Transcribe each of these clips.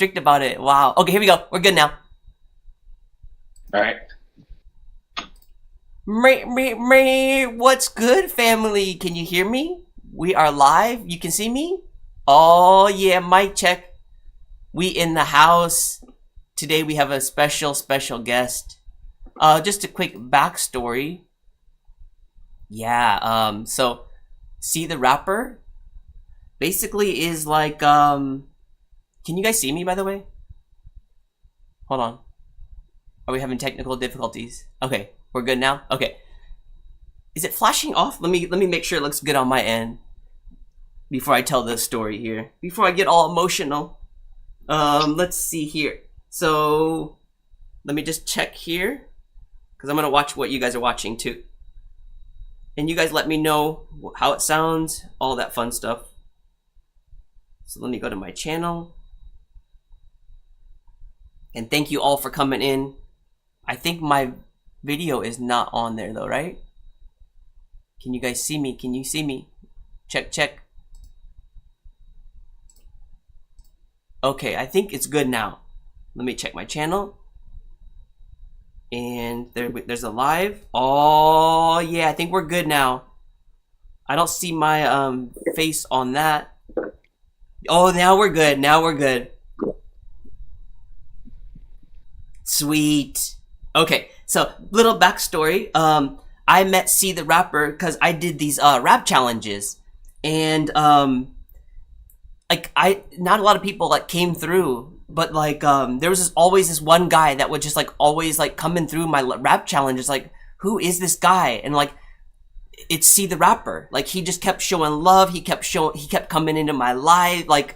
strict about it. Wow. Okay, here we go. We're good now. All right. What's good, family? Can you hear me? We are live. You can see me? Oh, yeah, mic check. We in the house. Today we have a special guest. Just a quick backstory. Yeah, so See the Rapper basically is like, can you guys see me, by the way? Hold on. Are we having technical difficulties? Okay, we're good now? Okay. Is it flashing off? Let me make sure it looks good on my end before I tell this story here. Before I get all emotional. Let's see here. So, let me just check here. Because I'm going to watch what you guys are watching too. And you guys let me know how it sounds, all that fun stuff. So let me go to my channel. And thank you all for coming in. I think my video is not on there though, right? Can you guys see me? Can you see me? Check, check. Okay, I think it's good now. Let me check my channel. And there's a live. Oh yeah, I think we're good now. I don't see my face on that. Oh, now we're good. Now we're good. Sweet. Okay, so little backstory. I met See the Rapper because I did these rap challenges, and like not a lot of people like came through. But like, there was always this one guy that would just like always like coming through my rap challenges. Like, who is this guy? And like, it's See the Rapper. Like, he just kept showing love. He kept coming into my life, like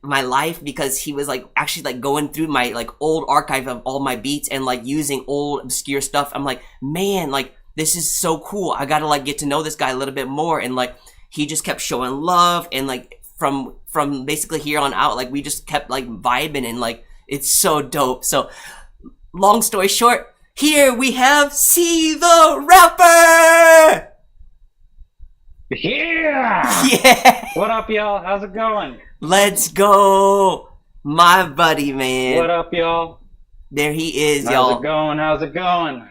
my life, because he was like actually like going through my like old archive of all my beats and like using old obscure stuff. I'm like, man, like this is so cool. I gotta like get to know this guy a little bit more. And like, he just kept showing love, and like, from basically here on out, like we just kept like vibing, and like it's so dope. So long story short, here we have See the Rapper. Yeah. Yeah. What up, y'all? How's it going? Let's go, my buddy, man. What up, y'all? There he is, How's y'all. How's it going? How's it going?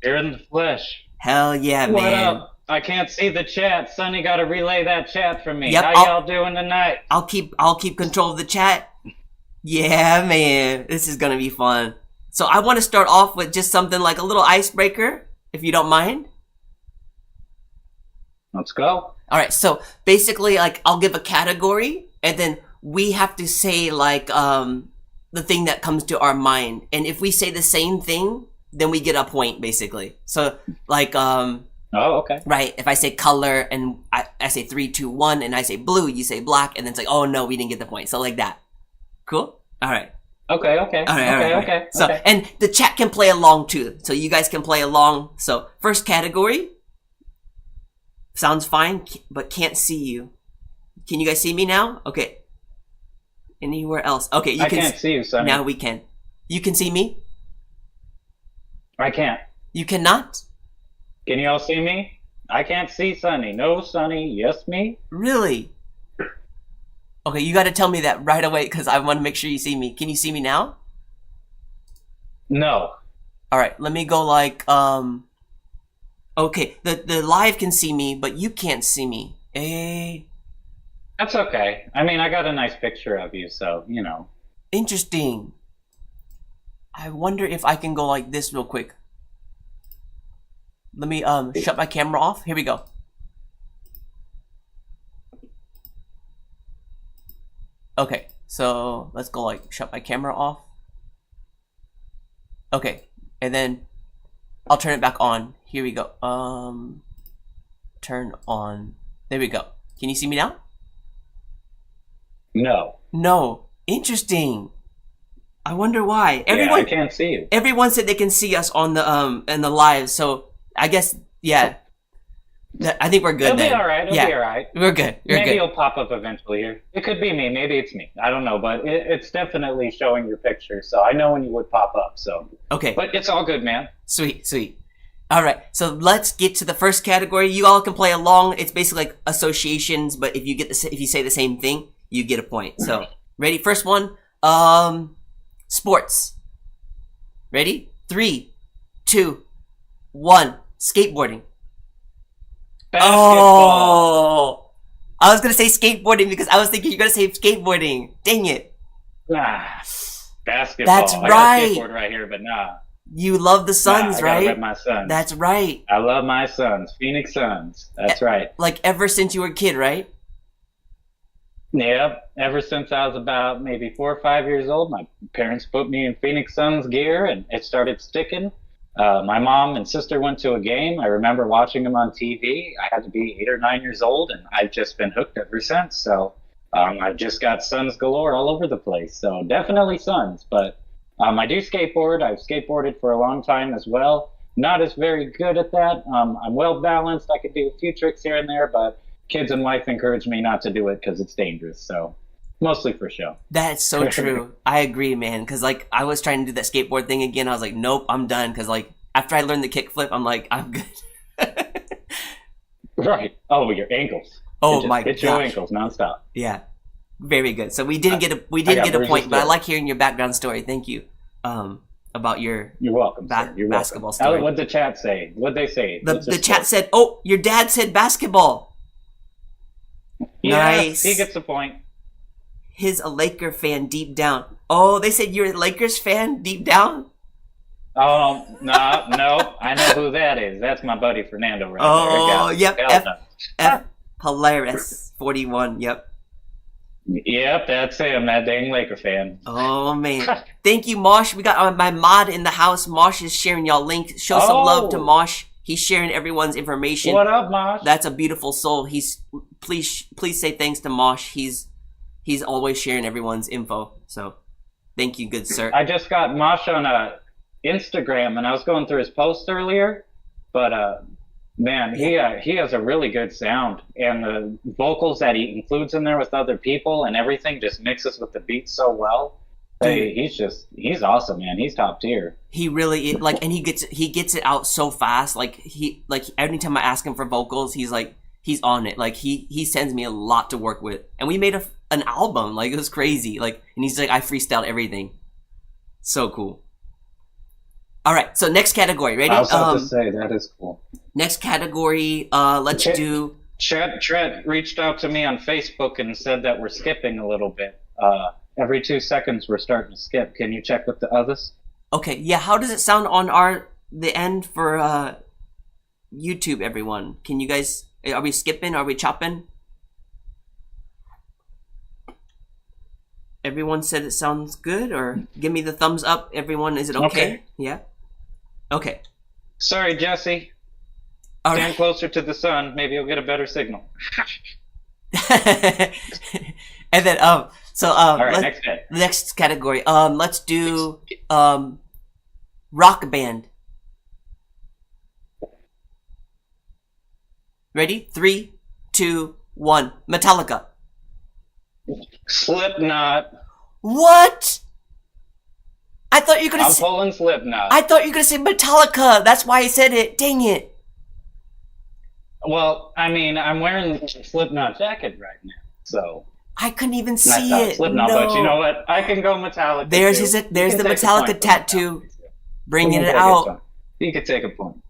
Here in the flesh. Hell yeah, what man. What up? I can't see the chat. Sonny got to relay that chat for me. Yep, How y'all doing tonight? I'll keep control of the chat. Yeah, man. This is gonna be fun. So I want to start off with just something like a little icebreaker, if you don't mind. Let's go. Alright, so basically like I'll give a category, and then we have to say like the thing that comes to our mind. And if we say the same thing, then we get a point, basically. So like oh, okay. Right, if I say color and I say 3, 2, 1, and I say blue, you say black, and then it's like, oh no, we didn't get the point. So like that. Cool? Alright. Okay. Okay. So, and the chat can play along too. So you guys can play along. So first category. Sounds fine, but can't see you. Can you guys see me now? Okay. Anywhere else? Okay, I can't see you, Sonny. Now we can. You can see me? I can't. You cannot? Can y'all see me? I can't see Sonny. No, Sonny. Yes, me? Really? Okay, you gotta tell me that right away, because I want to make sure you see me. Can you see me now? No. Alright, let me go like, okay, the live can see me, but you can't see me. That's okay. I mean, I got a nice picture of you, so, you know. Interesting. I wonder if I can go like this real quick. Let me shut my camera off. Here we go. Okay, so let's go like shut my camera off. Okay, and then I'll turn it back on. Here we go. Turn on. There we go. Can you see me now? No. No. Interesting. I wonder why. Everyone, I can't see you. Everyone said they can see us on the in the live, so I guess yeah. I think we're good. It'll then. be all right. It'll be all right. We're good. Maybe it'll pop up eventually here. It could be me. Maybe it's me. I don't know, but it's definitely showing your picture, so I know when you would pop up. So okay. But it's all good, man. Sweet, sweet. All right, so let's get to the first category. You all can play along. It's basically like associations, but if you say the same thing, you get a point. So, ready? First one. Sports. Ready? 3, 2, 1. Skateboarding. Basketball. Oh, I was gonna say skateboarding because I was thinking you're gonna say skateboarding. Dang it. Ah, basketball. That's I got a right. skateboard right here, but nah. You love the Suns, I gotta right? rep my Suns. That's right. I love my Suns. Phoenix Suns. That's right. Like ever since you were a kid, right? Yep. Ever since I was about maybe 4 or 5 years old, my parents put me in Phoenix Suns gear, and it started sticking. My mom and sister went to a game. I remember watching them on TV. I had to be 8 or 9 years old, and I've just been hooked ever since. So I've just got Suns galore all over the place. So definitely Suns. But I do skateboard. I've skateboarded for a long time as well. Not as very good at that. I'm well balanced. I could do a few tricks here and there, but kids and wife encourage me not to do it because it's dangerous. So mostly for show. That's so true. I agree, man. Because like I was trying to do that skateboard thing again. I was like, nope, I'm done. Because like after I learned the kickflip, I'm like, I'm good. Right. Oh, your ankles. Oh my Hit gosh. your ankles nonstop. Yeah, very good. So we didn't get a point, but I like hearing your background story. Thank you. About your You're welcome. Sir. You're basketball welcome. story. What'd the chat say? What'd they say? The chat said, "Oh, your dad said basketball." Yeah, Nice. he gets the point. He's a Laker fan deep down. Oh, they said you're a Lakers fan deep down? Oh, no, I know who that is. That's my buddy Fernando right Oh, there. yep. Hell no. F Polaris 41. Yep. Yep, that's him, that dang Laker fan. Oh man. Thank you, Mosh. We got my mod in the house. Mosh is sharing y'all link. Show some love to Mosh. He's sharing everyone's information. What up, Mosh? That's a beautiful soul. Please say thanks to Mosh. He's always sharing everyone's info. So thank you, good sir. I just got Mosh on Instagram, and I was going through his post earlier, but man, he has a really good sound, and the vocals that he includes in there with other people and everything just mixes with the beat so well. Hey, he's awesome, man. He's top tier. He really is, like, and he gets it out so fast. Like anytime I ask him for vocals, he's on it. Like he sends me a lot to work with, and we made an album. Like it was crazy. Like, and he's like, I freestyled everything. So cool. All right, so next category. Ready? I was about to say that is cool. Next category. Let's do. Chet reached out to me on Facebook and said that we're skipping a little bit. Every 2 seconds we're starting to skip. Can you check with the others? Okay, yeah. How does it sound on the end for YouTube? Everyone, can you guys? Are we skipping? Are we chopping? Everyone said it sounds good, or give me the thumbs up. Everyone, is it okay? Yeah. Okay. Sorry, Jesse. All Stand right. closer to the sun. Maybe you'll get a better signal. And then so all right, next category. Let's do rock band. Ready? 3, 2, 1. Metallica. Slipknot. What? I thought you were gonna I'm pulling Slipknot. I thought you were gonna say Metallica. That's why I said it. Dang it. Well, I mean, I'm wearing a Slipknot jacket right now, so I couldn't even I see thought it. Slipknot, No. but you know what? I can go Metallica. There's too. there's You the can take a Metallica point for tattoo. Metallica. Bringing You it can take out. You could take a point.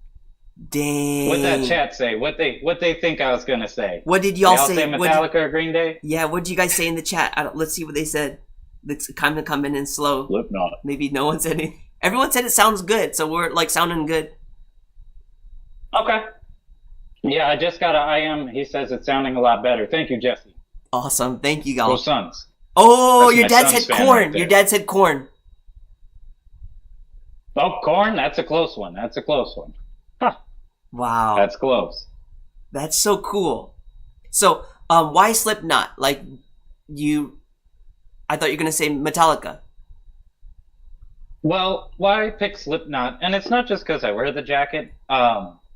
Dang. What that chat say? What they think I was gonna say? What did y'all They all say? say Metallica or Green Day? Yeah, what did you guys say in the chat? Let's see what they said. It's kind of coming in slow. Slipknot. Maybe no one said anything. Everyone said it sounds good, so we're like sounding good. Okay. Yeah, I just got a IM. He says it's sounding a lot better. Thank you, Jesse. Awesome. Thank you, Go guys. Suns. Oh, That's your my dad Suns said fan corn. right there. Your dad said corn. Oh, corn? That's a close one. That's a close one. Huh. Wow. That's close. That's so cool. So, why Slipknot? Like, I thought you were gonna say Metallica. Well, why pick Slipknot? And it's not just because I wear the jacket.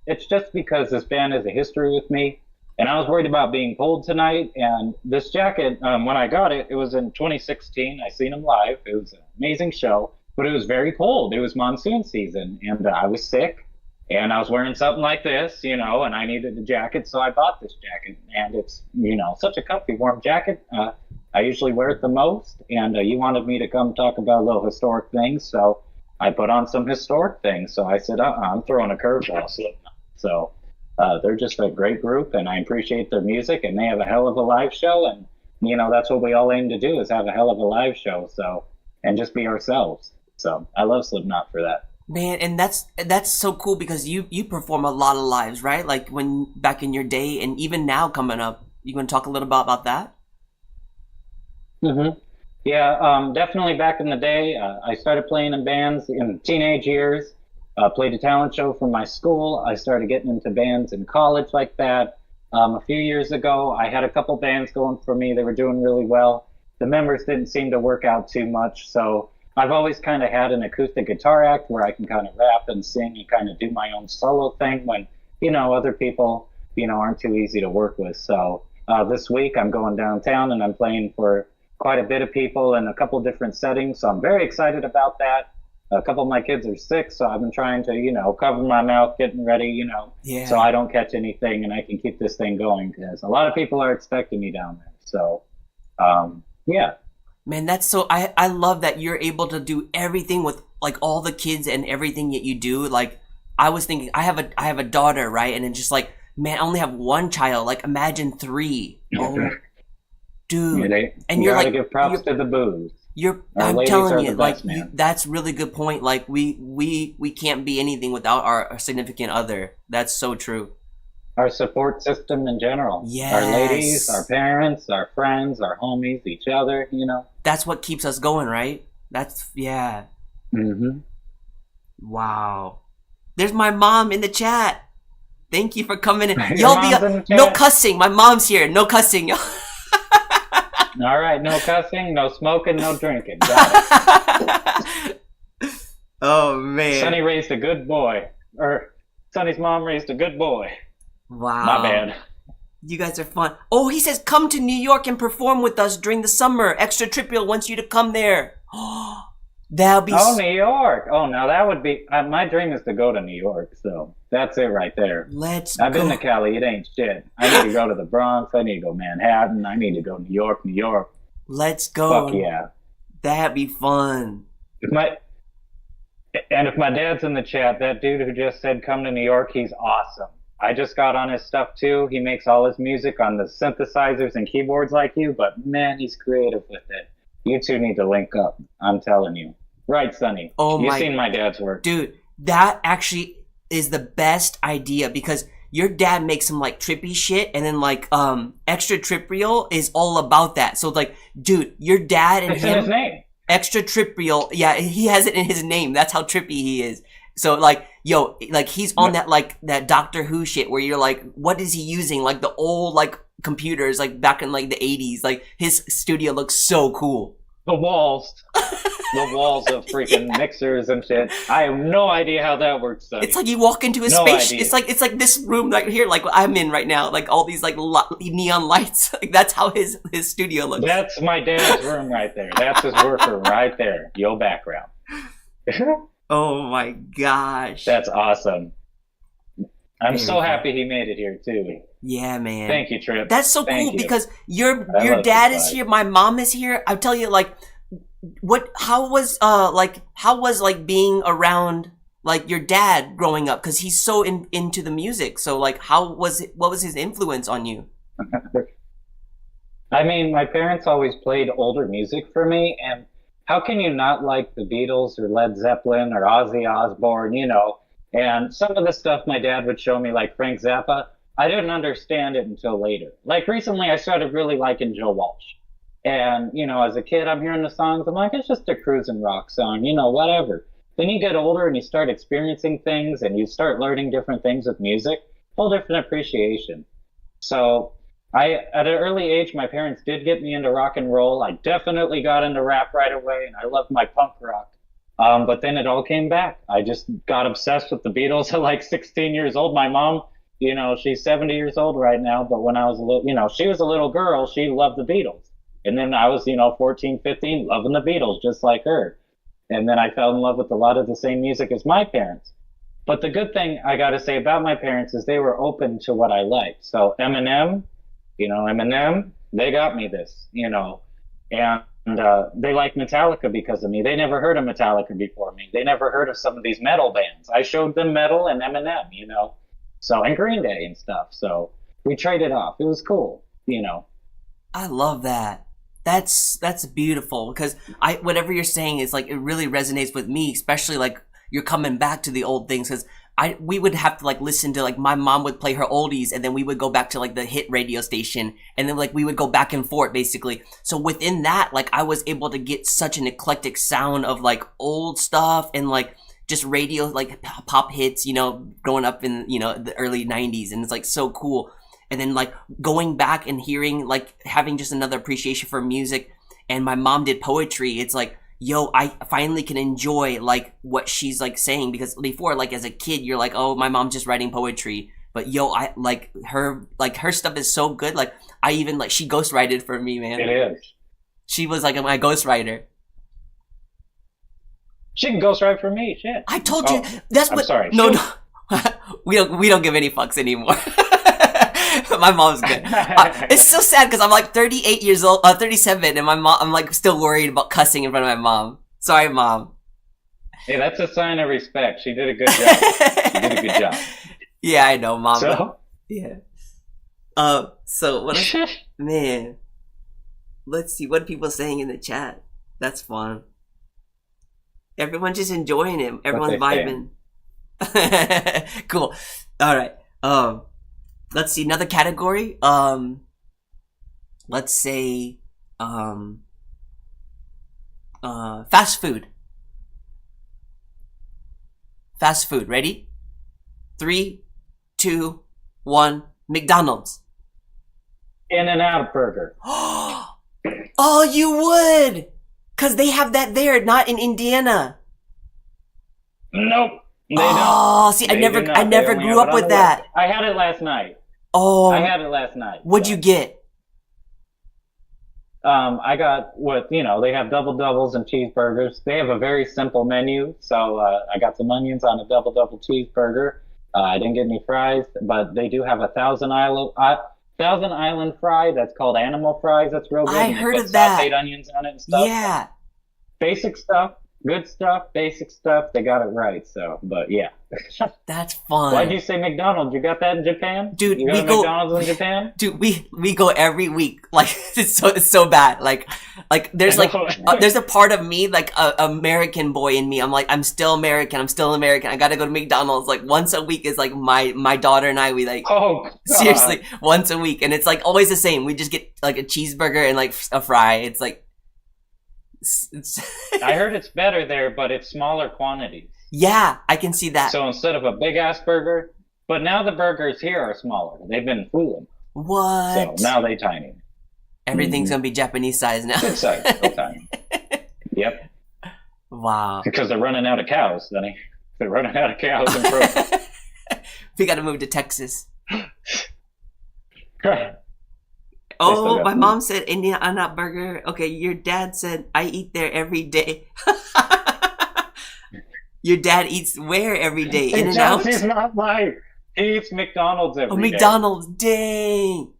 It's just because this band has a history with me. And I was worried about being cold tonight. And this jacket, when I got it, it was in 2016. I seen them live. It was an amazing show. But it was very cold. It was monsoon season. And I was sick. And I was wearing something like this, and I needed a jacket. So I bought this jacket. And it's, such a comfy, warm jacket. I usually wear it the most, and you wanted me to come talk about little historic things, so I put on some historic things. So I said, I'm throwing a curveball. So they're just a great group, and I appreciate their music, and they have a hell of a live show, and that's what we all aim to do is have a hell of a live show. So and just be ourselves. So I love Slipknot for that. Man, and that's so cool because you perform a lot of lives, right? Like when back in your day, and even now coming up. You want to talk a little about that? hmm Yeah, definitely back in the day, I started playing in bands in teenage years. Played a talent show for my school. I started getting into bands in college like that. A few years ago, I had a couple bands going for me. They were doing really well. The members didn't seem to work out too much, so I've always kind of had an acoustic guitar act where I can kind of rap and sing and kind of do my own solo thing when, other people, aren't too easy to work with. So this week I'm going downtown and I'm playing for quite a bit of people in a couple different settings. So I'm very excited about that. A couple of my kids are sick, so I've been trying to, cover my mouth, getting ready, Yeah. so I don't catch anything and I can keep this thing going because a lot of people are expecting me down there. So, yeah. Man, that's so I love that you're able to do everything with like all the kids and everything that you do. Like I was thinking I have a daughter, right? And it's just like, man, I only have one child. Like imagine three. Oh, dude. And you're like give props to the booze. I'm telling you, like that's really good point. Like we can't be anything without our significant other. That's so true. Our support system in general. Yes. Our ladies, our parents, our friends, our homies, each other, That's what keeps us going, right? Yeah. Mm-hmm. Wow. There's my mom in the chat. Thank you for coming in. No cussing. My mom's here. No cussing. All right, no cussing, no smoking, no drinking. Got it. Oh man. Sonny raised a good boy. Or Sonny's mom raised a good boy. Wow. My bad. You guys are fun. Oh, he says come to New York and perform with us during the summer. Extra Trivial wants you to come there. That'll be New York. Oh, now that would be my dream is to go to New York. So that's it right there. I've been to Cali. It ain't shit. I need to go to the Bronx. I need to go Manhattan. I need to go New York, New York. Let's go. Fuck yeah. That'd be fun. If my dad's in the chat, that dude who just said come to New York, he's awesome. I just got on his stuff too. He makes all his music on the synthesizers and keyboards like you, but man, he's creative with it. You two need to link up. I'm telling you. Right, Sonny? You've seen my dad's work. Dude, that actually is the best idea because your dad makes some like trippy shit and then like Extra Trivial is all about that. So like, dude, your dad and it's in his name. Extra Trivial, yeah, he has it in his name. That's how trippy he is. So like, yo, like he's on that like that Doctor Who shit where you're like, what is he using? Like the old like computers like back in like the 80s. Like his studio looks so cool. The walls of freaking mixers and shit. I have no idea how that works. Sonny. It's like you walk into a space. It's like this room right here, like I'm in right now. Like all these like neon lights. Like that's how his studio looks. That's my dad's room right there. That's his workroom right there. Your background. Oh my gosh. That's awesome. I'm so happy he made it here too. Yeah, man. Thank you, Trip. That's so cool because your dad is here, my mom is here. I'll tell you like how was being around like your dad growing up cuz he's so into the music. So like what was his influence on you? I mean, my parents always played older music for me, and how can you not like the Beatles or Led Zeppelin or Ozzy Osbourne, And some of the stuff my dad would show me, like Frank Zappa, I didn't understand it until later. Like recently, I started really liking Joe Walsh. And, as a kid, I'm hearing the songs. I'm like, it's just a cruising rock song, whatever. Then you get older and you start experiencing things and you start learning different things with music, whole different appreciation. So at an early age, my parents did get me into rock and roll. I definitely got into rap right away, and I loved my punk rock. But then it all came back. I just got obsessed with the Beatles at like 16 years old. My mom, she's 70 years old right now. But when I was a little, she was a little girl, she loved the Beatles. And then I was, 14, 15, loving the Beatles just like her. And then I fell in love with a lot of the same music as my parents. But the good thing I got to say about my parents is they were open to what I liked. So Eminem, they got me this, and they like Metallica because of me. They never heard of Metallica before me. They never heard of some of these metal bands. I showed them metal and Eminem, so and Green Day and stuff. So we traded off. It was cool. I love that. That's beautiful because whatever you're saying is like it really resonates with me, especially like you're coming back to the old things because we would have to like listen to like my mom would play her oldies and then we would go back to like the hit radio station and then like we would go back and forth basically. So within that, like I was able to get such an eclectic sound of like old stuff and like just radio like pop hits, growing up in the early 90s, and it's like so cool. And then like going back and hearing like having just another appreciation for music, and my mom did poetry. It's like, yo, I finally can enjoy like what she's like saying, because before, like as a kid, you're like, oh, my mom's just writing poetry. But yo, I like her stuff is so good. Like I even like she ghostwrited for me, man. It is. She was like my ghostwriter. She can ghostwrite for me. Shit. I told you that's what. I'm sorry. No. we don't give any fucks anymore. My mom's good. It's so sad because I'm like 38 years old, 37, and I'm like still worried about cussing in front of my mom. Sorry, Mom. Hey, that's a sign of respect. She did a good job. She did a good job. Yeah, I know, Mom. So? Yeah. So what? Man, let's see what people saying in the chat. That's fun. Everyone's just enjoying it. Everyone's vibing. Cool. All right. Let's see another category. Let's say fast food. Fast food. Ready? 3, 2, 1. McDonald's. In-N-Out burger. Oh, you would, cause they have that there, not in Indiana. Nope. They oh, don't. see, They I never grew up with that. I had it last night. Oh, I had it last night. What'd you get? I got they have double doubles and cheeseburgers. They have a very simple menu, so I got some onions on a double cheeseburger. I didn't get any fries, but they do have a Thousand Island fry that's called animal fries. That's real good. I heard of that. Sauteed onions on it and stuff. Yeah. Basic stuff. Good stuff, basic stuff. They got it right. So, but yeah. That's fun. Why'd you say McDonald's? You got that in Japan? Dude, you go to McDonald's in Japan? Dude, we go every week. Like it's so bad. Like there's there's a part of me, like a American boy in me. I'm like, I'm still American. I gotta go to McDonald's. Like once a week is like my daughter and I, we like, oh God. Seriously, once a week, and it's like always the same. We just get like a cheeseburger and like a fry. It's like. I heard it's better there, but it's smaller quantities. Yeah, I can see that. So instead of a big ass burger, but now the burgers here are smaller. They've been fooling. What? So now they tiny. Everything's gonna be Japanese size now. Good size, so tiny. Yep. Wow. Because they're running out of cows, Sonny. They're running out of cows and protein. We gotta move to Texas. Right. Oh, my mom said In-N-Out burger. Okay, your dad said I eat there every day. Your dad eats where every day? In-N-Out? He's not lying. He eats McDonald's every day. Oh, McDonald's, dang.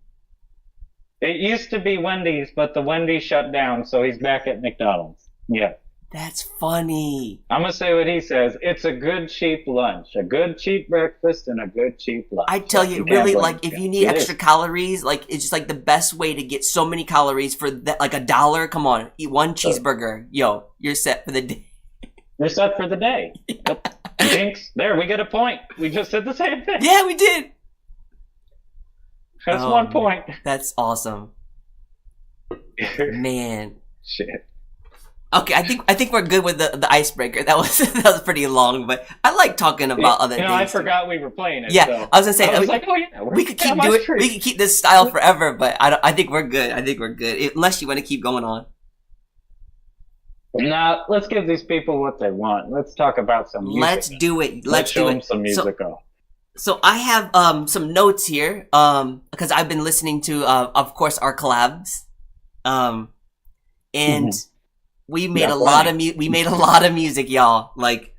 It used to be Wendy's, but the Wendy's shut down, so he's back at McDonald's. Yeah. That's funny. I'm going to say what he says. It's a good, cheap lunch. A good, cheap breakfast and a good, cheap lunch. I tell you, really, like, if you need extra calories, like, it's just, like, the best way to get so many calories for, that, like, $1. Come on. Eat one cheeseburger. Yo, you're set for the day. You're set for the day. Jinx. There, we get a point. We just said the same thing. Yeah, we did. That's 1 point. That's awesome. Man. Shit. Okay, I think we're good with the icebreaker. That was pretty long, but I like talking about other things. I forgot we were playing it. Yeah, so. I was gonna say I was like, oh yeah, we could keep doing. We could keep this style forever, but I think we're good. Unless you want to keep going on. Nah, let's give these people what they want. Let's talk about some music. Let's do it. Let's show them some music. So I have some notes here because I've been listening to of course our collabs, and we made a lot of music, y'all. Like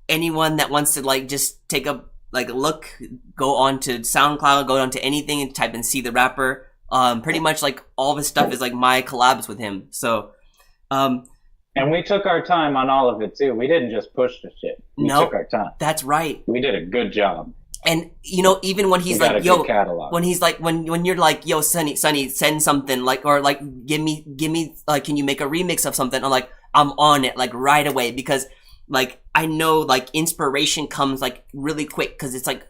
anyone that wants to like just take a look, go on to SoundCloud, go on to anything and type in See the Rapper. Pretty much like all of his stuff is like my collabs with him. So, and we took our time on all of it too. We didn't just push the shit. We took our time. That's right. We did a good job. And you know, even when he's like, "Yo," when he's like, when you're like, "Yo, Sunny, send something," like, or like, give me, like, can you make a remix of something? I'm like, I'm on it, like, right away, because like I know like inspiration comes like really quick, because it's like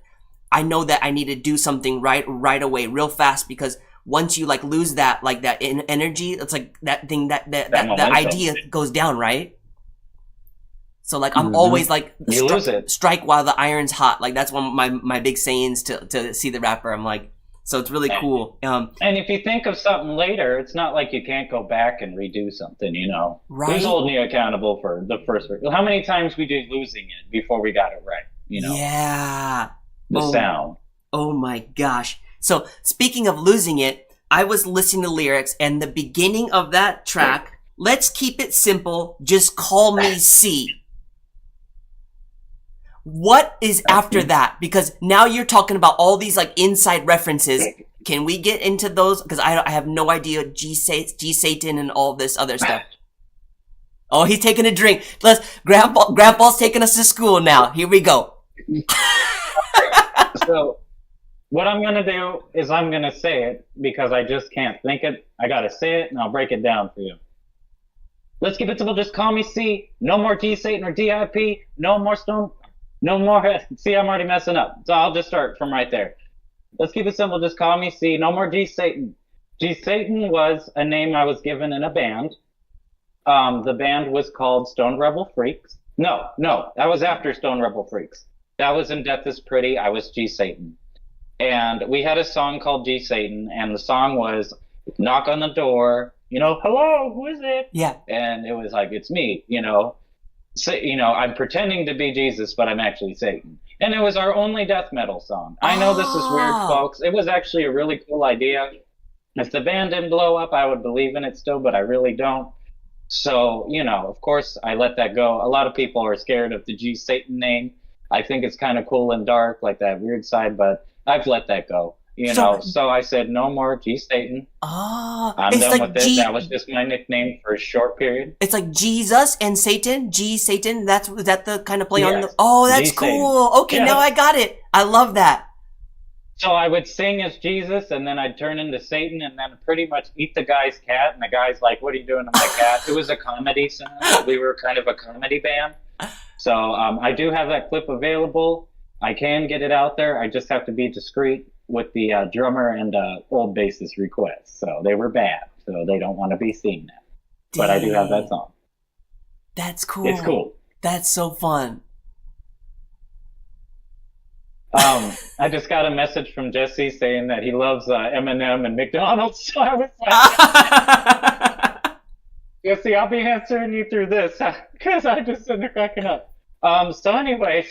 I know that I need to do something right away, real fast, because once you like lose that like that energy, it's like that thing that idea goes down, right? So like I'm always like strike while the iron's hot. Like that's one of my big sayings to See the Rapper. I'm like, so it's really cool. And if you think of something later, it's not like you can't go back and redo something, you know. Right. Who's holding you accountable for the first? How many times we did losing it before we got it right? You know. Yeah. The sound. Oh my gosh. So speaking of losing it, I was listening to lyrics, and the beginning of that track, "Let's keep it simple, just call me C." What is after that? Because now you're talking about all these like inside references. Can we get into those? Because I have no idea. G Satan and all this other stuff. Oh, he's taking a drink. Grandpa's taking us to school now. Here we go. So what I'm going to do is I'm going to say it because I just can't think it. I got to say it and I'll break it down for you. Let's keep it simple. Just call me C. No more G Satan or DIP. No more Stone. No more. See, I'm already messing up. So I'll just start from right there. Let's keep it simple. Just call me C. No more G Satan. G Satan was a name I was given in a band. The band was called Stone Rebel Freaks. No, that was after Stone Rebel Freaks. That was in Death is Pretty. I was G Satan. And we had a song called G Satan, and the song was knock on the door, you know, hello, who is it? Yeah. And it was like, it's me, you know. So, you know, I'm pretending to be Jesus, but I'm actually Satan. And it was our only death metal song. I know this is weird, folks. It was actually a really cool idea. If the band didn't blow up, I would believe in it still, but I really don't. So, you know, of course, I let that go. A lot of people are scared of the G Satan name. I think it's kind of cool and dark, like that weird side, but I've let that go. You know, so I said no more G Satan. I'm done with it. That was just my nickname for a short period. It's like Jesus and Satan, G Satan. Is that the kind of play on the? Oh, that's cool. Okay, now I got it. I love that. So I would sing as Jesus, and then I'd turn into Satan, and then pretty much eat the guy's cat. And the guy's like, "What are you doing to my cat?" It was a comedy song. We were kind of a comedy band. So I do have that clip available. I can get it out there. I just have to be discreet with the drummer and old bassist requests. So they were bad, so they don't want to be seen now. Dang. But I do have that song. That's cool. It's cool. That's so fun. I just got a message from Jesse saying that he loves Eminem and McDonald's. So I was like, Jesse, I'll be answering you through this because I just sitting there cracking up. So anyways,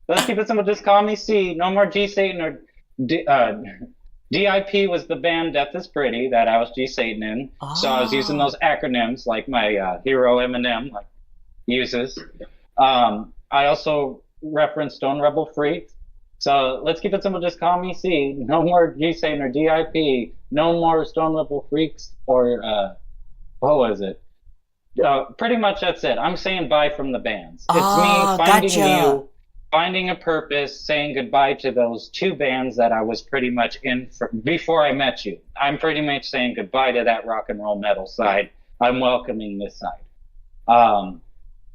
let's keep it simple. Just call me C. No more G Satan or DIP was the band Death is Pretty that I was G Satan in. So I was using those acronyms like my hero Eminem like uses. I also referenced Stone Rebel Freaks. So let's keep it simple. Just call me C. No more G Satan or DIP. No more Stone Rebel Freaks or what was it? Pretty much that's it. I'm saying bye from the bands. It's me finding you. Finding a purpose, saying goodbye to those two bands that I was pretty much in for before I met you. I'm pretty much saying goodbye to that rock and roll metal side. I'm welcoming this side.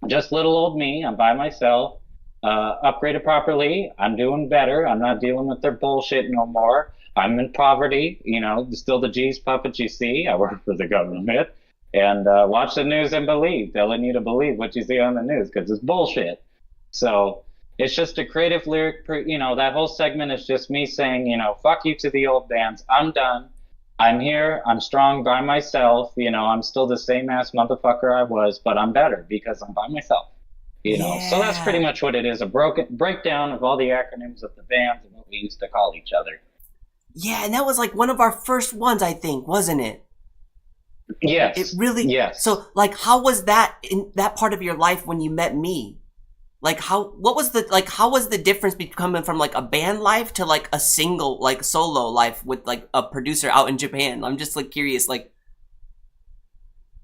Just little old me. I'm by myself. Upgraded properly. I'm doing better. I'm not dealing with their bullshit no more. I'm in poverty. You know, still the G's puppet you see. I work for the government. And watch the news and believe. Telling you to believe what you see on the news because it's bullshit. So it's just a creative lyric, you know, that whole segment is just me saying, you know, fuck you to the old bands. I'm done. I'm here. I'm strong by myself. You know, I'm still the same ass motherfucker I was, but I'm better because I'm by myself. You know, so that's pretty much what it is. A breakdown of all the acronyms of the bands and what we used to call each other. Yeah, and that was like one of our first ones, I think, wasn't it? Yes. It really, yes. So like, how was that in that part of your life when you met me? Like how was the difference coming from like a band life to like a single like solo life with like a producer out in Japan? I'm just like curious, like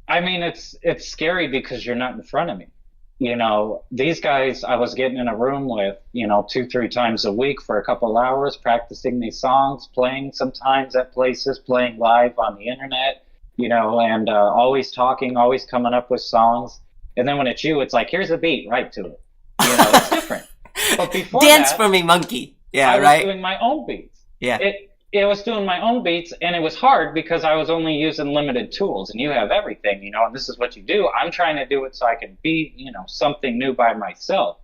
I mean, it's scary because you're not in front of me. You know, these guys I was getting in a room with, you know, 2, 3 times a week for a couple hours, practicing these songs, playing sometimes at places, playing live on the internet, you know, and always talking, always coming up with songs. And then when it's you, it's like, here's a beat, right to it. You know, it's different. But before dance that, for me, monkey. Yeah, I was right. doing my own beats. Yeah. It was doing my own beats, and it was hard because I was only using limited tools, and you have everything, you know, and this is what you do. I'm trying to do it so I can be, you know, something new by myself.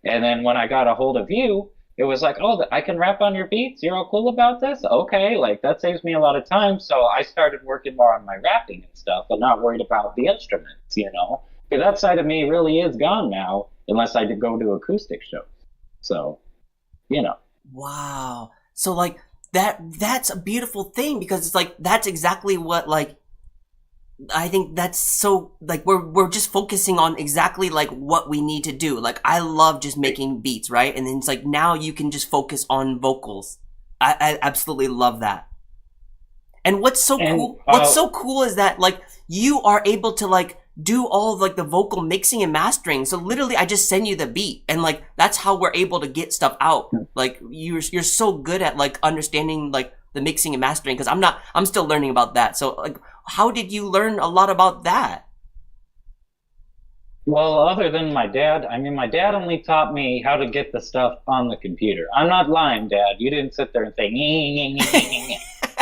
And then when I got a hold of you, it was like, oh, I can rap on your beats. You're all cool about this? Okay, like that saves me a lot of time. So I started working more on my rapping and stuff, but not worried about the instruments, you know, because that side of me really is gone now, unless I did go to acoustic shows. So, you know. Wow. So like that's a beautiful thing because it's like that's exactly what like I think that's so like we're just focusing on exactly like what we need to do. Like I love just making beats, right? And then it's like now you can just focus on vocals. I absolutely love that. And what's so cool is that like you are able to like do all of like the vocal mixing and mastering. So literally I just send you the beat and like that's how we're able to get stuff out. Like you're so good at like understanding like the mixing and mastering because I'm still learning about that. So like how did you learn a lot about that? Well, other than my dad, I mean, my dad only taught me how to get the stuff on the computer. I'm not lying, Dad. You didn't sit there and say,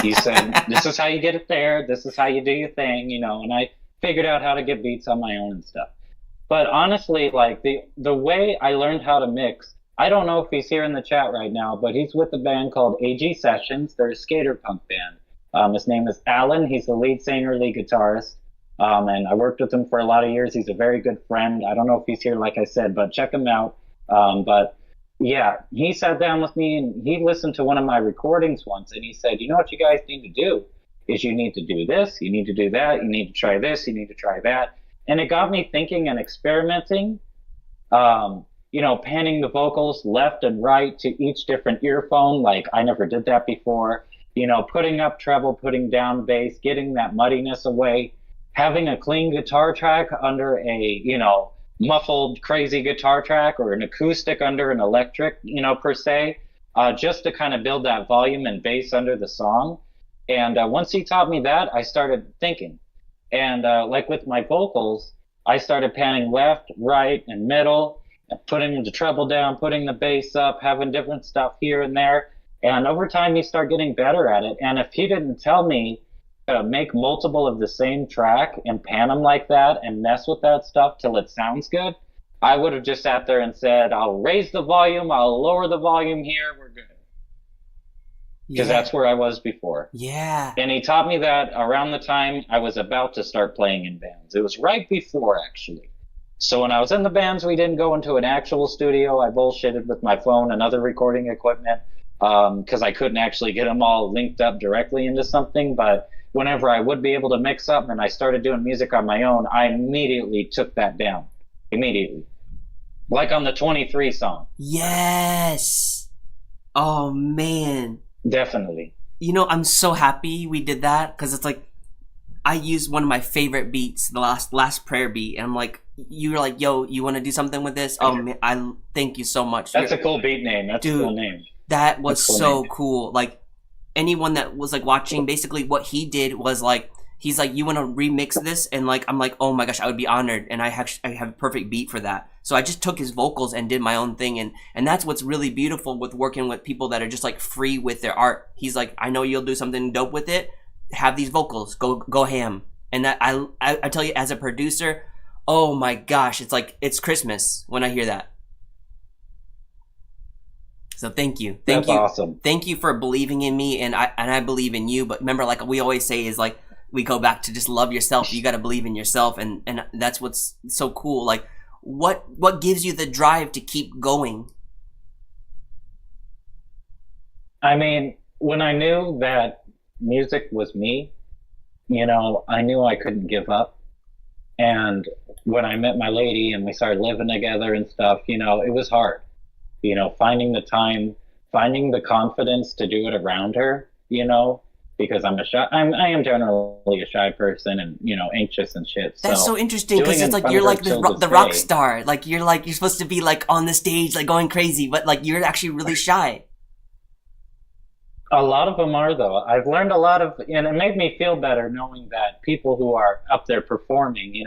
you said, this is how you get it there. This is how you do your thing, you know, and I figured out how to get beats on my own and stuff. But honestly, like the way I learned how to mix, I don't know if he's here in the chat right now, but he's with a band called AG Sessions. They're a skater punk band. His name is Alan. He's the lead singer, lead guitarist. And I worked with him for a lot of years. He's a very good friend. I don't know if he's here, like I said, but check him out. But yeah, he sat down with me and he listened to one of my recordings once and he said, you know what you guys need to do is you need to do this, you need to do that, you need to try this, you need to try that. And it got me thinking and experimenting, you know, panning the vocals left and right to each different earphone. Like I never did that before. You know, putting up treble, putting down bass, getting that muddiness away, having a clean guitar track under a, you know, muffled crazy guitar track or an acoustic under an electric, you know, per se, just to kind of build that volume and bass under the song. And once he taught me that, I started thinking. And like with my vocals, I started panning left, right, and middle, and putting the treble down, putting the bass up, having different stuff here and there. And over time, you start getting better at it. And if he didn't tell me to make multiple of the same track and pan them like that and mess with that stuff till it sounds good, I would have just sat there and said, I'll raise the volume, I'll lower the volume here, we're good. Because that's where I was before. Yeah. And he taught me that around the time I was about to start playing in bands. It was right before, actually. So when I was in the bands, we didn't go into an actual studio. I bullshitted with my phone and other recording equipment because I couldn't actually get them all linked up directly into something. But whenever I would be able to mix up and I started doing music on my own, I immediately took that down. Immediately. Like on the 23 song. Yes. Oh, man. Definitely. You know, I'm so happy we did that because it's like I used one of my favorite beats, the last prayer beat, and I'm like, you were like, yo, you want to do something with this? Oh, man, I thank you so much. That's a cool beat name. That's a cool name. That was so cool. Like, anyone that was, like, watching, basically what he did was, like, he's like, you want to remix this? And, like, I'm like, oh, my gosh, I would be honored. And I have a perfect beat for that. So I just took his vocals and did my own thing. And that's what's really beautiful with working with people that are just, like, free with their art. He's like, I know you'll do something dope with it. Have these vocals. Go ham. And that I tell you, as a producer, oh, my gosh, it's like, it's Christmas when I hear that. So thank you. That's awesome. Thank you for believing in me, and I believe in you. But remember, like we always say, is like we go back to just love yourself. You got to believe in yourself, and that's what's so cool. Like, what gives you the drive to keep going? I mean, when I knew that music was me, you know, I knew I couldn't give up. And when I met my lady and we started living together and stuff, it was hard. Finding the time, finding the confidence to do it around her, because I am generally a shy person and, anxious and shit. That's so interesting because it's like you're like the rock star. Like you're supposed to be like on the stage, like going crazy, but like you're actually really shy. A lot of them are, though. I've learned a lot and it made me feel better knowing that people who are up there performing,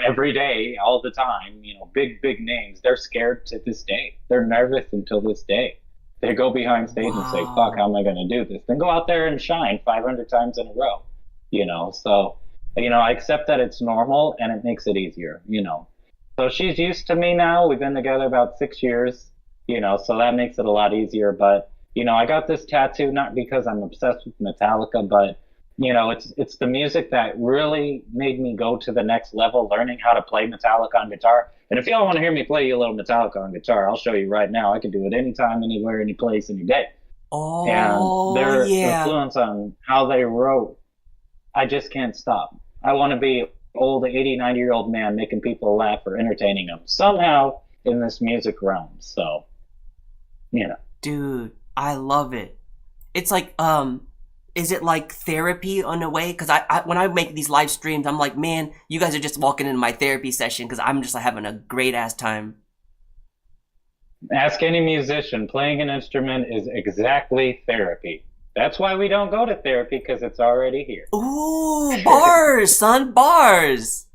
every day, all the time, big names, they're scared to this day. They're nervous until this day. They go behind stage and say, fuck, how am I going to do this? Then go out there and shine 500 times in a row, So, I accept that it's normal and it makes it easier, So she's used to me now. We've been together about 6 years, so that makes it a lot easier. But I got this tattoo not because I'm obsessed with Metallica, but it's the music that really made me go to the next level, learning how to play Metallica on guitar. And if y'all want to hear me play you a little Metallica on guitar, I'll show you right now. I can do it anytime, anywhere, any place, any day. Oh, and their influence on how they wrote, I just can't stop. I want to be old 80, 90-year-old man making people laugh or entertaining them somehow in this music realm. So, Dude, I love it. It's like, is it like therapy in a way? Because I when I make these live streams, I'm like, man, you guys are just walking into my therapy session because I'm just like, having a great ass time. Ask any musician. Playing an instrument is exactly therapy. That's why we don't go to therapy, because it's already here. Ooh, bars, son, bars.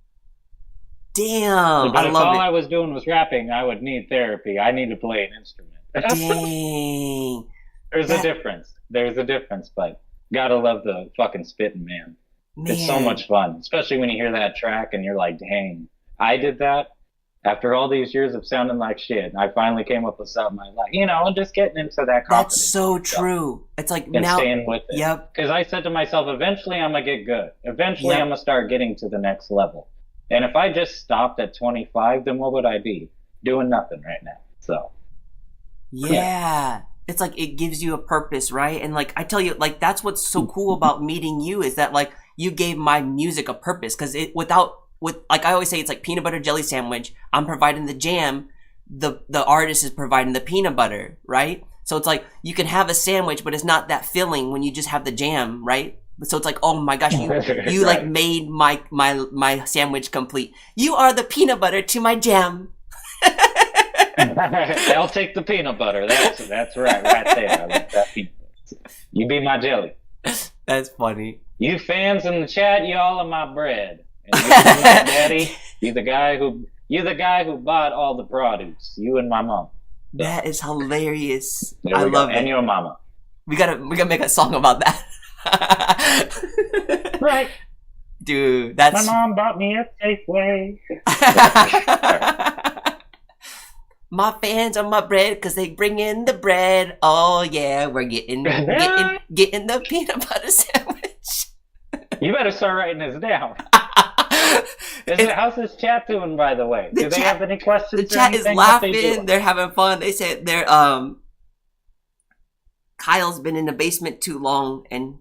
Damn, but I if love all it. I was doing was rapping, I would need therapy. I need to play an instrument. Dang. There's a difference. There's a difference, but gotta love the fucking spitting, man. It's so much fun, especially when you hear that track and you're like, dang, I did that after all these years of sounding like shit. I finally came up with something I like, and just getting into that confidence. That's so true. It's like and now staying with it. Yep. Because I said to myself, eventually I'm gonna get good. Eventually Yep. I'm gonna start getting to the next level. And if I just stopped at 25, then what would I be? Doing nothing right now. So Yeah. It's like it gives you a purpose, right? And like I tell you, like that's what's so cool about meeting you is that like you gave my music a purpose, because with like I always say, it's like peanut butter jelly sandwich. I'm providing the jam, the artist is providing the peanut butter, right? So it's like you can have a sandwich, but it's not that filling when you just have the jam, right? So it's like, oh my gosh, you Right. like made my sandwich complete. You are the peanut butter to my jam. I'll take the peanut butter. That's right there. I like that peanut butter. You be my jelly. That's funny. You fans in the chat, y'all are my bread. And you my daddy, you the guy who bought all the produce. You and my mom. So, that is hilarious. I love it. And your mama. We gotta make a song about that. Right. Dude, that's my mom bought me a Safeway. My fans are my bread because they bring in the bread. Oh yeah, we're getting the peanut butter sandwich. You better start writing this down. How's this chat doing, by the way? Do they have any questions? The chat is laughing. They're having fun. They said Kyle's been in the basement too long and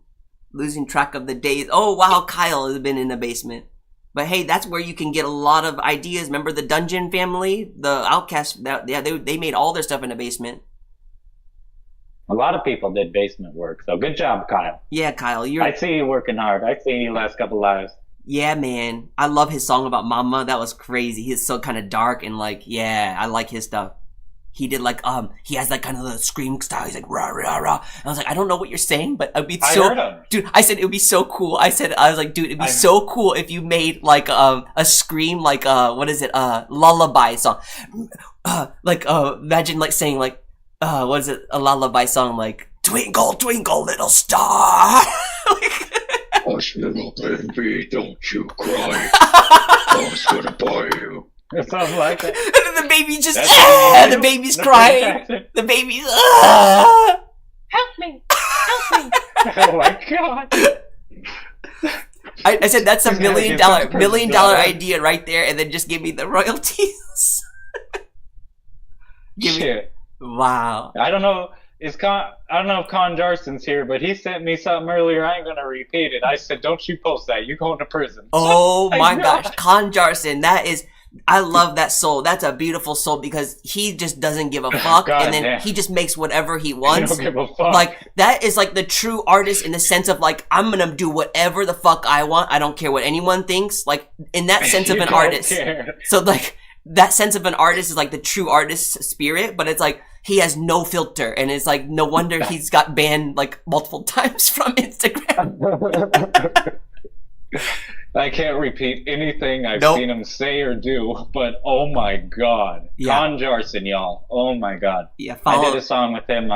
losing track of the days. Oh wow, Kyle has been in the basement. But hey, that's where you can get a lot of ideas. Remember the Dungeon family, the Outcast? They made all their stuff in the basement. A lot of people did basement work, so good job, Kyle. Yeah, Kyle, I see you working hard. I see you last couple lives. Yeah, man. I love his song about Mama. That was crazy. He's so kind of dark and like, yeah, I like his stuff. He did like, he has like kind of the scream style. He's like, rah, rah, rah. And I was like, I don't know what you're saying, but it'd be so, I heard him. Dude, I said, it would be so cool. I was like, dude, it'd be so cool if you made like, a scream, like, what is it? Lullaby song. Imagine like saying like, what is it? A lullaby song like, twinkle, twinkle, little star. Hush, little baby, don't you cry. Mom's gonna buy you. It sounds like it. And then the baby just, the baby's crying. The baby's, help me, help me. Oh my god. I said that's a $1 million idea right there, and then just give me the royalties. Shit. Wow. I don't know if Con Jarson's here, but he sent me something earlier. I ain't gonna repeat it. I said, don't you post that. You're going to prison. Oh my gosh. Con Jarson, I love that soul. That's a beautiful soul because he just doesn't give a fuck, God and then damn. he just makes whatever he I wants. don't give a fuck. Like, that is like the true artist in the sense of like, I'm gonna do whatever the fuck I want. I don't care what anyone thinks. Like, in that sense of You an don't artist. care. So like, that sense of an artist is like the true artist's spirit, but it's like, he has no filter, and it's like, no wonder he's got banned like multiple times from Instagram. I can't repeat anything I've Nope. seen him say or do, but oh my god. Yeah. Con Jarson, y'all. Oh my god. Yeah, I did a song with him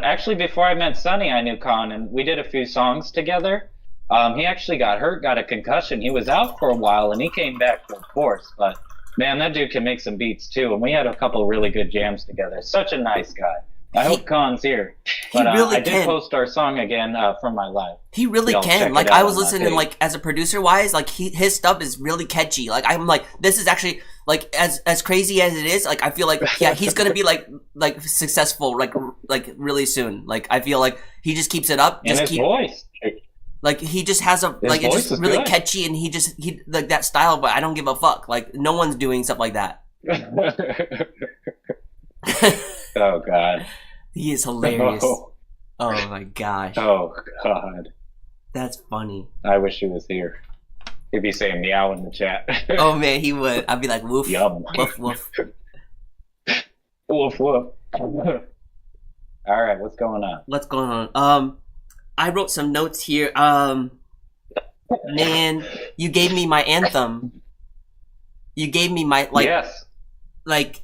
actually before I met Sonny, I knew Con, and we did a few songs together. He actually got hurt, got a concussion. He was out for a while, and he came back full force, but man, that dude can make some beats too, and we had a couple really good jams together. Such a nice guy. I hope Con's here. But really I did can. post our song again from my live. He really Y'all check can. it Like, out I was on my listening, page. like, as a producer wise, like, his stuff is really catchy. Like, I'm like, this is actually, like, as crazy as it is, like, I feel like, yeah, he's gonna be like successful, like really soon. Like, I feel like he just keeps it up. And his voice. Like, he just has a, His like, it's voice just is really good. catchy, and he like, that style, but I don't give a fuck. Like, no one's doing stuff like that. Oh god. He is hilarious. Oh. Oh my gosh. Oh god. That's funny. I wish he was here. He'd be saying meow in the chat. Oh man, he would. I'd be like, woof, Yum. woof, woof. Woof woof. Alright, what's going on? What's going on? I wrote some notes here. Man, you gave me my anthem. You gave me my, like, Yes. like,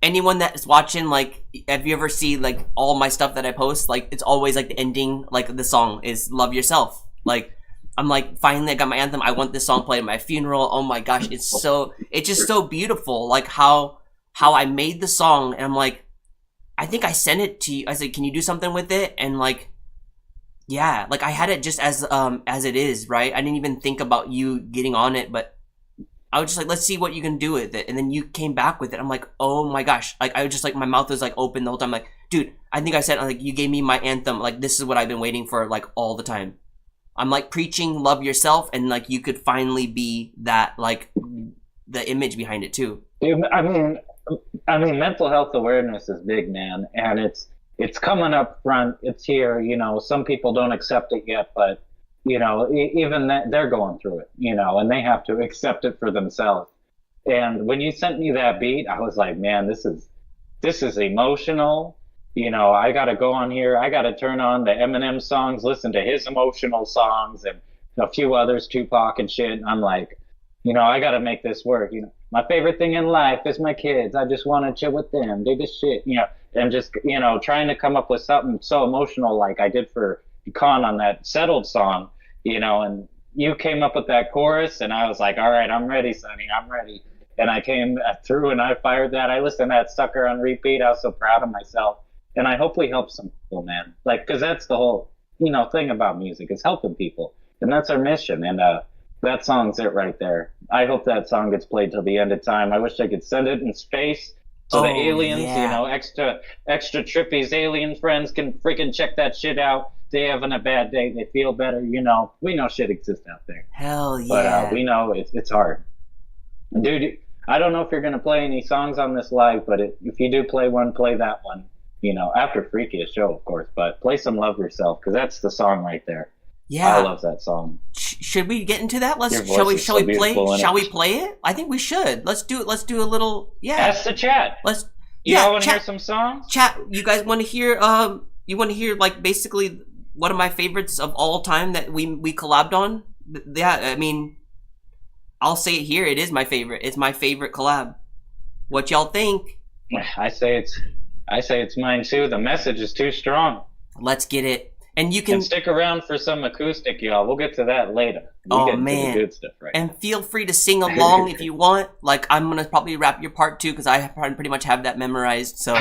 anyone that's watching, like, have you ever seen, like, all my stuff that I post? Like, it's always, like, the ending, like, the song is Love Yourself. Like, I'm like, finally I got my anthem. I want this song played at my funeral. Oh my gosh, it's just so beautiful. Like, how I made the song, and I'm like, I think I sent it to you. I said, can you do something with it? And like, yeah, like I had it just as it is, right? I didn't even think about you getting on it, but I was just like, let's see what you can do with it. And then you came back with it. I'm like, oh my gosh. Like, I was just like, my mouth was like open the whole time. Like, dude, I think I said, like, you gave me my anthem. Like, this is what I've been waiting for, like, all the time. I'm like preaching love yourself, and like, you could finally be that, like, the image behind it too. I mean, mental health awareness is big, man, and it's coming up front. It's here. You know, some people don't accept it yet, but you know, even that, they're going through it. You know, and they have to accept it for themselves. And when you sent me that beat, I was like, man, this is emotional. You know, I got to go on here. I got to turn on the Eminem songs, listen to his emotional songs, and a few others, Tupac and shit. And I'm like, you know, I got to make this work. You know, my favorite thing in life is my kids. I just want to chill with them, do this shit. You know, and just, you know, trying to come up with something so emotional like I did for Khan on that Settled song, you know, and you came up with that chorus, and I was like, all right, I'm ready, Sonny, I'm ready. And I came through and I fired that. I listened to that sucker on repeat. I was so proud of myself. And I hopefully help some people, man. Like, because that's the whole, you know, thing about music is helping people. And that's our mission. And that song's it right there. I hope that song gets played till the end of time. I wish I could send it in space so the aliens, yeah. you know, extra trippies, alien friends can freaking check that shit out. They having a bad day, they feel better, you know. We know shit exists out there. Hell yeah. But we know it's hard. Dude, I don't know if you're going to play any songs on this live, but if you do play one, play that one. You know, after Freakiest Show, of course, but play some Love Yourself, because that's the song right there. Yeah. I love that song. Should we get into that? Your voice Shall we play beautiful in it. play it? I think we should. Let's do a little, yeah. Ask the chat. You all want to hear some songs? Chat, you guys want to hear like basically one of my favorites of all time that we collabed on? Yeah, I mean, I'll say it here, it is my favorite. It's my favorite collab. What y'all think? I say it's mine too. The message is too strong. Let's get it. And you can stick around for some acoustic, y'all. We'll get to that later. Oh, get into man. the good stuff right now. And feel free to sing along if you want. Like, I'm gonna probably rap your part too, because I pretty much have that memorized. So,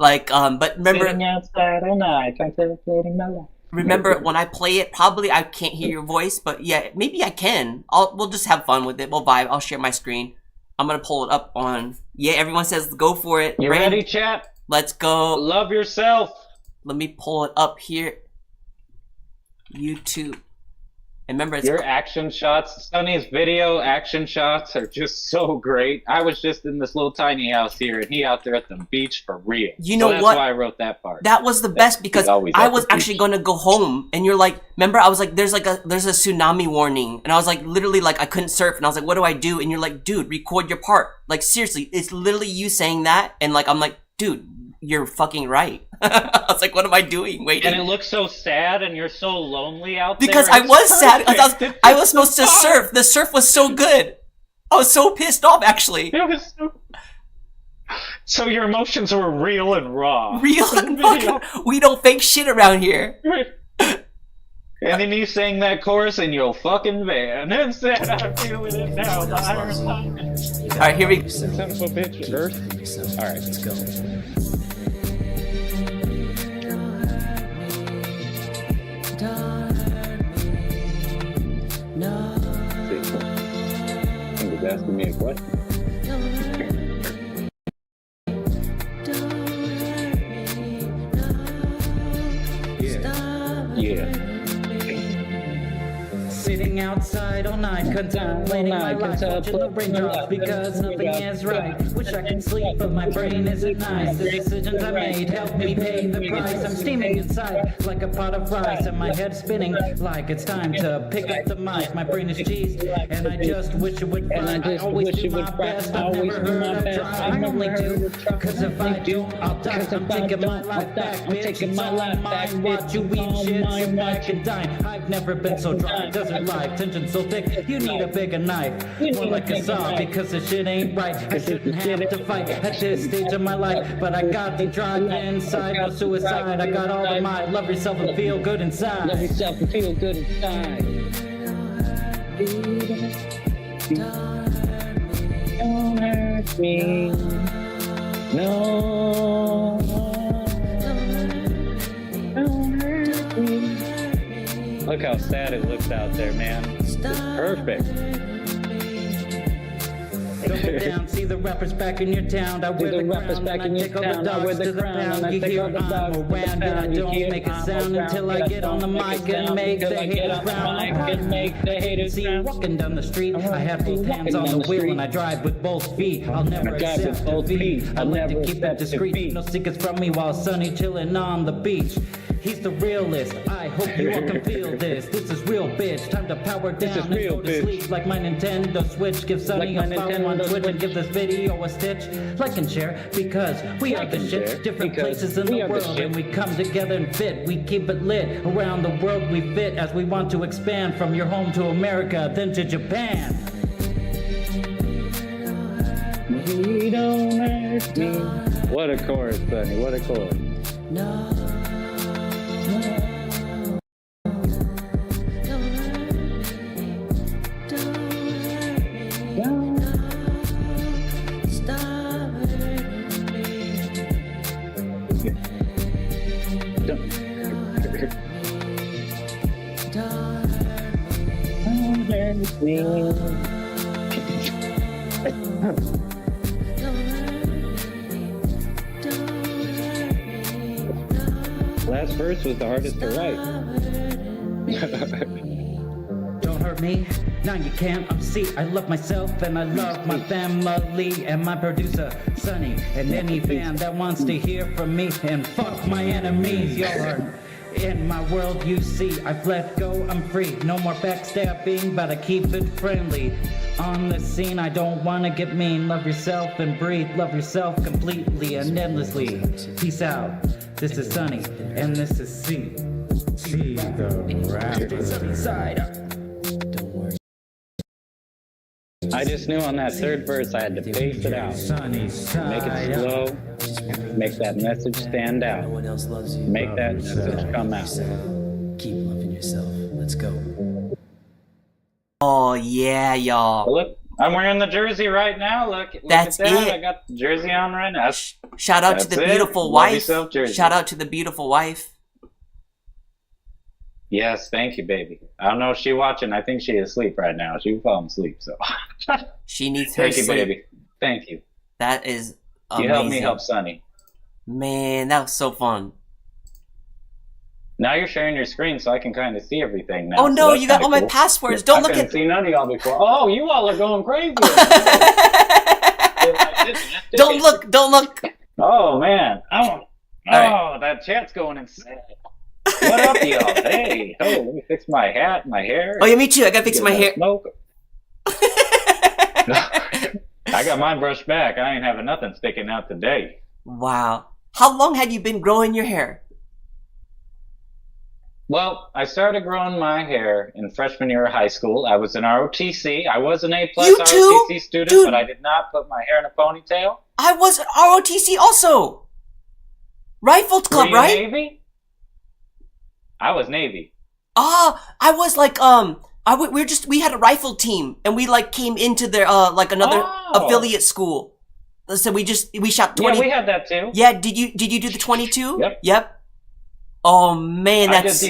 like, but remember, Sitting outside at night, contemplating my life. remember when I play it, probably I can't hear your voice, but yeah, maybe I can. We'll just have fun with it. We'll vibe. I'll share my screen. I'm gonna pull it up on. Yeah, everyone says go for it. You ready, chat? Let's go. Love yourself. Let me pull it up here. YouTube. And remember, it's Your action shots, Sonny's video action shots are just so great. I was just in this little tiny house here, and he out there at the beach for real. You know that's what? why I wrote that part. That was the best because I was actually going to go home, and you're like, remember, I was like, there's a tsunami warning, and I was like, literally, like, I couldn't surf, and I was like, what do I do? And you're like, dude, record your part. Like, seriously, it's literally you saying that, and like, I'm like, dude, you're fucking right. I was like, what am I doing? Waiting. And it looks so sad, and you're so lonely out there. Because I was sad. I was supposed to surf. The surf was so good. I was so pissed off, actually. It was so your emotions were real and raw. Real and fucking. We don't fake shit around here. And then you sang that chorus in your fucking van and said, I'm feeling it now. Alright, here we go. Son of a bitch, Earth. Alright, let's go. He was asking me a question. Yeah. Sitting outside all night, contemplating my life, watching the raindrops because nothing is right. Wish I could sleep, but my brain isn't nice. The decisions I made help me pay the price. I'm steaming inside like a pot of rice, and my head spinning like it's time to pick up the mic. My brain is cheesed, and I just wish it would fly. I always do my best. I've never heard of try. I only do, cause if I don't, I'll die. I'm taking my life back, bitch. It's all mine. Watch you eat shit so I can dine. I've never been so dry. Desert life, tension so thick, you need a bigger knife. More like a saw, because the shit ain't right. I shouldn't have to fight at this stage of my life, but I got the drive inside. No suicide, I got all the might. Love yourself and feel good inside. Love yourself and feel good inside. Don't hurt me. No. Don't hurt me. Look how sad it looks out there, man. It's perfect. Down, see the rappers back in your town. I wear the rappers back in your town. I wear the crown. You hear I'm around, and I don't make a sound until I get on the mic and make the haters frown. See, walking down the street, I have both hands on the wheel and I drive with both feet. I'll never accept defeat. I like to keep it discreet. No secrets from me while Sunny chilling on the beach. He's the realist. I hope you all can feel this. This is real, bitch. Time to power down and go to sleep. Like my Nintendo Switch. Give Sunny a follow on Twitch and give this video a stitch. Like and share because we are the shit. Different places in the world and we come together and fit. We keep it lit. Around the world we fit as we want to expand from your home to America, then to Japan. You don't hurt me. What a chorus, Sonny. What a chorus. No. Last verse was the hardest to write. Don't hurt me. Now you can't unsee. I love myself and I love my family and my producer, Sonny, and any fan that wants to hear from me. And fuck my enemies, y'all. In my world you see, I've let go, I'm free. No more backstabbing, but I keep it friendly. On the scene, I don't wanna get mean. Love yourself and breathe. Love yourself completely and endlessly. Peace out. This is Sunny, and this is C. C the rapper. Sunny side up. I just knew on that third verse I had to pace it out. Make it slow. Make that message stand out. Make that message come out. Keep loving yourself. Let's go. Oh yeah, y'all. Look, I'm wearing the jersey right now. Look That's at that. it. I got the jersey on right now. Shout out to the beautiful Love wife. yourself, jersey. Shout out to the beautiful wife. Yes, thank you, baby. I don't know if she's watching. I think she is asleep right now. She falling asleep, so. She needs her Thank you, sleep. baby. Thank you. That is amazing. You helped me help Sunny. Man, that was so fun. Now you're sharing your screen, so I can kind of see everything now. Oh so no, that's you got kinda all my cool. passwords. Don't I look couldn't at. see none of y'all before. Oh, you all are going crazy. Don't look. Don't look. Oh man. Oh, right. that chat's going insane. What up, y'all? Hey, let me fix my hat, my hair. Oh yeah, me too. I gotta fix my hair. Smoke. I got mine brushed back. I ain't having nothing sticking out today. Wow. How long had you been growing your hair? Well, I started growing my hair in freshman year of high school. I was an ROTC. I was an A+ You too? ROTC student, Dude. but I did not put my hair in a ponytail. I was ROTC also. Rifle Were club, you right? Navy? I was Navy. I was like we had a rifle team and we like came into their like another Oh. affiliate school. So we shot 20. Yeah, we had that too. Yeah, did you do the 22? Yep. Oh man, that's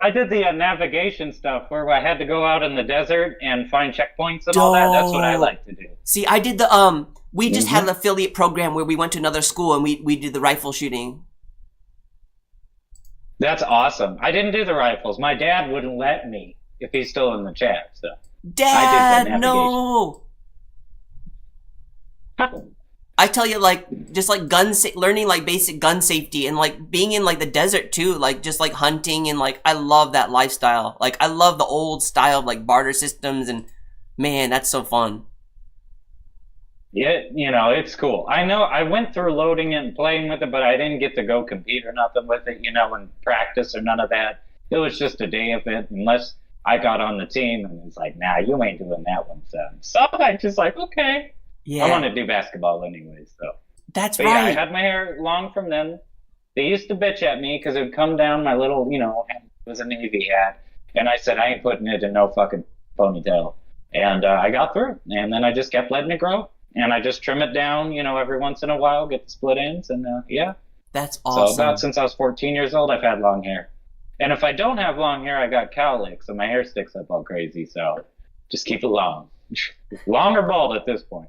I did the navigation stuff where I had to go out in the desert and find checkpoints and all that. That's what I like to do. See, I did the we just had an affiliate program where we went to another school and we did the rifle shooting. That's awesome. I didn't do the rifles. My dad wouldn't let me if he's still in the chat. So Dad, I did the no. I tell you, like, just like learning like basic gun safety and like being in like the desert too, like just like hunting and like I love that lifestyle. Like I love the old style of like barter systems and man, that's so fun. Yeah, it's cool. I know I went through loading it and playing with it, but I didn't get to go compete or nothing with it, and practice or none of that. It was just a day of it, unless I got on the team and it's like, nah, you ain't doing that one, son. So I just like, okay. Yeah. I want to do basketball anyways, so. That's But right. yeah, I had my hair long from then. They used to bitch at me because it would come down my little, it was a Navy hat. And I said, I ain't putting it in no fucking ponytail. And I got through. And then I just kept letting it grow. And I just trim it down, every once in a while, get the split ends. And yeah. That's awesome. So about since I was 14 years old, I've had long hair. And if I don't have long hair, I got cowlick. So my hair sticks up all crazy. So just keep it long. Long or bald at this point.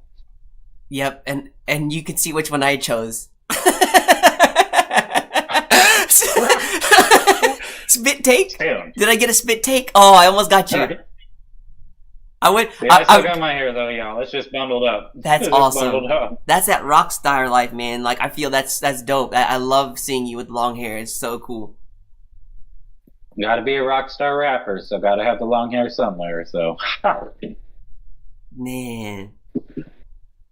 Yep, and you can see which one I chose. Spit take? Damn. Did I get a spit take? Oh, I almost got you. I went. Yeah, I still got my hair though, y'all. It's just bundled up. That's It's awesome. Bundled up. That's that rock star life, man. Like I feel that's dope. I love seeing you with long hair. It's so cool. Got to be a rock star rapper, so got to have the long hair somewhere. So. Man.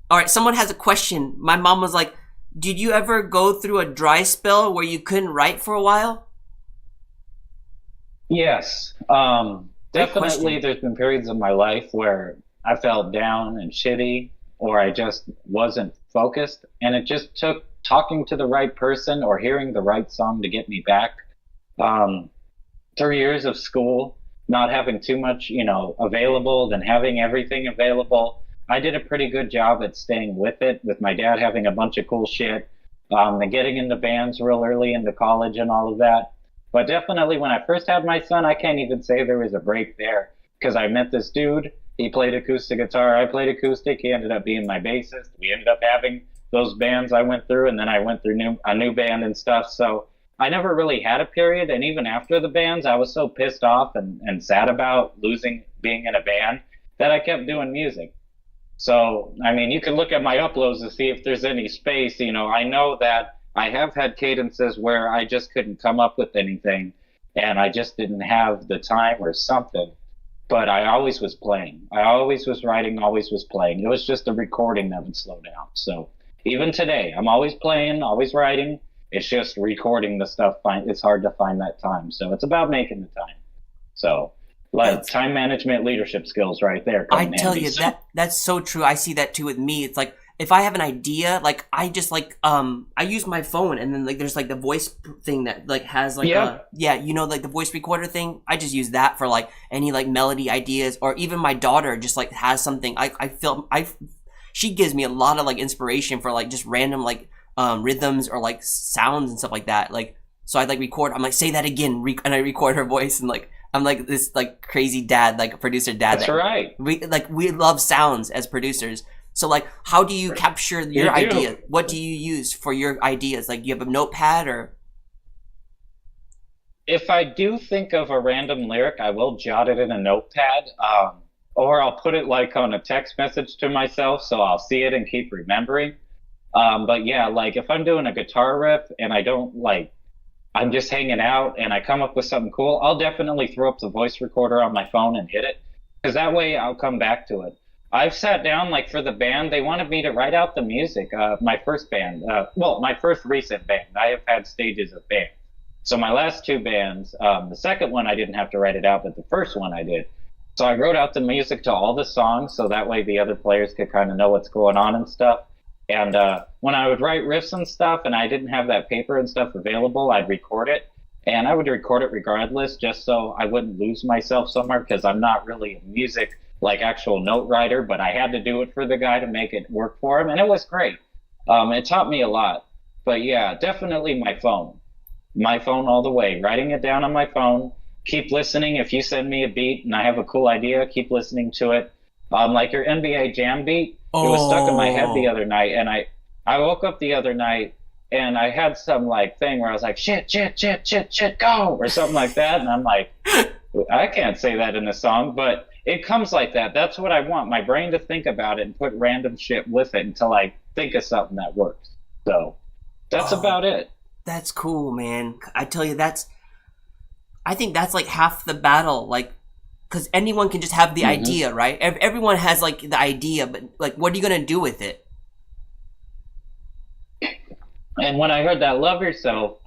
All right, someone has a question. My mom was like, "Did you ever go through a dry spell where you couldn't write for a while?" Yes. Great Definitely question. there's been periods of my life where I felt down and shitty, or I just wasn't focused, and it just took talking to the right person or hearing the right song to get me back. 3 years of school, not having too much, available, then having everything available. I did a pretty good job at staying with it, with my dad having a bunch of cool shit, and getting into bands real early into college and all of that. But definitely when I first had my son, I can't even say there was a break there, because I met this dude. He played acoustic guitar. I played acoustic. He ended up being my bassist. We ended up having those bands I went through, and then I went through a new band and stuff. So I never really had a period. And even after the bands, I was so pissed off and sad about losing being in a band that I kept doing music. So, I mean, you can look at my uploads to see if there's any space. I know that I have had cadences where I just couldn't come up with anything and I just didn't have the time or something. But I always was playing. I always was writing, always was playing. It was just the recording that would slow down. So even today, I'm always playing, always writing. It's just recording the stuff. It's hard to find that time. So it's about making the time. So like time management, leadership skills right there. I tell you that's so true. I see that too with me. It's like if I have an idea, like I just like I use my phone and then like there's like the voice thing that like has like like the voice recorder thing. I just use that for like any like melody ideas, or even my daughter just like has something. She gives me a lot of like inspiration for like just random like rhythms or like sounds and stuff like that. Like so I like record. I'm like say that again, and I record her voice and like. I'm like this like crazy dad, like producer dad. That's right. We love sounds as producers. So like, how do you capture your idea? What do you use for your ideas? Like, you have a notepad or? if I do think of a random lyric, I will jot it in a notepad, or I'll put it like on a text message to myself, so I'll see it and keep remembering. But yeah, like if I'm doing a guitar riff and I don't like, I'm just hanging out and I come up with something cool, I'll definitely throw up the voice recorder on my phone and hit it, because that way I'll come back to it. I've sat down, like for the band, they wanted me to write out the music. My first band, well, my first recent band, I have had stages of band. So my last two bands, the second one I didn't have to write it out, but the first one I did. So I wrote out the music to all the songs, so that way the other players could kind of know what's going on and stuff. And when I would write riffs and stuff, and I didn't have that paper and stuff available, I'd record it. And I would record it regardless, just so I wouldn't lose myself somewhere, because I'm not really a music, like actual note writer, but I had to do it for the guy to make it work for him, and it was great. It taught me a lot. But yeah, definitely my phone. My phone all the way, writing it down on my phone, keep listening. If you send me a beat and I have a cool idea, keep listening to it. Like your NBA Jam beat, it was stuck in my head the other night, and I woke up the other night and I had some like thing where I was like, shit, go, or something like that. And I'm like, I can't say that in a song, but it comes like that. That's what I want, my brain to think about it and put random shit with it until I think of something that works. So that's about it. That's cool, man. I tell you, I think that's like half the battle, like, because anyone can just have the idea, right? Everyone has like the idea, but like, what are you gonna do with it? And when I heard that Love Yourself,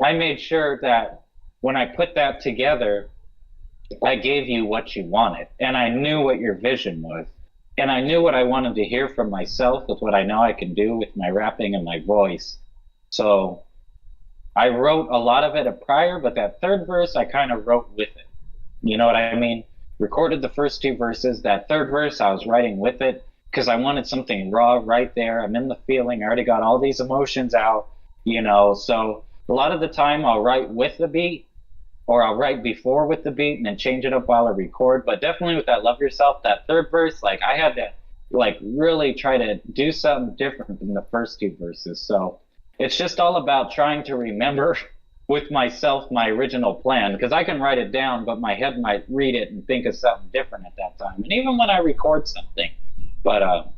I made sure that when I put that together, I gave you what you wanted, and I knew what your vision was, and I knew what I wanted to hear from myself with what I know I can do with my rapping and my voice. So I wrote a lot of it prior, but that third verse I kind of wrote with it. You know what I mean? Recorded the first two verses. That third verse I was writing with it because I wanted something raw right there. I'm in the feeling. I already got all these emotions out, you know. So a lot of the time I'll write with the beat, or I'll write before with the beat and then change it up while I record. But definitely with that Love Yourself, that third verse, like I had to like really try to do something different than the first two verses. So it's just all about trying to remember with myself my original plan, because I can write it down, but my head might read it and think of something different at that time. And even when I record something, but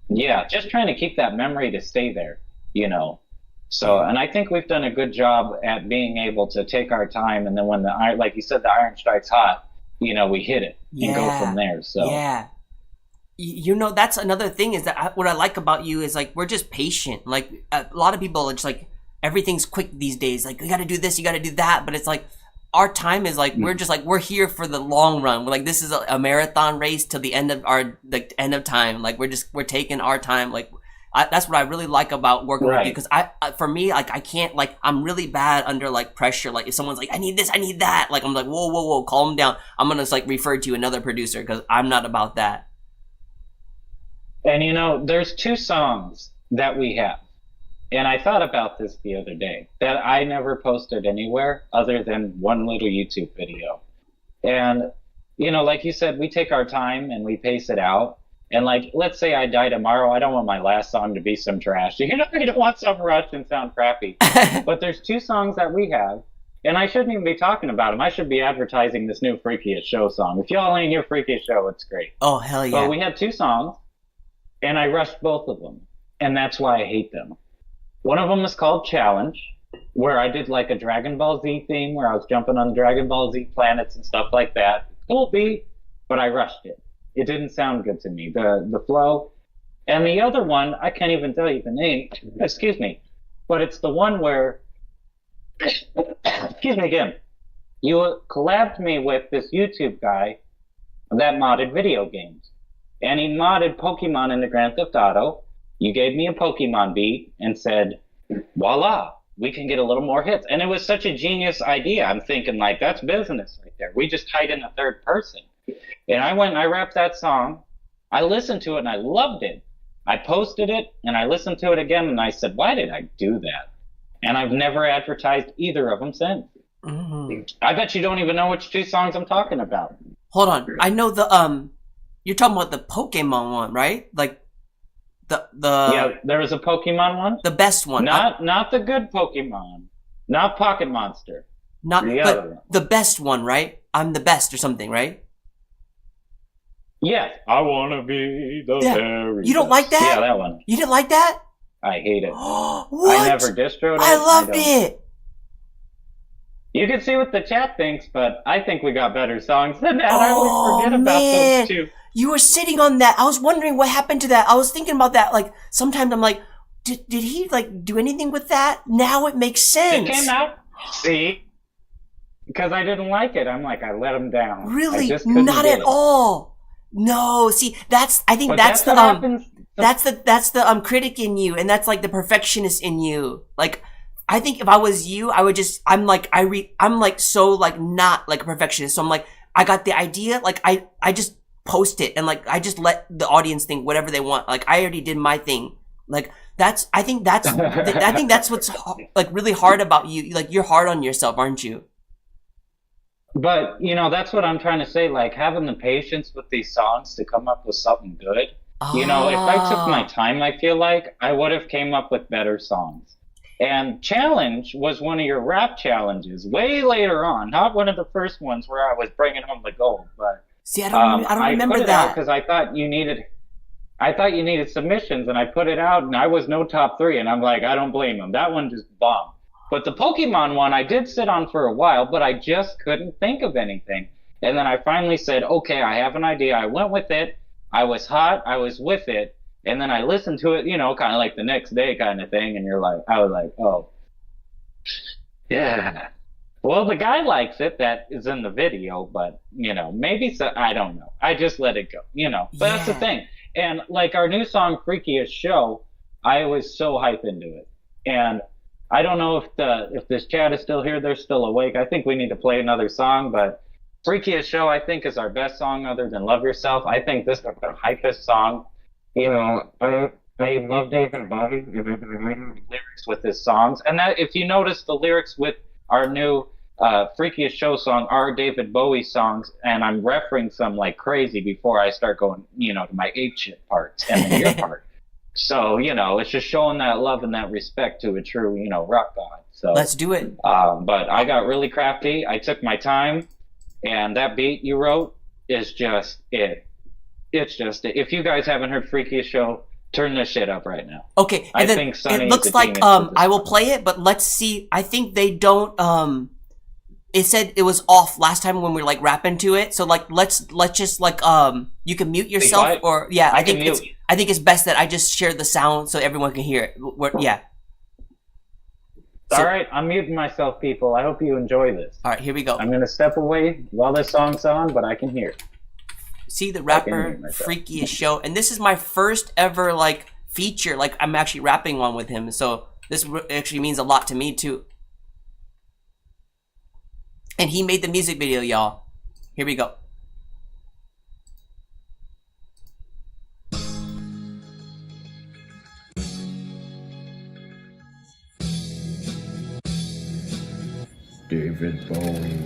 yeah, just trying to keep that memory to stay there, you know. So, and I think we've done a good job at being able to take our time, and then when the iron, like you said, the iron strikes hot, you know, we hit it and go from there. So yeah. You know, that's another thing is that what I like about you is like we're just patient. Like a lot of people, it's like everything's quick these days. Like you got to do this, you got to do that, but it's like our time is like we're just like we're here for the long run. We're like this is a marathon race till the end of end of time. Like we're taking our time. Like that's what I really like about working with you, because for me, like I can't, like I'm really bad under like pressure. Like if someone's like I need this, I need that, like I'm like whoa, calm down. I'm gonna like refer to another producer because I'm not about that. And you know, there's two songs that we have, and I thought about this the other day, that I never posted anywhere other than one little YouTube video. And you know, like you said, we take our time and we pace it out. And like, let's say I die tomorrow, I don't want my last song to be some trash. You know, you don't want some rushed and sound crappy. But there's two songs that we have, and I shouldn't even be talking about them. I should be advertising this new Freakiest Show song. If y'all ain't hear Freakiest Show, it's great. Oh, hell yeah. But we had two songs, and I rushed both of them, and that's why I hate them. One of them is called Challenge, where I did like a Dragon Ball Z theme, where I was jumping on Dragon Ball Z planets and stuff like that. Cool beat, but I rushed it. It didn't sound good to me, the flow. And the other one, I can't even tell you the name, excuse me, but it's the one where, excuse me again, you collabed me with this YouTube guy that modded video games. And he modded Pokemon into Grand Theft Auto. You gave me a Pokemon beat and said, voila, we can get a little more hits. And it was such a genius idea. I'm thinking like, that's business right there. We just tied in a third person. And I went and I rapped that song. I listened to it and I loved it. I posted it and I listened to it again and I said, why did I do that? And I've never advertised either of them since. Mm-hmm. I bet you don't even know which two songs I'm talking about. Hold on. I know the, you're talking about the Pokemon one, right? Like the yeah, there was a Pokemon one. The best one. Not the good Pokemon. Not Pocket Monster. Not, The other one. but the best one, right? I'm the best or something, right? Yes, I wanna be the Yeah. very You don't best. like that? Yeah, that one. You didn't like that? I hate it. What? I never distroed it. I loved don't. it. You can see what the chat thinks, but I think we got better songs than that. I always Oh, forget about man. those two. You were sitting on that. I was wondering what happened to that. I was thinking about that. Like, sometimes I'm like, did he like do anything with that? Now it makes sense. It came out. See? Because I didn't like it. I'm like, I let him down. I Really? just couldn't Not get at it. all. No. See, I think But that's the what happens. that's the critic in you, and that's like the perfectionist in you. Like, I think if I was you, I would just, I'm like so like not like a perfectionist. So I'm like, I got the idea, like I just post it and like I just let the audience think whatever they want. Like I already did my thing. Like I think that's what's like really hard about you. Like you're hard on yourself, aren't you? But, that's what I'm trying to say. Like, having the patience with these songs to come up with something good. If I took my time, I feel like I would have came up with better songs. And Challenge was one of your rap challenges way later on, not one of the first ones where I was bringing home the gold. But See, I don't remember put it that. because I thought you needed submissions, and I put it out, and I was no top 3, and I'm like, I don't blame him. That one just bombed. But the Pokemon one, I did sit on for a while, but I just couldn't think of anything. And then I finally said, okay, I have an idea. I went with it. I was hot. I was with it. And then I listened to it, kind of like the next day kind of thing. And I was like, oh, yeah. Well, the guy likes it. That is in the video, but, maybe so. I don't know. I just let it go, But that's the thing. And like our new song, Freakiest Show, I was so hyped into it. And I don't know if this chat is still here. They're still awake. I think we need to play another song, but Freakiest Show, I think, is our best song other than Love Yourself. I think this is the hypest song. I love David Bowie. Lyrics with his songs. And that, if you notice the lyrics with our new Freakiest Show song are David Bowie songs, and I'm referencing them like crazy before I start going, to my ape shit parts and the ear part. So, it's just showing that love and that respect to a true, rock god. So Let's do it. But I got really crafty. I took my time, and that beat you wrote is just it. It's just it. If you guys haven't heard Freakiest Show, turn this shit up right now. Okay, and I then think Sunny it looks is a like genius with this I will song. play it, but let's see. I think they don't it said it was off last time when we were like rapping to it. So like let's just like you can mute yourself quiet. or yeah, I can mute. I think it's best that I just share the sound so everyone can hear it. Yeah. All right, I'm muting myself, people. I hope you enjoy this. All right, here we go. I'm going to step away while this song's on, but I can hear it. See the can rapper mute myself. Freakiest Show, and this is my first ever like feature. Like I'm actually rapping on with him, so this actually means a lot to me too. And he made the music video, y'all. Here we go. David Bowie.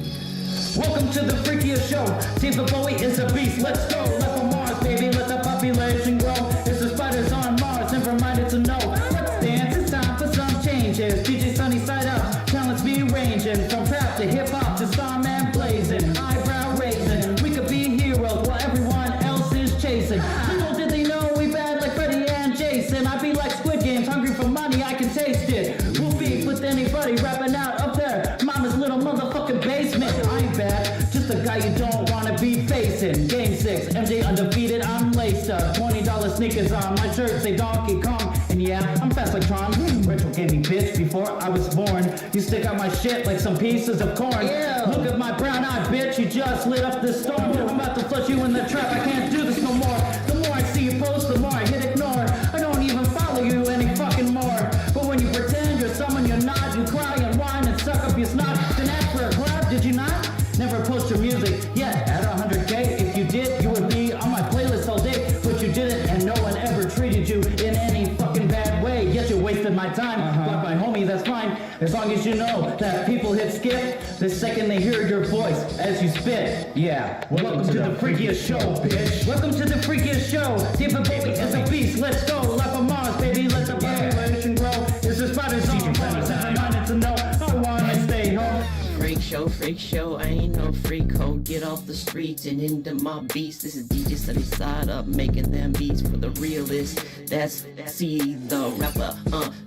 Welcome to the Freakiest Show. David Bowie is a beast. Let's go. Left on Mars, baby. Let the population grow. It's the spiders on Mars. Never minded to know. Let's dance. It's time for some changes. djsunnysideup. Talents be ranging from rap to hip hop to Starman blazing. Eyebrow raising. We could be heroes while everyone else is chasing. Little did they know we bad like Freddy and Jason. I be like Squid Games, hungry for money. I can taste it. We'll beef with anybody rapping out up there. Mama's little motherfucking basement. I ain't bad, just a guy you don't wanna be facing. Game 6, MJ undefeated, I'm laced up. $20 sneakers on, my shirt say Donkey Kong. And yeah, I'm fast like Tron. Retro gaming bitch before I was born. You stick out my shit like some pieces of corn. Look at my brown eye bitch, you just lit up this storm. I'm about to flush you in the trap, I can't do this no more. The more I see you post, the more I hit ignore. I don't even follow you any fucking more. But when you pretend you're someone you're not, you cry and whine and suck up your snot. Then ask for a collab, did you not? Never post your music yet at 100K. If you did, you would be on my playlist all day. But you didn't, and no one ever treated you in any fucking bad way. Yet you wasted my time. Block my homie, that's fine. As long as you know that people hit skip the second they hear your voice as you spit. Yeah. Welcome to the Freakiest Show, bitch. Welcome to the Freakiest Show. David Bowie is a beast. Let's go. Life on Mars, baby. Let the population grow. It's the spiders on Mars. I'm minded to know. I wanna stay home. Freak no freak show, I ain't no freak hoe. Get off the streets and into my beats. This is DJ Sunny Side Up, making them beats for the realest. That's see the rapper,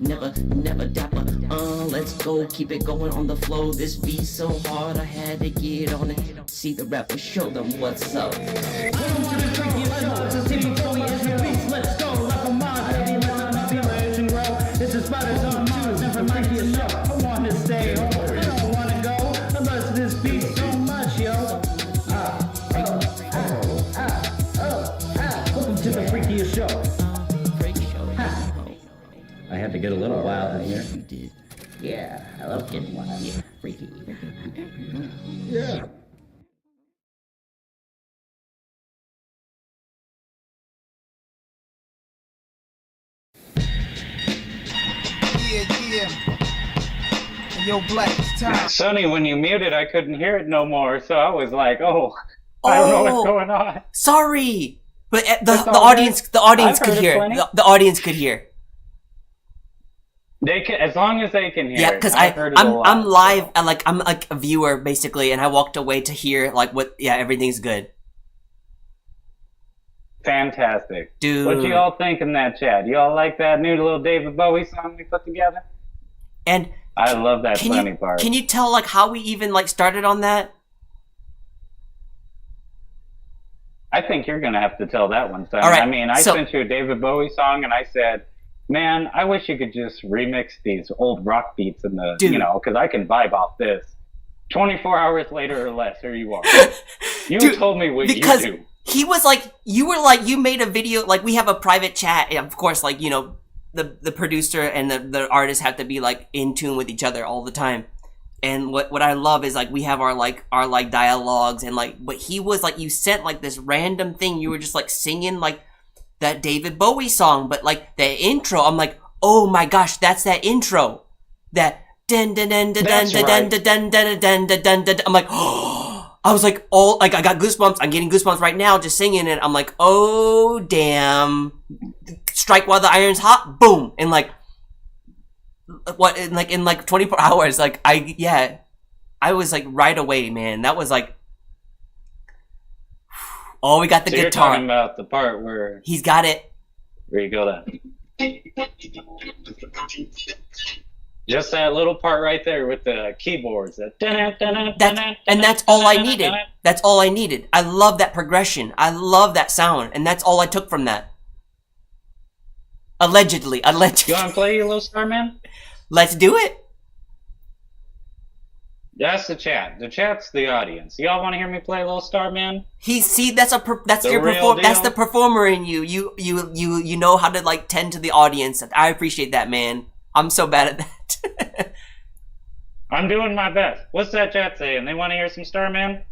never dapper. Let's go, keep it going on the flow. This beat's so hard, I had to get on it. See the rapper, show them what's up. Let's go, like a mod, baby, let's populate and grow. This is spiders on shoes, and from Mikey and Show. I want to stay home, I don't want to go, unless this beat's so much, yo. Welcome to the freakiest show. I had to get a little wild in here. You did. Yeah, I love getting wild. Yeah, freaky. Yeah. Yo, Black, it's time. Sonny, when you muted, I couldn't hear it no more, so I was like, oh, I don't know what's going on. Sorry, but the all audience good. the audience I've could heard it hear. plenty. The audience could hear. They can, as long as they can hear. Yeah, it. because I've heard it a lot, I'm live. so. I'm like a viewer basically, and I walked away to hear like what. Yeah, everything's good, Fantastic. dude. What you all think in that chat? You all like that new little David Bowie song we put together? And I love that can funny you part. can you tell like how we even like started on that? I think you're gonna have to tell that one, Sonny. All right, I mean, I so- sent you a David Bowie song, and I said, "Man, I wish you could just remix these old rock beats in the, Dude. you know, because I can vibe off this." 24 hours later or less, here you are. You Dude, told me what because you do. he was like, you were like, you made a video, like we have a private chat, and of course, like, you know, the producer and the artist have to be like in tune with each other all the time. And what I love is like we have our dialogues, and like, but he was like, you sent like this random thing, you were just like singing like that David Bowie song, but like the intro, I'm like, oh my gosh, that's that intro, that dun dun dun dun dun That's dun right. dun dun dun dun dun dun dun. I'm like, oh, I was like, all like I got goosebumps. I'm getting goosebumps right now just singing it. I'm like, oh damn, strike while the iron's hot, boom, and like what in like 24 hours, like I was like right away, man. That was like, oh, we got the So you're guitar. talking about the part where He's got it. you go that. Just that little part right there with the keyboards. That's all I needed. That's all I needed. I love that progression. I love that sound, and that's all I took from that. Allegedly. You want to play, you little Starman? Let's do it. That's the chat. The chat's the audience. Y'all want to hear me play Little Starman? That's The your real that's deal. the performer in you. You know how to like tend to the audience. I appreciate that, man. I'm so bad at that. I'm doing my best. What's that chat saying? They want to hear some Starman?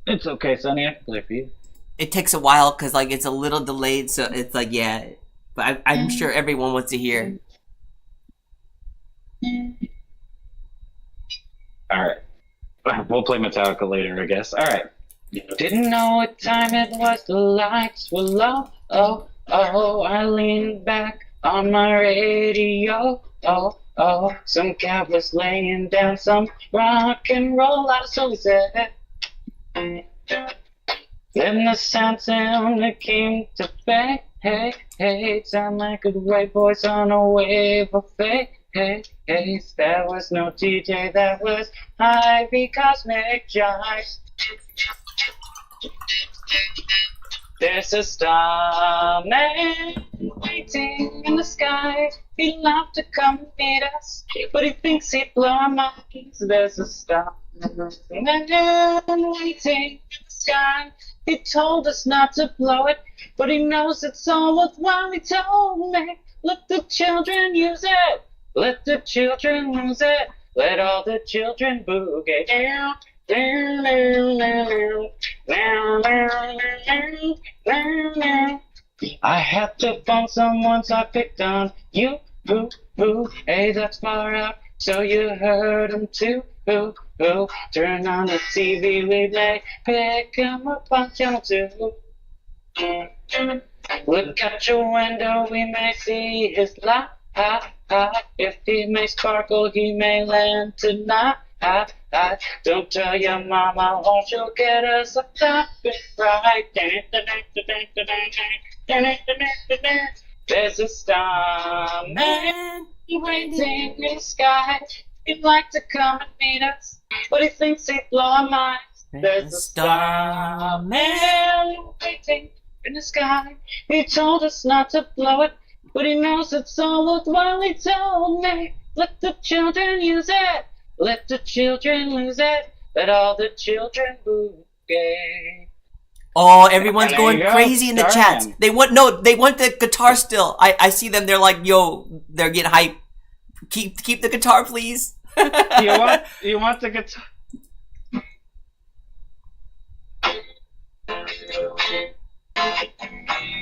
It's okay, Sonny. I can play for you. It takes a while because like it's a little delayed, so it's like yeah. But I'm sure everyone wants to hear. All right. We'll play Metallica later, I guess. All right. Didn't know what time it was. The lights were low. Oh, oh. I leaned back on my radio. Oh, oh. Some cat was laying down some rock and roll. So he said. Then the sound that came to fade. Hey, hey, sound like a white voice on a wave of fade. Hey, hey, that was no DJ, that was Ivy Cosmic Jives. There's a starman waiting in the sky. He'd love to come meet us, but he thinks he'd blow our minds. There's a starman waiting in the sky. He told us not to blow it, but he knows it's all worthwhile. He told me, let the children use it. Let the children use it. Let all the children boogie down. I had to phone someone, so I picked on you. Boo, boo. Hey, that's far out, so you heard him too. Boo, boo. Turn on the TV, we may pick him up on channel 2. Look out your window, we may see his light. If he may sparkle, he may land tonight. Don't tell your mama or she'll get us a copyright. There's a star man waiting in the sky. He'd like to come and meet us, but he thinks he'd blow our minds. There's a star man waiting in the sky. He told us not to blow it, but he knows it's all worthwhile. He told me, let the children use it. Let the children lose it. Let all the children boogie. Oh, everyone's going go, crazy in the chats. Starman. They want the guitar still. I see them. They're like, yo, they're getting hype. Keep the guitar, please. You want the guitar?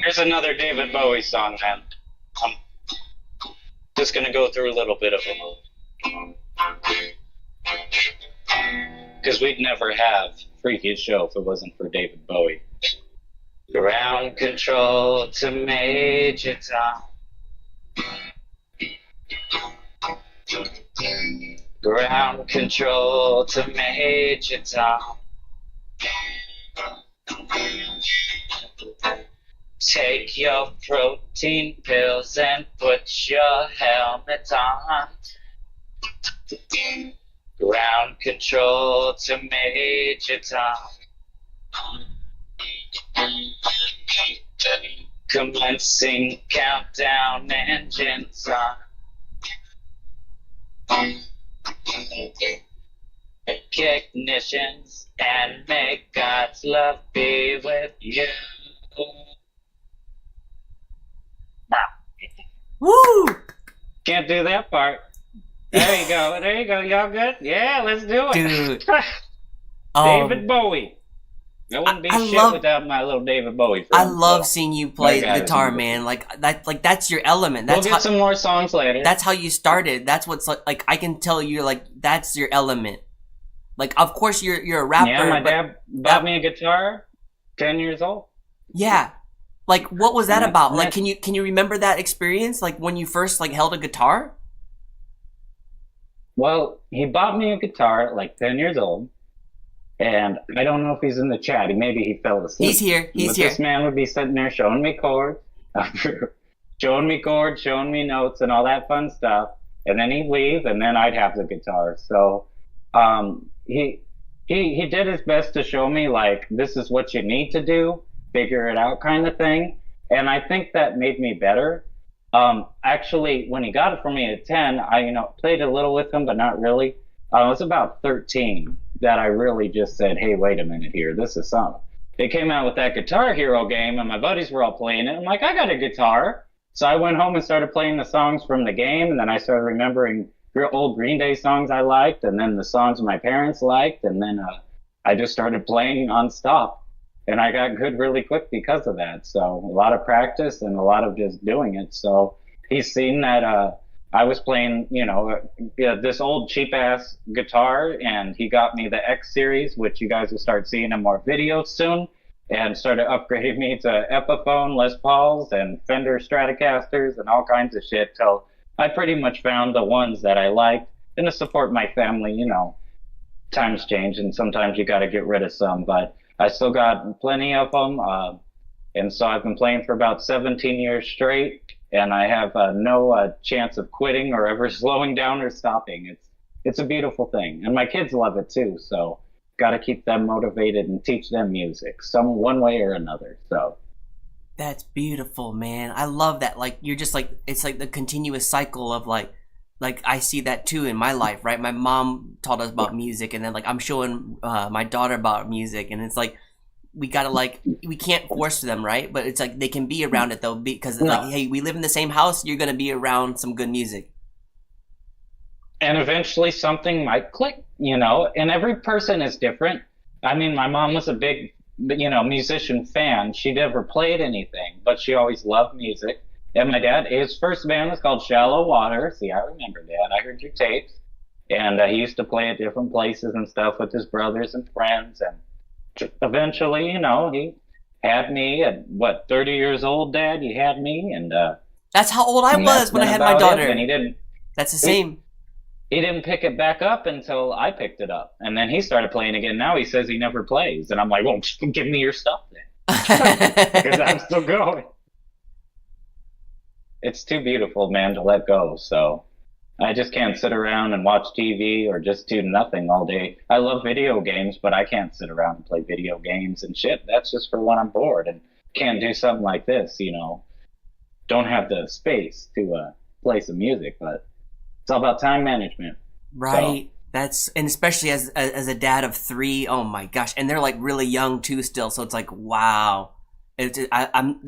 Here's another David Bowie song, man. I'm just gonna go through a little bit of them. Because we'd never have Freakiest Show if it wasn't for David Bowie. Ground control to Major Tom. Ground control to Major Tom. Take your protein pills and put your helmet on. Ground control to Major Tom. Commencing countdown, engines on. Ignitions and may God's love be with you. Woo! Can't do that part. There you go. There you go. Y'all good? Yeah, let's do it. Dude. David Bowie. I wouldn't be shit without my little David Bowie friend. I love seeing you play My guy guitar, is man. Like that's your element. That's we'll get some more songs later. That's how you started. That's what's like I can tell you're like that's your element. Like of course you're a rapper. Yeah, my dad bought me a guitar 10 years old. Yeah. Like what was that Yeah, about? yeah. Like can you remember that experience like when you first like held a guitar? Well, he bought me a guitar at like 10 years old. And I don't know if he's in the chat. Maybe he fell asleep. He's here. But this man would be sitting there showing me chords, showing me notes and all that fun stuff. And then he'd leave, and then I'd have the guitar. So he did his best to show me, like, this is what you need to do, figure it out kind of thing. And I think that made me better. Actually, when he got it for me at 10, I played a little with him, but not really. I was about 13 that I really just said, hey, wait a minute here. This is something. They came out with that Guitar Hero game, and my buddies were all playing it. I'm like, I got a guitar. So I went home and started playing the songs from the game, and then I started remembering old Green Day songs I liked, and then the songs my parents liked, and then I just started playing nonstop. And I got good really quick because of that. So a lot of practice and a lot of just doing it. So he's seen that I was playing, this old cheap-ass guitar, and he got me the X series, which you guys will start seeing in more videos soon, and started upgrading me to Epiphone, Les Pauls, and Fender Stratocasters, and all kinds of shit, till I pretty much found the ones that I liked. And to support my family, times change, and sometimes you got to get rid of some, but I still got plenty of them, and so I've been playing for about 17 years straight. And I have no chance of quitting or ever slowing down or stopping. It's a beautiful thing, and my kids love it too. So, got to keep them motivated and teach them music, one way or another. So, That's beautiful, man. I love that. Like you're just like it's like the continuous cycle of like I see that too in my life, right? My mom taught us about music, and then like I'm showing my daughter about music, and it's like. We gotta we can't force them, right? But it's like they can be around it though, because like, hey, we live in the same house. You're gonna be around some good music, and eventually something might click, And every person is different. I mean, my mom was a big, musician fan. She never played anything, but she always loved music. And my dad, his first band was called Shallow Water. See, I remember that. I heard your tapes, and he used to play at different places and stuff with his brothers and friends and. Eventually, he had me at what, 30 years old, Dad? You had me, and That's how old I was when I had my about it, daughter. and he didn't. That's the same. He didn't pick it back up until I picked it up, and then he started playing again. Now he says he never plays, and I'm like, well, give me your stuff then, because I'm still going. It's too beautiful, man, to let go. So I just can't sit around and watch TV or just do nothing all day. I love video games, but I can't sit around and play video games and shit. That's just for when I'm bored and can't do something like this, you know. Don't have the space to play some music, but it's all about time management. Right. So. And especially as a dad of 3, oh my gosh, and they're like really young too still. So it's like, wow. I'm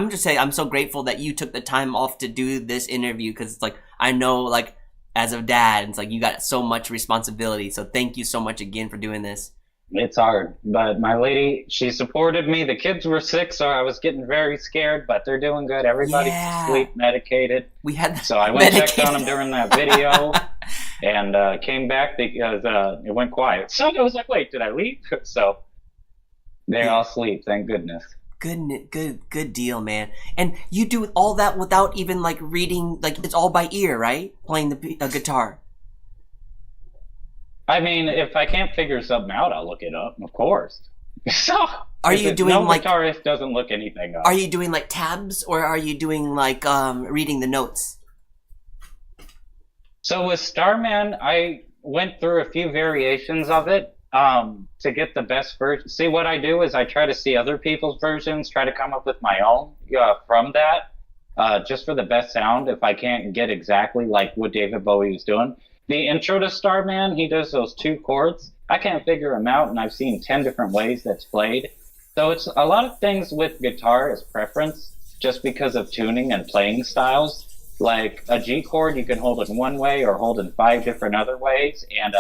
just saying I'm so grateful that you took the time off to do this interview, because it's like I know, like, as a dad, it's like you got so much responsibility. So thank you so much again for doing this. It's hard, but my lady, she supported me. The kids were sick, so I was getting very scared, but they're doing good. Everybody's sleep medicated. We had so I went and checked on them during that video, and came back because it went quiet. So I was like, wait, did I leave? So they all sleep, thank goodness. Good deal, man. And you do all that without even like reading, like it's all by ear, right? Playing the guitar. I mean, if I can't figure something out, I'll look it up, of course. So are you doing no like guitarist doesn't look anything up? Are you doing like tabs, or are you doing like reading the notes? So with Starman, I went through a few variations of it to get the best version. See, what I do is I try to see other people's versions, try to come up with my own from that, just for the best sound. If I can't get exactly like what David Bowie was doing. The intro to Starman, he does those 2 chords. I can't figure them out, and I've seen 10 different ways that's played. So it's a lot of things with guitar is preference, just because of tuning and playing styles. Like a G chord, you can hold in one way or hold in 5 different other ways, and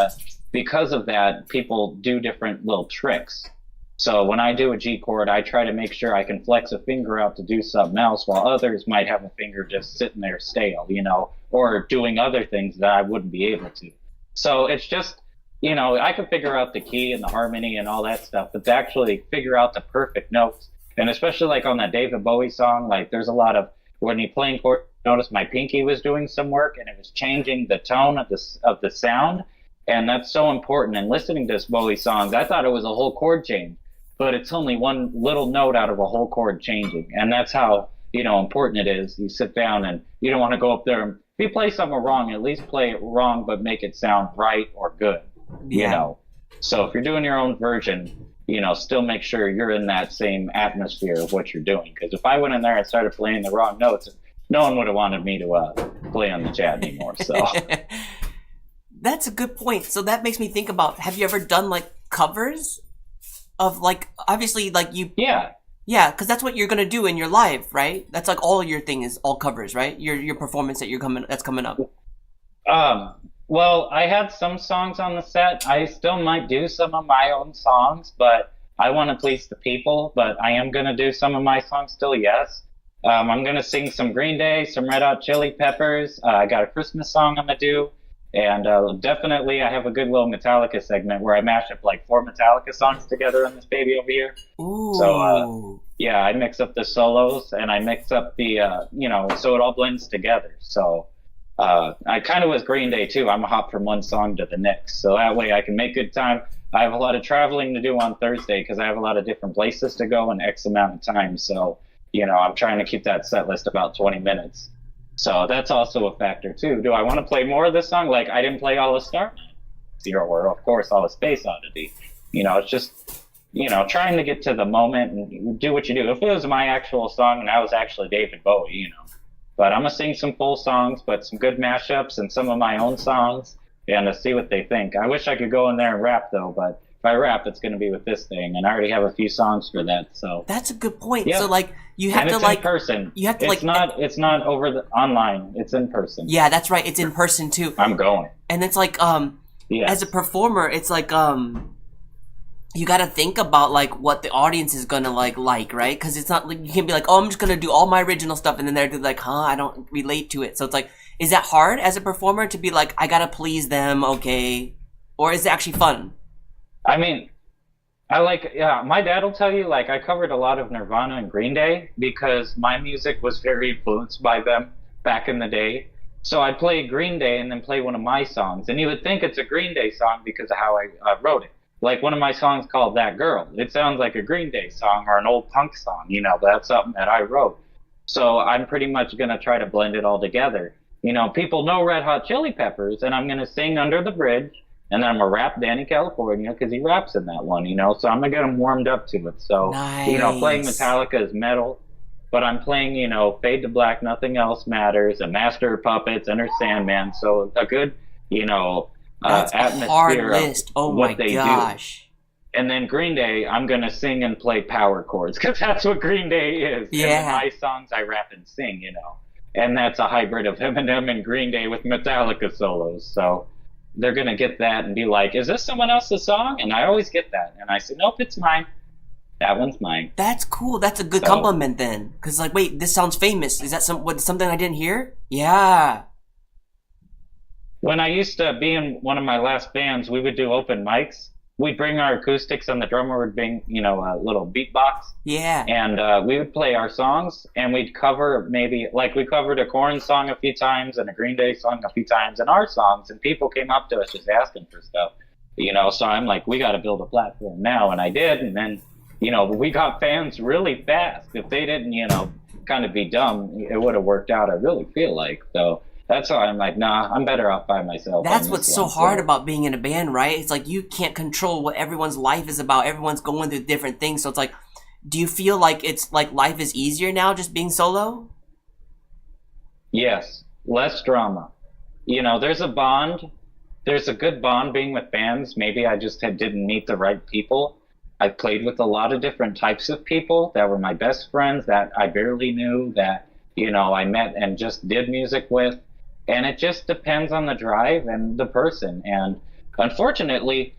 because of that, people do different little tricks. So when I do a G chord, I try to make sure I can flex a finger out to do something else, while others might have a finger just sitting there stale, you know, or doing other things that I wouldn't be able to. So it's just, you know, I can figure out the key and the harmony and all that stuff, but to actually figure out the perfect notes, and especially like on that David Bowie song, like there's a lot of, when you're playing chords, notice my pinky was doing some work and it was changing the tone of the sound, and that's so important. And listening to this Bowie songs, I thought it was a whole chord change, but it's only one little note out of a whole chord changing, and that's how, you know, important it is. You sit down and you don't want to go up there and if you play something wrong, at least play it wrong, but make it sound right or good, you know. So if you're doing your own version, you know, still make sure you're in that same atmosphere of what you're doing. Because if I went in there and started playing the wrong notes, no one would have wanted me to play on the chat anymore. So that's a good point. So that makes me think about, have you ever done like covers of like, obviously like you... Yeah, because that's what you're gonna do in your live, right? That's like all your thing is all covers, right? Your performance that's coming up. Well, I had some songs on the set. I still might do some of my own songs, but I want to please the people. But I am gonna do some of my songs still. Yes, I'm gonna sing some Green Day, some Red Hot Chili Peppers. I got a Christmas song I'm gonna do. And definitely I have a good little Metallica segment where I mash up like 4 Metallica songs together on this baby over here. Ooh. So, yeah, I mix up the solos and I mix up the, you know, so it all blends together. So I kind of was Green Day too. I'm a hop from one song to the next. So that way I can make good time. I have a lot of traveling to do on Thursday because I have a lot of different places to go in X amount of time. So, you know, I'm trying to keep that set list about 20 minutes. So that's also a factor too. Do I want to play more of this song? Like I didn't play all of Starman, or of course all of Space Oddity. You know, it's just, you know, trying to get to the moment and do what you do. If it was my actual song and I was actually David Bowie, you know. But I'm gonna sing some full songs, but some good mashups and some of my own songs, and to see what they think. I wish I could go in there and rap though, but if I rap, it's gonna be with this thing, and I already have a few songs for that. So that's a good point. Yep. So like you have to like in person. You have to it's not over the online. It's in person. Yeah, that's right. It's in person too. I'm going. And it's like as a performer, it's like you got to think about like what the audience is gonna like, right? Because it's not like you can be like, oh, I'm just gonna do all my original stuff, and then they're like, I don't relate to it. So it's like, is that hard as a performer to be like, I gotta please them, okay? Or is it actually fun? I mean, I like, yeah, my dad will tell you, like, I covered a lot of Nirvana and Green Day because my music was very influenced by them back in the day. So I'd play Green Day and then play one of my songs. And you would think it's a Green Day song because of how I wrote it. Like one of my songs called That Girl. It sounds like a Green Day song or an old punk song, you know, that's something that I wrote. So I'm pretty much going to try to blend it all together. You know, people know Red Hot Chili Peppers, and I'm going to sing Under the Bridge, and then I'm going to rap Danny California because he raps in that one, you know, so I'm going to get him warmed up to it. So, you know, playing Nice. Metallica is metal, but I'm playing, you know, Fade to Black, Nothing Else Matters, and Master of Puppets, Enter Sandman. So a good, you know, That's a hard atmosphere list. of Oh my what they do. gosh. And then Green Day, I'm going to sing and play power chords because that's what Green Day is. And then Yeah. my songs, I rap and sing, you know. And that's a hybrid of Eminem and Green Day with Metallica solos. So they're going to get that and be like, is this someone else's song? And I always get that. And I say, nope, it's mine. That one's mine. That's cool. That's a good So- compliment then. Cause like, wait, this sounds famous. Is that something I didn't hear? Yeah. When I used to be in one of my last bands, we would do open mics. We'd bring our acoustics and the drummer would bring, you know, a little beatbox. Yeah. And we would play our songs and we'd cover maybe, like we covered a Korn song a few times and a Green Day song a few times and our songs. And people came up to us just asking for stuff, you know. So I'm like, we got to build a platform now. And I did. And then, you know, we got fans really fast. If they didn't, you know, kind of be dumb, it would have worked out, I really feel like. So that's why I'm like, nah, I'm better off by myself. That's on what's this so one. hard about being in a band, right? It's like you can't control what everyone's life is about. Everyone's going through different things. So it's like, do you feel like it's like life is easier now just being solo? Yes, less drama. You know, there's a bond. There's a good bond being with bands. Maybe I just didn't meet the right people. I played with a lot of different types of people that were my best friends that I barely knew, that, you know, I met and just did music with. And it just depends on the drive and the person. And unfortunately,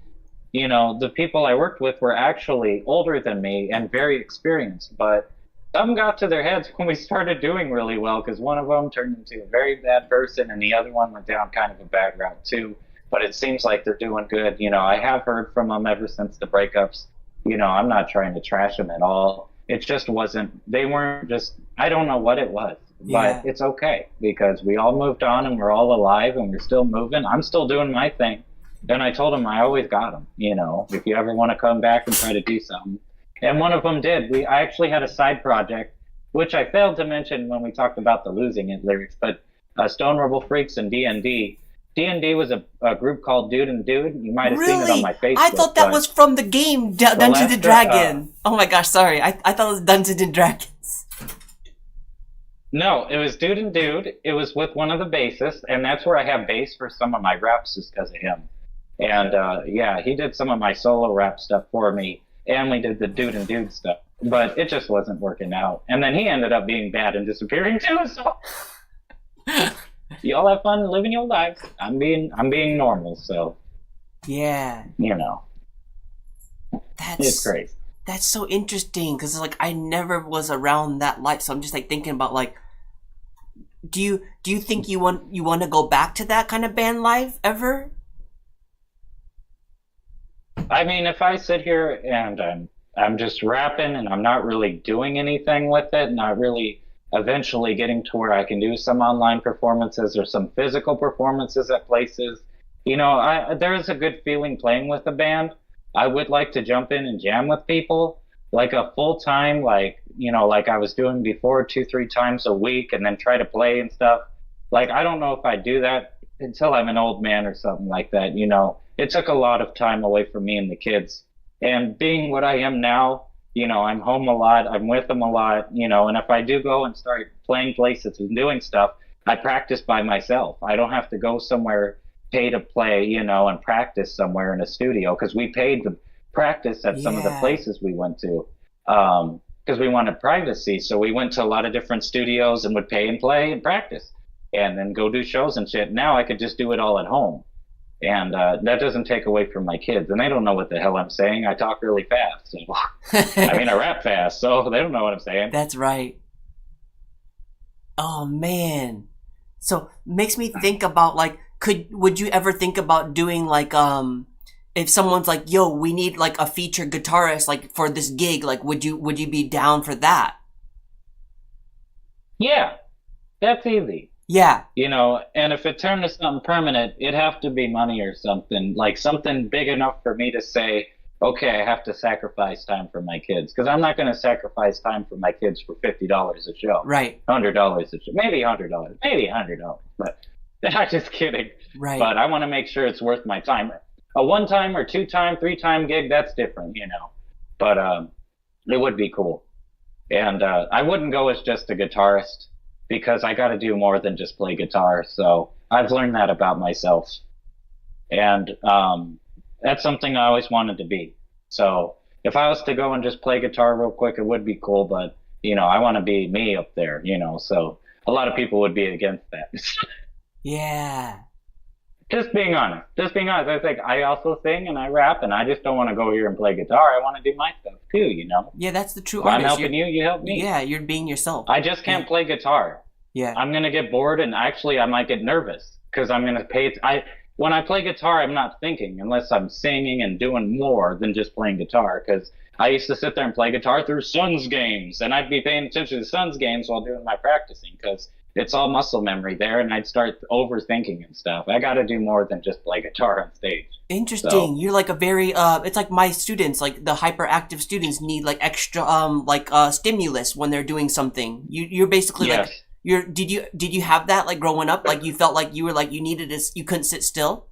you know, the people I worked with were actually older than me and very experienced, but some got to their heads when we started doing really well because one of them turned into a very bad person and the other one went down kind of a bad route too. But it seems like they're doing good. You know, I have heard from them ever since the breakups. You know, I'm not trying to trash them at all. It just wasn't, they weren't just, I don't know what it was, Yeah. but it's okay because we all moved on and we're all alive and we're still moving. I'm still doing my thing. And I told them I always got them, you know, if you ever want to come back and try to do something. And one of them did. I actually had a side project, which I failed to mention when we talked about the losing it lyrics, but Stone Rebel Freaks and D&D. D&D was a group called Dude and Dude. You might have seen it on my Facebook. I thought that but- was from the game Dungeons last, and Dragon. Oh my gosh, sorry. I thought it was Dungeons and Dragons. No, it was Dude and Dude. It was with one of the bassists, and that's where I have bass for some of my raps is because of him. And yeah, he did some of my solo rap stuff for me, and we did the Dude and Dude stuff. But it just wasn't working out. And then he ended up being bad and disappearing too. So y'all have fun living your lives. I'm being normal, so Yeah. you know, That's it's crazy. That's so interesting because like I never was around that life, so I'm just like thinking about like, do you think you want to go back to that kind of band life ever? I mean, if I sit here and I'm just rapping and I'm not really doing anything with it, not really eventually getting to where I can do some online performances or some physical performances at places, you know, there is a good feeling playing with a band. I would like to jump in and jam with people, like a full time, like, you know, like I was doing before, 2-3 times a week, and then try to play and stuff. Like, I don't know if I do that until I'm an old man or something like that. You know, it took a lot of time away from me and the kids. And being what I am now, you know, I'm home a lot, I'm with them a lot, you know, and if I do go and start playing places and doing stuff, I practice by myself. I don't have to go somewhere, pay to play, you know, and practice somewhere in a studio because we paid to practice at some of the Yeah. places we went to because we wanted privacy. So we went to a lot of different studios and would pay and play and practice and then go do shows and shit. Now I could just do it all at home. And that doesn't take away from my kids. And they don't know what the hell I'm saying. I talk really fast. So, I mean, I rap fast, so they don't know what I'm saying. That's right. Oh man. So makes me think about like would you ever think about doing like if someone's like, yo, we need like a featured guitarist like for this gig, like would you be down for that? Yeah, that's easy. Yeah. You know, and if it turned to something permanent, it'd have to be money or something, like something big enough for me to say, okay, I have to sacrifice time for my kids. Because I'm not going to sacrifice time for my kids for $50 a show. Right. $100 a show. Maybe $100. Maybe $100. But I'm just kidding. Right. But I want to make sure it's worth my time. A one-time or two-time, three-time gig, that's different, you know. But it would be cool. And I wouldn't go as just a guitarist, because I got to do more than just play guitar. So I've learned that about myself. And that's something I always wanted to be. So if I was to go and just play guitar real quick, it would be cool. But, you know, I want to be me up there, you know. So a lot of people would be against that. Yeah. Just being honest. I think I also sing and I rap, and I just don't want to go here and play guitar. I want to do my stuff too, you know. Yeah, that's the true If I'm artist. helping you, you help me. Yeah, you're being yourself. I just can't play guitar. Yeah. I'm gonna get bored, and actually I might get nervous because I'm gonna pay. When I play guitar, I'm not thinking unless I'm singing and doing more than just playing guitar. Because I used to sit there and play guitar through Suns games, and I'd be paying attention to Suns games while doing my practicing because it's all muscle memory there, and I'd start overthinking and stuff. I got to do more than just play guitar on stage. Interesting. So, You're like a very it's like my students, like the hyperactive students need like extra stimulus when they're doing something. You're basically yes. like did you have that like growing up? Like you felt like you were like you needed this, you couldn't sit still?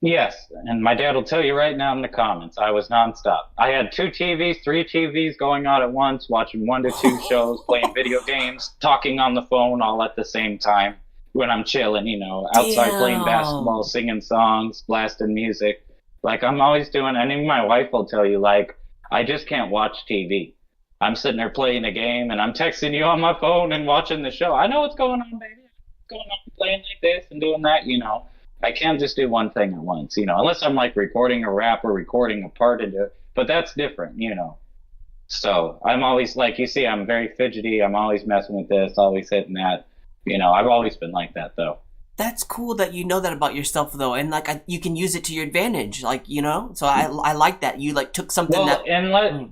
Yes, and my dad will tell you right now in the comments, I was nonstop. I had 2 TVs, 3 TVs going on at once, watching 1 to 2 shows, playing video games, talking on the phone all at the same time when I'm chilling, you know, outside playing basketball, singing songs, blasting music. Like I'm always doing, and even my wife will tell you, like, I just can't watch TV. I'm sitting there playing a game and I'm texting you on my phone and watching the show. I know what's going on, baby. What's going on, playing like this and doing that, you know. I can't just do one thing at once, you know, unless I'm like recording a rap or recording a part into it, but that's different, you know. So I'm always like, you see, I'm very fidgety. I'm always messing with this, always hitting that, you know. I've always been like that though. That's cool that you know that about yourself though, and like you can use it to your advantage, like, you know. So I like that you like took something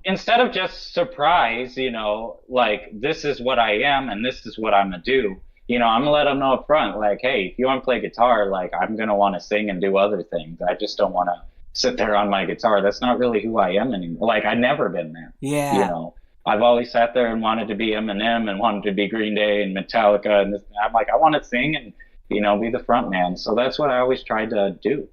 instead of just surprise, you know, like this is what I am and this is what I'm gonna do. You know, I'm gonna let them know up front, like, hey, if you want to play guitar, like, I'm gonna want to sing and do other things. I just don't want to sit there on my guitar. That's not really who I am anymore. Like, I've never been that. Yeah. You know, I've always sat there and wanted to be Eminem and wanted to be Green Day and Metallica, and this. I'm like, I want to sing and, you know, be the front man. So that's what I always tried to do.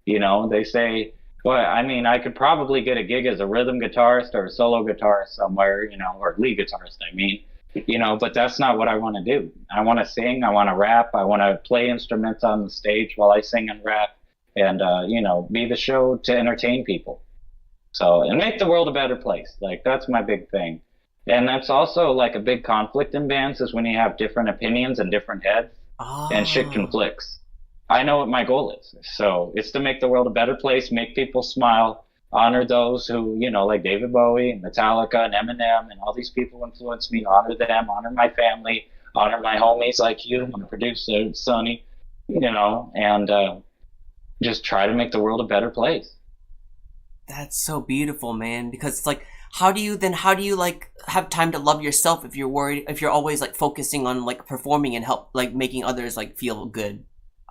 You know, they say, well, I mean, I could probably get a gig as a rhythm guitarist or a solo guitarist somewhere, you know, or lead guitarist, I mean. You know, but that's not what I want to do. I want to sing. I want to rap. I want to play instruments on the stage while I sing and rap, and you know, be the show to entertain people. So, and make the world a better place. Like, that's my big thing. And that's also like a big conflict in bands is when you have different opinions and different heads, and shit conflicts. I know what my goal is. So it's to make the world a better place, make people smile, honor those who, you know, like David Bowie and Metallica and Eminem and all these people influence me, honor them, honor my family, honor my homies like you, my producer, Sonny, you know, and just try to make the world a better place. That's so beautiful, man, because it's like, how do you like have time to love yourself if you're worried, if you're always like focusing on like performing and help, like making others like feel good?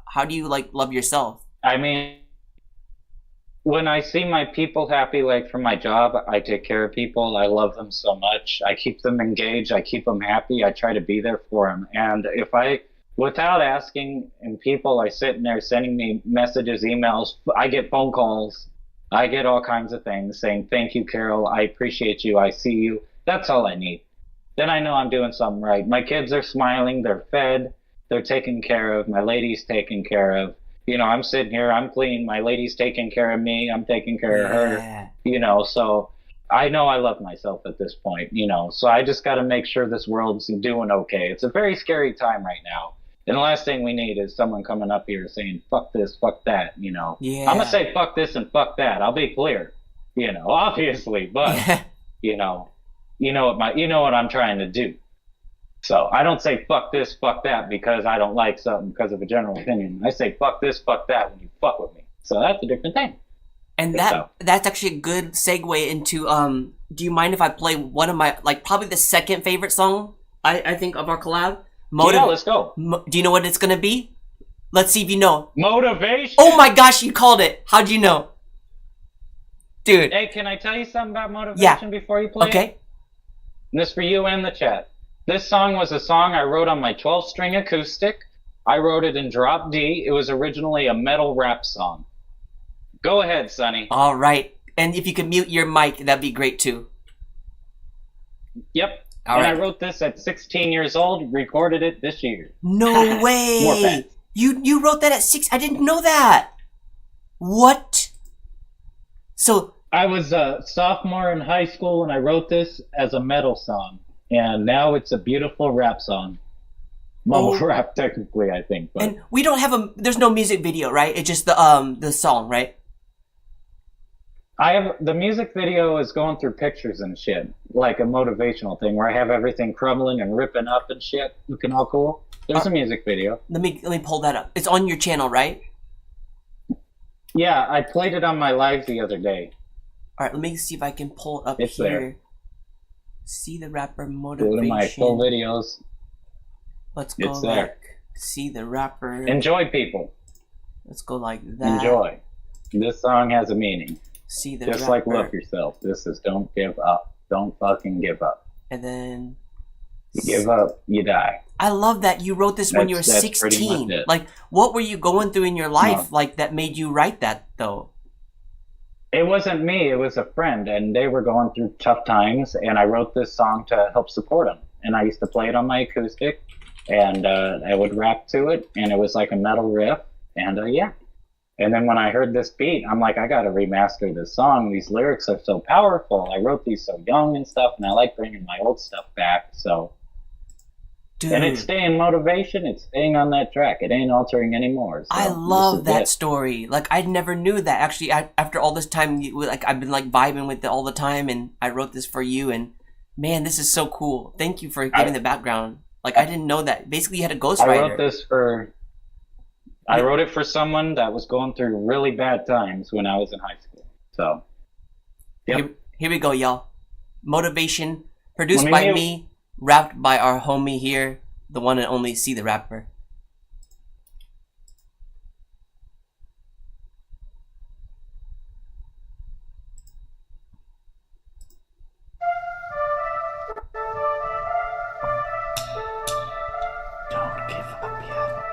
How do you like love yourself? I mean, when I see my people happy, like from my job, I take care of people. I love them so much. I keep them engaged. I keep them happy. I try to be there for them. And if I, without asking, and people are sitting there sending me messages, emails, I get phone calls. I get all kinds of things saying, thank you, Carol. I appreciate you. I see you. That's all I need. Then I know I'm doing something right. My kids are smiling. They're fed. They're taken care of. My lady's taken care of. You know, I'm sitting here, I'm clean, my lady's taking care of me, I'm taking care of her, you know, so I know I love myself at this point, you know, so I just got to make sure this world's doing okay. It's a very scary time right now. And the last thing we need is someone coming up here saying, fuck this, fuck that, you know. I'm going to say fuck this and fuck that. I'll be clear, you know, obviously, but, you know what I'm trying to do. So I don't say fuck this, fuck that because I don't like something because of a general opinion. I say fuck this, fuck that when you fuck with me. So that's a different thing. And that's actually a good segue into do you mind if I play one of my like probably the second favorite song I think of our collab? Yeah, let's go. Do you know what it's gonna be? Let's see if you know. Motivation. Oh my gosh, you called it. How'd you know? Dude. Hey, can I tell you something about motivation before you play? Okay. And this for you and the chat. This song was a song I wrote on my 12-string acoustic. I wrote it in drop D. It was originally a metal rap song. Go ahead, Sonny. All right. And if you could mute your mic, that'd be great too. Yep. All and right. I wrote this at 16 years old, recorded it this year. No way. More fans. You wrote that at 6? I didn't know that. What? So I was a sophomore in high school and I wrote this as a metal song. And now it's a beautiful rap song. Mumble rap, technically, I think. But and we don't have there's no music video, right? It's just the song, right? the music video is going through pictures and shit, like a motivational thing where I have everything crumbling and ripping up and shit, looking all cool. There's a music video. Let me pull that up. It's on your channel, right? Yeah, I played it on my live the other day. All right, let me see if I can pull it up It's here. there. See the rapper Go motivation. to my full videos. Let's go It's there. see the rapper. Enjoy, people. Let's go like that. Enjoy. This song has a meaning. See the Just rapper. like love yourself. This is don't give up. Don't fucking give up. And then You give up, you die. I love that you wrote this when you were That's pretty 16. much it. Like, what were you going through in your life No. like that made you write that though? It wasn't me, it was a friend, and they were going through tough times, and I wrote this song to help support them. And I used to play it on my acoustic, and I would rap to it, and it was like a metal riff, and yeah. And then when I heard this beat, I'm like, I gotta remaster this song. These lyrics are so powerful. I wrote these so young and stuff, and I like bringing my old stuff back, so. Dude, And it's staying motivation, it's staying on that track. It ain't altering anymore. So I this love is that it. story. Like, I never knew that. Actually, after all this time, I've been like vibing with it all the time, and I wrote this for you. And man, this is so cool. Thank you for giving the background. Like, I didn't know that. Basically, you had a ghostwriter. I wrote it for someone that was going through really bad times when I was in high school. So, yep. Here we go, y'all. Motivation, produced Let me by mute. me, rapped by our homie here, the one and only See the Rapper. Don't give up yet.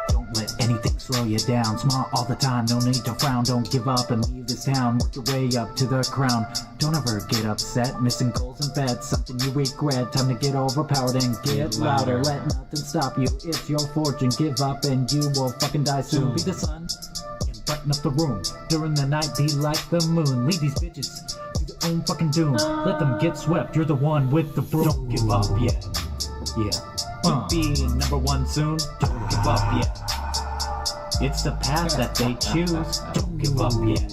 Don't let anything slow you down. Smile all the time, no need to frown. Don't give up and leave this town. Work your way up to the crown. Don't ever get upset, missing goals and bets. Something you regret, time to get overpowered and get louder. Let nothing stop you, it's your fortune. Give up and you will fucking die soon. Be the sun and brighten up the room. During the night, be like the moon. Lead these bitches to their own fucking doom. Let them get swept, you're the one with the broom. Don't give up yet. Yeah. Be number one soon. Don't give up yet. It's the path that they choose. Don't give up yet.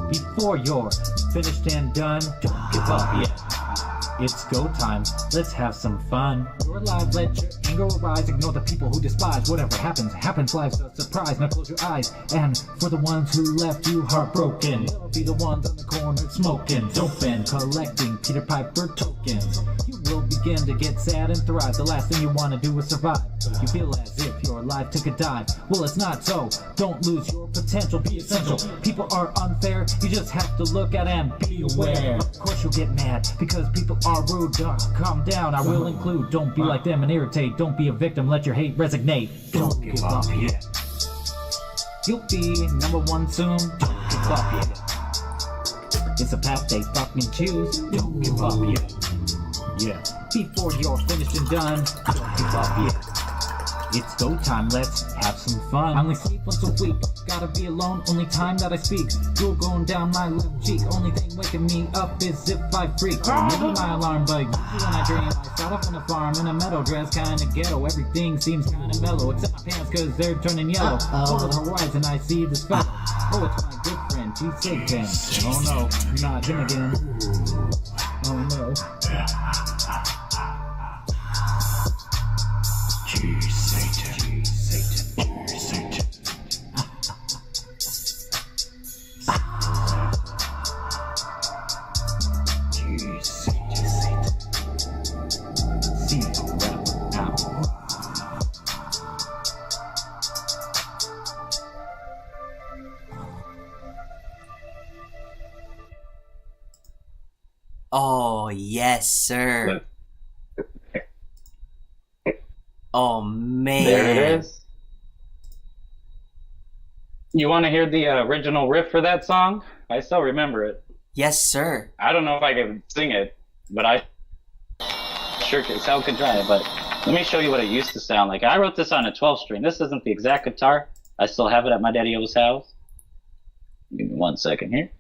Before you're finished and done, don't give up yet. It's go time, let's have some fun. You're alive, let your anger arise. Ignore the people who despise. Whatever happens, happens, life's a surprise. Now close your eyes, and for the ones who left you heartbroken, they'll be the ones on the corner smoking, doping, collecting Peter Piper tokens. You will begin to get sad and thrive. The last thing you want to do is survive. You feel as if your life took a dive. Well, it's not so. Don't lose your potential, be essential. People are unfair, you just have to look at and be aware. Of course you'll get mad, because people are rude. Calm down, I will include. Don't be like them and irritate. Don't be a victim, let your hate resonate. Don't give up yet. You'll be number one soon. Don't give up yet. It's a path they fucking choose. Don't give up yet. Yeah. Before you're finished and done, don't give up yet. It's go time, let's have some fun. I only sleep once a week, gotta be alone, only time that I speak. Drool going down my left cheek, only thing waking me up is if I freak. Maybe my alarm, but usually when I dream, I start off on a farm in a meadow dress, kinda ghetto. Everything seems kinda mellow, except my pants cause they're turning yellow. Over the horizon I see this fellow. Oh, it's my good friend, G-Satan. Oh no, not him again. Oh no. Oh, yes, sir. Oh, man. There it is. You want to hear the original riff for that song? I still remember it. Yes, sir. I don't know if I can sing it, but I sure as hell could try it. But let me show you what it used to sound like. I wrote this on a 12-string. This isn't the exact guitar. I still have it at my daddy-o's house. Give me 1 second here.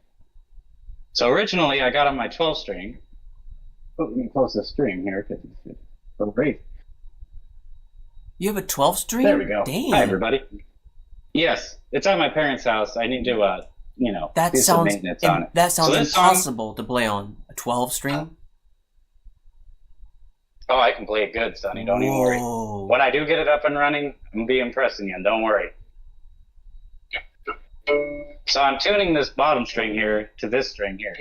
So originally, I got on my 12-string. Oh, let me close this string here because it's so great. You have a 12-string? There we go. Damn. Hi, everybody. Yes, it's at my parents' house. I need to, That do some sounds maintenance on it. that sounds So this song- impossible to play on a 12-string. Oh, I can play it good, Sonny. Don't even worry. Whoa. When I do get it up and running, I'm gonna be impressing you. Don't worry. So I'm tuning this bottom string here to this string here.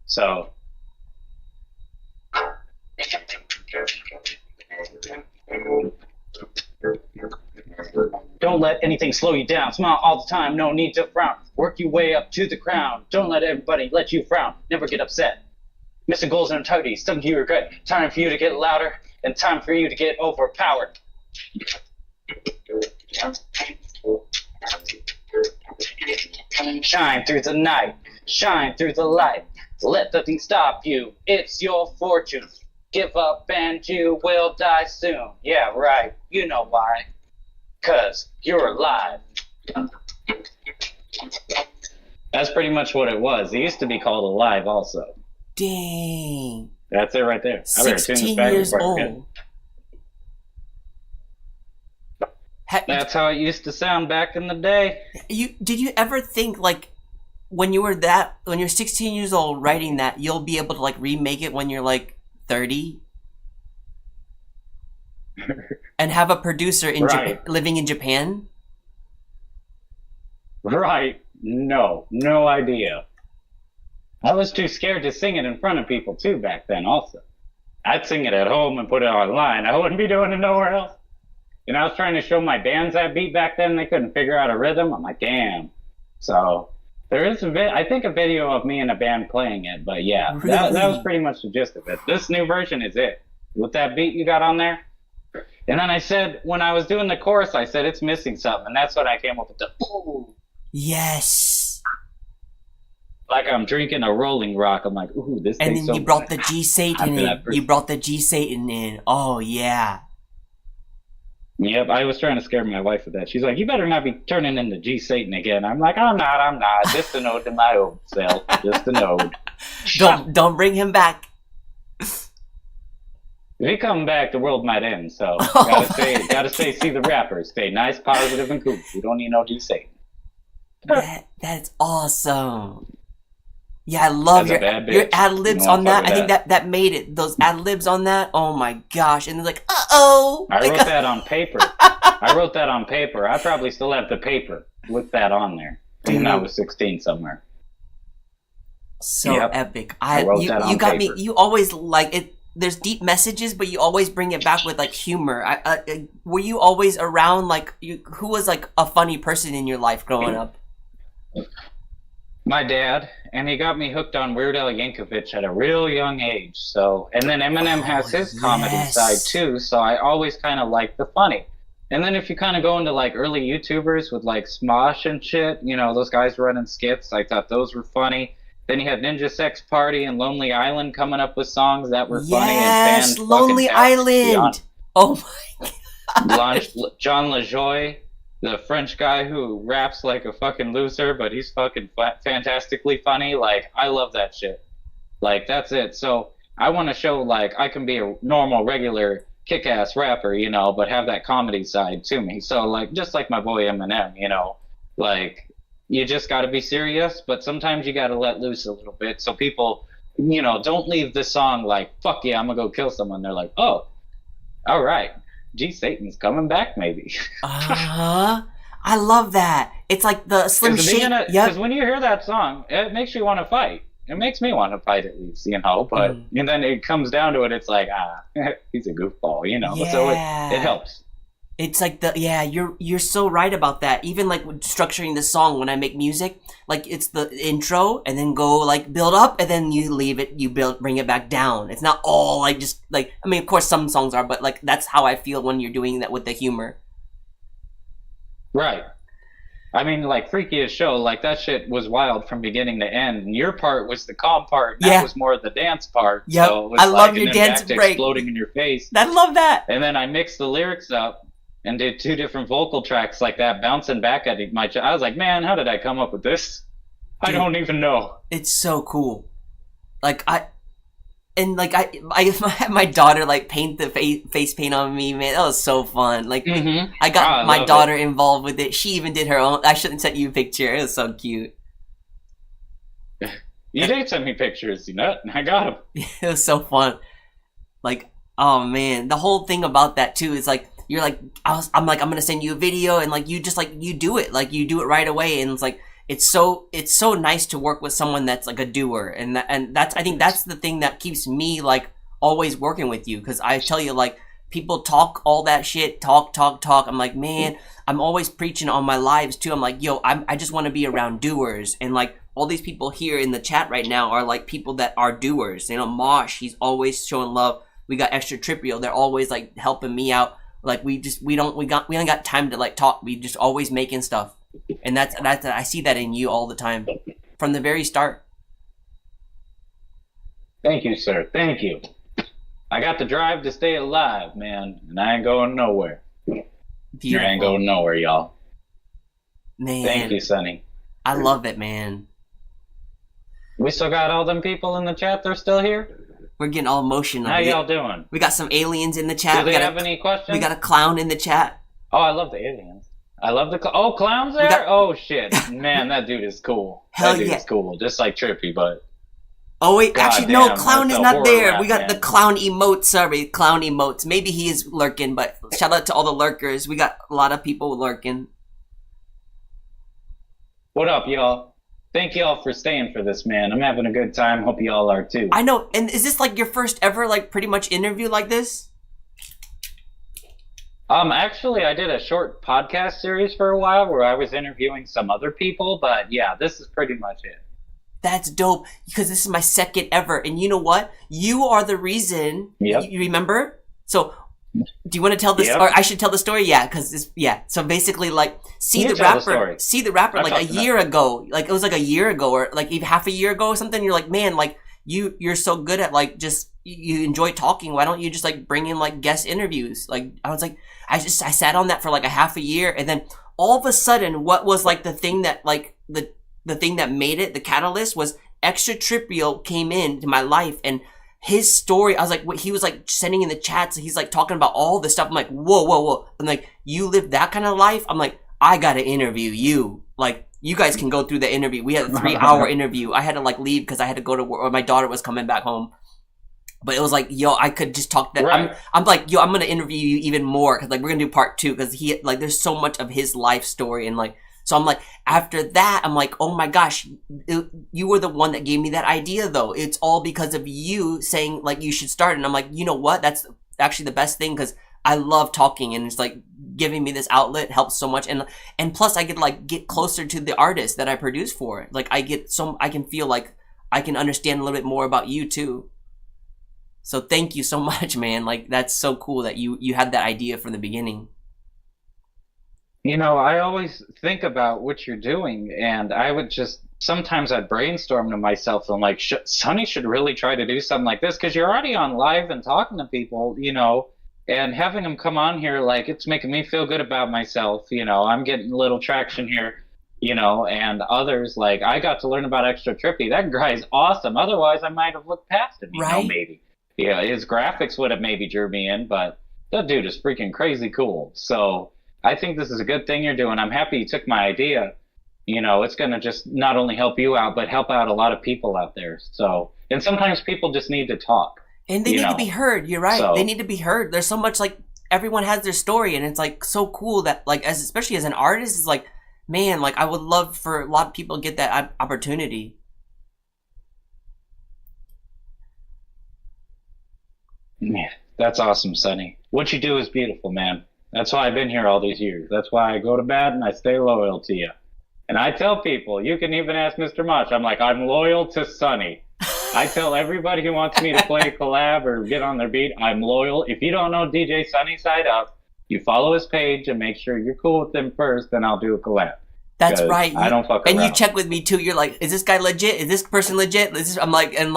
So. Don't let anything slow you down. Smile all the time, no need to frown. Work your way up to the crown. Don't let everybody let you frown. Never get upset. Missing goals and targets, something you regret. Time for you to get louder, and time for you to get overpowered. Shine through the night, shine through the light. Let nothing stop you, it's your fortune. Give up and you will die soon. Yeah, right, you know why. 'Cause you're alive. That's pretty much what it was. It used to be called Alive also. Dang. That's it right there. I better tune this 16 back years before I forget. old. That's how it used to sound back in the day. Did you ever think like when you're 16 years old writing that you'll be able to like remake it when you're like 30 and have a producer in Right. living in Japan? Right. No idea. I was too scared to sing it in front of people too back then also. I'd sing it at home and put it online. I wouldn't be doing it nowhere else. And I was trying to show my bands that beat back then. They couldn't figure out a rhythm. I'm like, damn. So there is I think a video of me and a band playing it. But yeah, that was pretty much the gist of it. This new version is it. With that beat you got on there. And then I said, when I was doing the chorus, I said, it's missing something. And that's when I came up with the, ooh. Yes. Like I'm drinking a Rolling Rock. I'm like, ooh, this And tastes then so you brought good. the G Satan After in. that first- You brought the G Satan in. Oh yeah. Yep, I was trying to scare my wife with that. She's like, you better not be turning into G Satan again. I'm like, I'm not. Just a note to my old self. Just a note. Don't bring him back. If he come back, the world might end. So Oh gotta stay. See the rapper. Stay nice, positive, and cool. We don't need no G Satan. That's awesome. Yeah, I love That's a bad your bitch. ad libs You don't on wanna fuck that. I with think that made it. Those ad libs on that. Oh my gosh! And they're like, oh. I wrote that on paper. I probably still have the paper with that on there. Even though I was 16 somewhere. So Yep. epic. I wrote that on you got paper. me. You always like it. There's deep messages, but you always bring it back with like humor. Were you always around like who was like a funny person in your life growing up? My dad, and he got me hooked on Weird Al Yankovic at a real young age. So, and then Eminem has his comedy yes. side too. So I always kind of like the funny. And then if you kind of go into like early YouTubers with like Smosh and shit, you know, those guys running skits, I thought those were funny. Then you had Ninja Sex Party and Lonely Island coming up with songs that were funny and Yes, fan Lonely fucking Island. Oh my. John LaJoy, the French guy who raps like a fucking loser, but he's fucking fantastically funny. Like, I love that shit. Like, that's it. So I want to show, like, I can be a normal, regular, kick-ass rapper, you know, but have that comedy side to me. So, like, just like my boy Eminem, you know, like, you just got to be serious, but sometimes you got to let loose a little bit. So people, you know, don't leave the song like, fuck yeah, I'm going to go kill someone. They're like, oh, all right. G Satan's coming back, maybe. I love that. It's like the Slim Shady. Because when you hear that song, it makes you want to fight. It makes me want to fight at least, you know. But and then it comes down to it, it's like, he's a goofball, you know. Yeah. So it helps. It's like you're so right about that. Even like with structuring the song when I make music, like it's the intro and then go like build up and then you leave it, bring it back down. It's not all like just like, I mean, of course some songs are, but like that's how I feel when you're doing that with the humor. Right. I mean, like Freaky as Show, like that shit was wild from beginning to end. And your part was the calm part. And that was more the dance part. Yep. So it was I love your dance break. Exploding in your face. I love that. And then I mixed the lyrics up and did 2 different vocal tracks like that, bouncing back at my. I was like, man, how did I come up with this? Dude, I don't even know. It's so cool. Like I had my daughter like paint the face paint on me, man. That was so fun. Like I got my daughter involved with it. She even did her own. I shouldn't send you a picture. It was so cute. You did send me pictures, you know. I got them. It was so fun. Like, oh man, the whole thing about that too is like you're like I'm like I'm gonna send you a video and like you just like you do it right away, and it's like it's so nice to work with someone that's like a doer, and that's I think that's the thing that keeps me like always working with you, because I tell you, like, people talk all that shit, talk. I'm like, man, I'm always preaching on my lives too. I'm like, yo, I just want to be around doers, and like all these people here in the chat right now are like people that are doers. You know, Mosh, he's always showing love. We got Extra Tripio, they're always like helping me out. Like we ain't got time to like talk. We just always making stuff. And that's I see that in you all the time from the very start. Thank you, sir. Thank you. I got the drive to stay alive, man, and I ain't going nowhere. Beautiful. I ain't going nowhere, y'all. Man, thank you, Sonny. I love it, man. We still got all them people in the chat. They're still here. We're getting all emotional. How y'all doing? We got some aliens in the chat. Do they have any questions? We got a clown in the chat. Oh, I love the aliens. I love the clowns there. Oh shit, man, that dude is cool. Hell that dude yeah. is cool, just like Trippy, but. Oh wait, God actually damn, no, clown is not there. We got man. the clown emotes. Sorry, clown emotes. Maybe he is lurking, but shout out to all the lurkers. We got a lot of people lurking. What up, y'all? Thank y'all for staying for this, man. I'm having a good time. Hope y'all are too. I know. And is this like your first ever like pretty much interview like this? Actually, I did a short podcast series for a while where I was interviewing some other people, but yeah, this is pretty much it. That's dope, because this is my second ever. And you know what? You are the reason. Yep. You remember? So, do you want to tell this? Yep. Or I should tell the story? Yeah, because So basically, like, see the rapper like a year ago. Like, it was like a year ago, or like even half a year ago or something. You're like, man, like, you're so good at like just you enjoy talking. Why don't you just like bring in like guest interviews? Like, I was like, I sat on that for like a half a year, and then all of a sudden, what was like the thing that like the thing that made it, the catalyst, was Extra Tripio came into my life, and his story, I was like, what he was like sending in the chats, he's like talking about all this stuff. I'm like, whoa. I'm like, you live that kind of life? I'm like, I gotta interview you. Like, you guys can go through the interview. We had a 3-hour interview. I had to like leave because I had to go to work, or my daughter was coming back home. But it was like, yo, I could just talk that. Right. I'm like, yo, I'm gonna interview you even more, because like we're gonna do part 2, because he like there's so much of his life story, and like, so I'm like, after that, I'm like, oh my gosh, you were the one that gave me that idea though. It's all because of you saying like you should start. And I'm like, you know what? That's actually the best thing, because I love talking, and it's like giving me this outlet helps so much. And plus I could like get closer to the artist that I produce for. Like I can feel like I can understand a little bit more about you too. So thank you so much, man. Like, that's so cool that you had that idea from the beginning. You know, I always think about what you're doing, and I would sometimes I'd brainstorm to myself, and like, Sonny should really try to do something like this, because you're already on live and talking to people, you know, and having them come on here, like, it's making me feel good about myself, you know, I'm getting a little traction here, you know, and others, like, I got to learn about Extra Trippy. That guy's awesome. Otherwise, I might have looked past him, you know, maybe. Yeah, his graphics would have maybe drew me in, but that dude is freaking crazy cool. So I think this is a good thing you're doing. I'm happy you took my idea. You know, it's going to just not only help you out, but help out a lot of people out there. So, and sometimes people just need to talk. And they need to be heard. You're right. So, they need to be heard. There's so much, like, everyone has their story, and it's like so cool that, like, especially as an artist, it's like, man, like, I would love for a lot of people to get that opportunity. Yeah, that's awesome, Sonny. What you do is beautiful, man. That's why I've been here all these years. That's why I go to bed and I stay loyal to you. And I tell people, you can even ask Mr. Mosh. I'm like, I'm loyal to Sunny. I tell everybody who wants me to play a collab or get on their beat, I'm loyal. If you don't know DJ SunnySideUp, you follow his page and make sure you're cool with him first, then I'll do a collab. That's right. I don't fuck around. And you check with me too. You're like, is this guy legit? Is this person legit? I'm like, and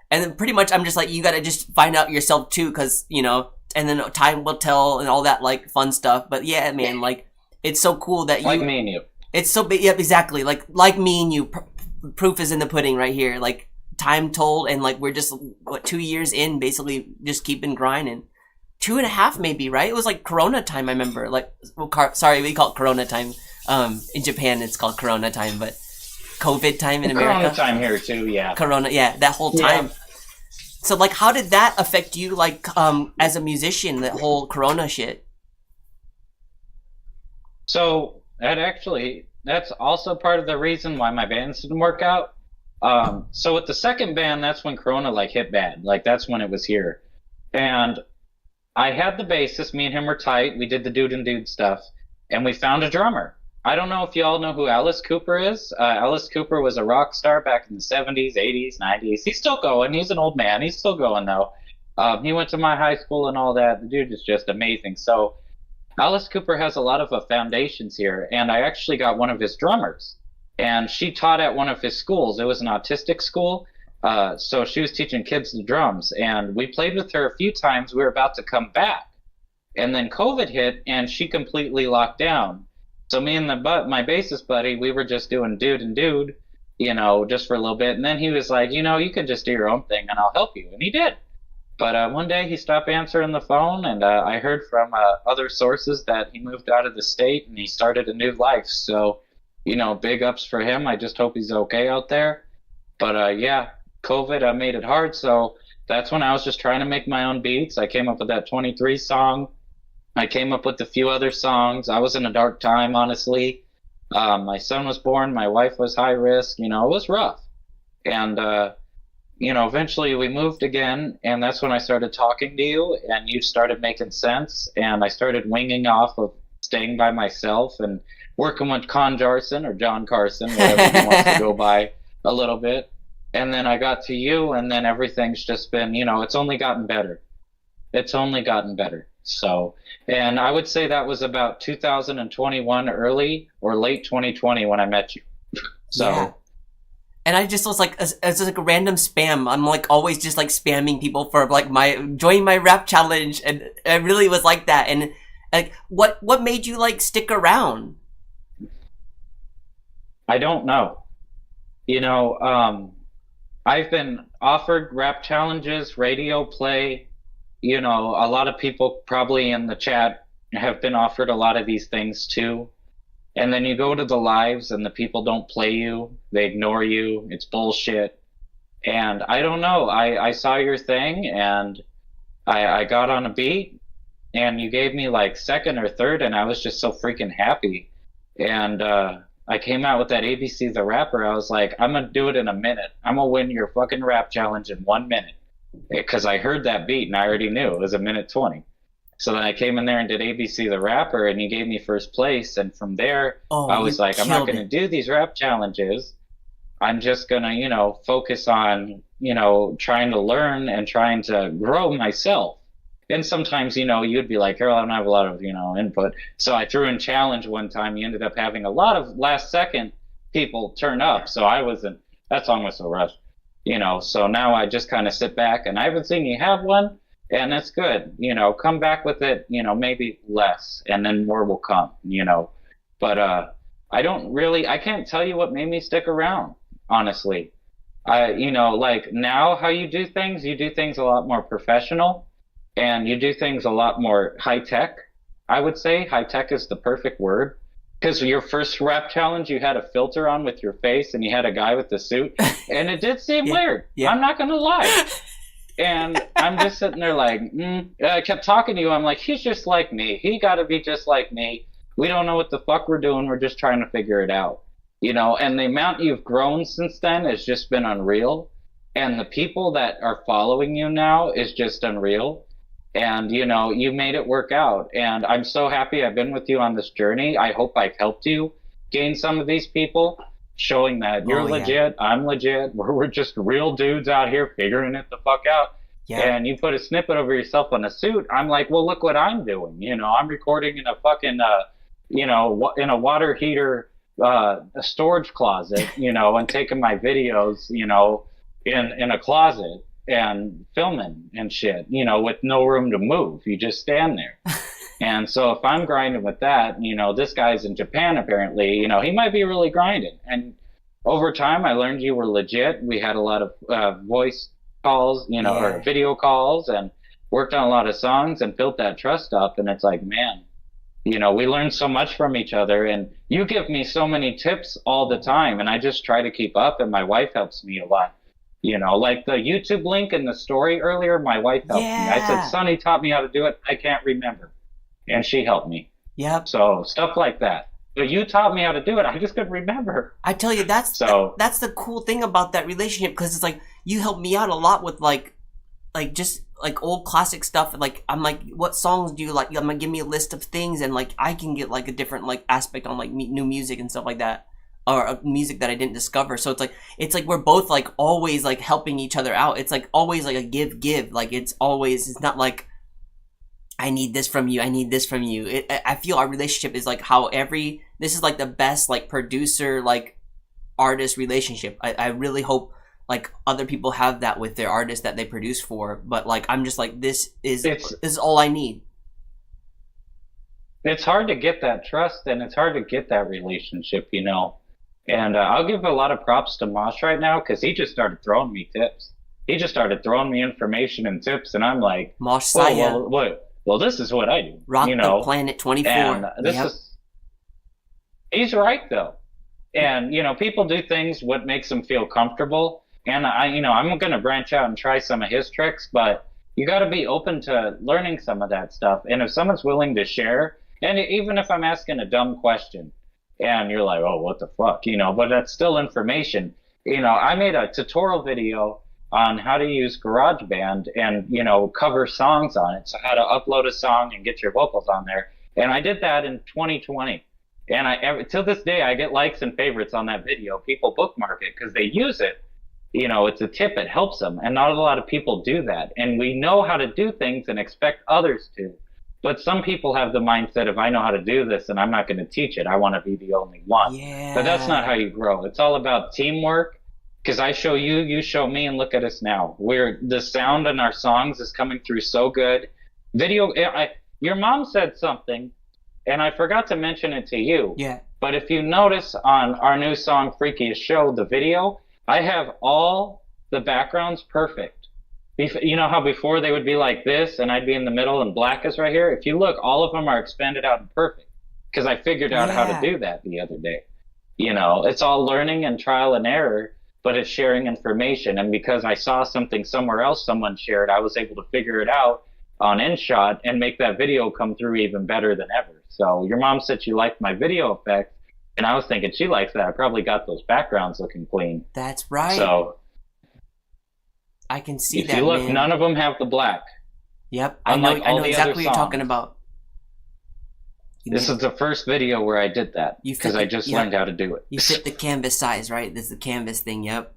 then pretty much I'm just like, you gotta just find out yourself too, because, you know, and then time will tell and all that like fun stuff. But yeah, man, like, it's so cool that like me and you. It's so big. Yep, exactly. Like me and you. Proof is in the pudding right here. Like, time told, and like we're just 2 years in, basically just keeping grinding. 2.5 maybe, right? It was like Corona time. I remember. Like, sorry, we call it Corona time. In Japan, it's called Corona time, but COVID time in America. Corona time here too. Yeah. Corona, yeah, that whole time. Yeah. So like, how did that affect you? Like, as a musician, that whole Corona shit. So that's also part of the reason why my bands didn't work out. So with the second band, that's when Corona like hit bad. Like, that's when it was here. And I had the bassist, me and him were tight. We did the dude and dude stuff, and we found a drummer. I don't know if you all know who Alice Cooper is. Alice Cooper was a rock star back in the 70s, 80s, 90s. He's still going. He's an old man. He's still going though. He went to my high school and all that. The dude is just amazing. So Alice Cooper has a lot of foundations here, and I actually got one of his drummers. And she taught at one of his schools. It was an autistic school. So she was teaching kids the drums, and we played with her a few times. We were about to come back, and then COVID hit, and she completely locked down. So me and my bassist buddy, we were just doing dude and dude, you know, just for a little bit. And then he was like, you know, you can just do your own thing, and I'll help you. And he did. But one day he stopped answering the phone, and I heard from other sources that he moved out of the state and he started a new life. So, you know, big ups for him. I just hope he's okay out there. But yeah, COVID made it hard. So that's when I was just trying to make my own beats. I came up with that 23 song. I came up with a few other songs. I was in a dark time, honestly. My son was born. My wife was high risk. You know, it was rough. And, you know, eventually we moved again. And that's when I started talking to you, and you started making sense. And I started winging off of staying by myself and working with Con Jarson or John Carson, whatever he wants to go by a little bit. And then I got to you, and then everything's just been, you know, it's only gotten better. It's only gotten better. So, and I would say that was about 2021 early or late 2020 when I met you. So, yeah. And I just was like, it's just like a random spam. I'm like always just like spamming people for like join my rap challenge, and it really was like that. And like, what made you like stick around? I don't know. You know, I've been offered rap challenges, radio play. You know, a lot of people probably in the chat have been offered a lot of these things too. And then you go to the lives and the people don't play you. They ignore you. It's bullshit. And I don't know. I saw your thing, and I got on a beat, and you gave me like second or third, and I was just so freaking happy. And I came out with that ABC the Rapper. I was like, I'm going to do it in a minute. I'm going to win your fucking rap challenge in 1 minute. Because I heard that beat and I already knew it was 1:20. So then I came in there and did ABC the Rapper, and you gave me first place. And from there, I was like, I'm not going to do these rap challenges. I'm just going to, you know, focus on, you know, trying to learn and trying to grow myself. And sometimes, you know, you'd be like, Harold, I don't have a lot of, you know, input. So I threw in challenge one time. You ended up having a lot of last second people turn up. So that song was so rushed. You know, so now I just kind of sit back, and I haven't seen you have one, and that's good. You know, come back with it, you know, maybe less, and then more will come, you know. But I can't tell you what made me stick around, honestly. You know, like now how you do things a lot more professional, and you do things a lot more high tech. I would say high tech is the perfect word. Because your first rap challenge, you had a filter on with your face, and you had a guy with the suit, and it did seem weird. Yeah. I'm not gonna lie. And I'm just sitting there like, I kept talking to you. I'm like, he's just like me. He got to be just like me. We don't know what the fuck we're doing. We're just trying to figure it out, you know. And the amount you've grown since then has just been unreal. And the people that are following you now is just unreal. and you made it work out. And I'm so happy I've been with you on this journey. I hope I've helped you gain some of these people, showing that you're legit, I'm legit, we're just real dudes out here figuring it the fuck out. And you put a snippet over yourself on a suit. I'm like, well, look what I'm doing. I'm recording in a fucking in a water heater a storage closet, and taking my videos, in a closet and filming and shit, with no room to move. You just stand there. And so if I'm grinding with that, this guy's in Japan apparently, he might be really grinding. And over time, I learned you were legit. We had a lot of voice calls, or video calls, and worked on a lot of songs and built that trust up. And it's like, man, we learn so much from each other, and you give me so many tips all the time, and I just try to keep up, and my wife helps me a lot. Like the YouTube link in the story earlier, my wife helped me. I said, Sonny taught me how to do it. I can't remember. And she helped me. Yep. So stuff like that. But you taught me how to do it. I just couldn't remember. I tell you, that's the cool thing about that relationship, because it's like you helped me out a lot with like just like old classic stuff. Like I'm like, what songs do you like? I'm gonna give me a list of things, and like I can get like a different like aspect on like new music and stuff like that, or music that I didn't discover. So it's like we're both like always like helping each other out. It's like always like a give. Like it's not like I need this from you, I need this from you. I feel our relationship is like how this is like the best like producer like artist relationship. I really hope like other people have that with their artists that they produce for, but like I'm just like, this is all I need. It's hard to get that trust, and it's hard to get that relationship, and I'll give a lot of props to Mosh right now, because he just started throwing me tips. He just started throwing me information and tips, and I'm like, Mosh Saya. Well, this is what I do. Rock the Planet 24. And he's right though. And people do things what makes them feel comfortable. And I'm going to branch out and try some of his tricks, but you got to be open to learning some of that stuff. And if someone's willing to share, and even if I'm asking a dumb question and you're like, oh, what the fuck, but that's still information. I made a tutorial video on how to use GarageBand and, cover songs on it. So how to upload a song and get your vocals on there. And I did that in 2020. And till this day, I get likes and favorites on that video. People bookmark it because they use it. It's a tip. It helps them. And not a lot of people do that. And we know how to do things and expect others to. But some people have the mindset of, I know how to do this and I'm not going to teach it. I want to be the only one. Yeah. But that's not how you grow. It's all about teamwork. Because I show you, you show me, and look at us now. The sound in our songs is coming through so good. Your mom said something, and I forgot to mention it to you. Yeah. But if you notice on our new song, Freakiest Show, the video, I have all the backgrounds perfect. You know how before they would be like this, and I'd be in the middle, and black is right here? If you look, all of them are expanded out and perfect. Because I figured out how to do that the other day. It's all learning and trial and error. But it's sharing information. And because I saw something somewhere else someone shared, I was able to figure it out on InShot and make that video come through even better than ever. So your mom said she liked my video effects, and I was thinking she likes that. I probably got those backgrounds looking clean. That's right. So I can see if that, you look, man. none of them have the black. Yep, I know exactly what you're talking about. This is the first video where I did that, because I just learned how to do it. You fit the canvas size, right? This is the canvas thing, yep.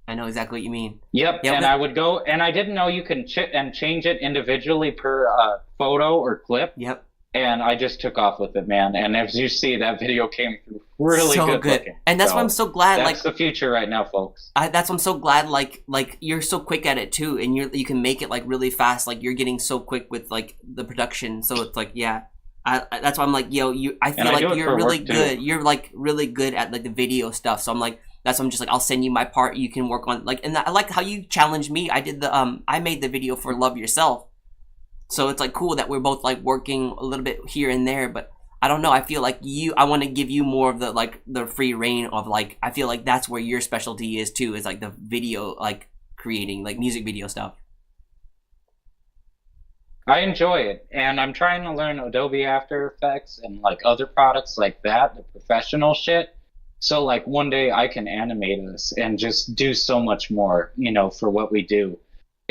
I know exactly what you mean. Yep, and I would go, and I didn't know you can change it individually per photo or clip. Yep. And I just took off with it, man. And as you see, that video came through really good looking. And that's why I'm so glad. That's the future right now, folks. That's why I'm so glad. Like you're so quick at it too, and you can make it like really fast. Like you're getting so quick with like the production. So it's like, yeah. That's why I'm like, yo, I feel like you're really good. You're like really good at like the video stuff. So I'm like, that's why I'm just like, I'll send you my part. You can work on like, and I like how you challenged me. I did I made the video for Love Yourself. So it's like cool that we're both like working a little bit here and there. But I don't know. I feel like I want to give you more of the like the free reign of like, I feel like that's where your specialty is too. Is like the video, like creating like music video stuff. I enjoy it, and I'm trying to learn Adobe After Effects and like other products like that, the professional shit. So like one day I can animate this and just do so much more, for what we do.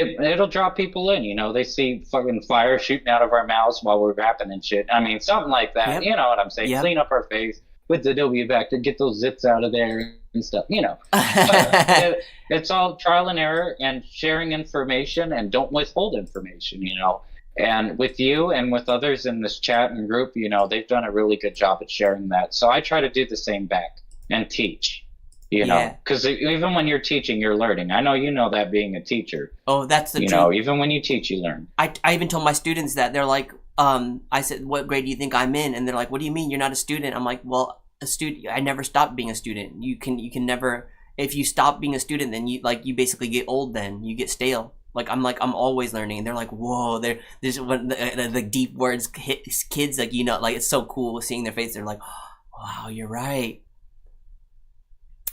it'll draw people in. You know, they see fucking fire shooting out of our mouths while we're rapping and shit. I mean, something like that. Yep. You know what I'm saying? Yep. Clean up our face with the W back to get those zits out of there and stuff. You know, but it's all trial and error and sharing information, and don't withhold information. You know. And with you and with others in this chat and group, you know, they've done a really good job at sharing that. So I try to do the same back and teach, you know, because even when you're teaching, you're learning. I know you know that being a teacher. Oh, that's the truth. You know, even when you teach, you learn. I even told my students that. They're like, I said, what grade do you think I'm in? And they're like, what do you mean you're not a student? I'm like, well, a student. I never stopped being a student. You can never. If you stop being a student, then you basically get old. Then you get stale. I'm always learning, and they're like, whoa, there's when the deep words hit kids, like, you know, like, it's so cool seeing their face. They're like, oh, wow, you're right.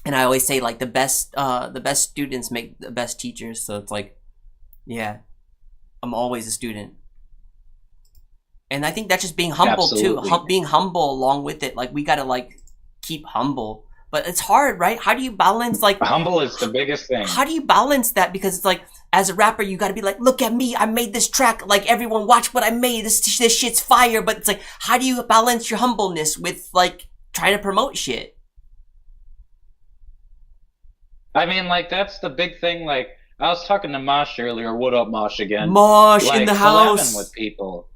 And I always say, like, the best students make the best teachers. So it's like, yeah, I'm always a student. And I think that's just being humble too. Being humble along with it. Like, we gotta like keep humble. But it's hard, right? How do you balance, like... Humble is the biggest thing. How do you balance that? Because it's like, as a rapper, you gotta be like, look at me, I made this track. Like, everyone watch what I made. This shit's fire. But it's like, how do you balance your humbleness with, like, trying to promote shit? I mean, like, that's the big thing. Like, I was talking to Mosh earlier. What up, Mosh, again? Mosh like, in the house. Collabing with people.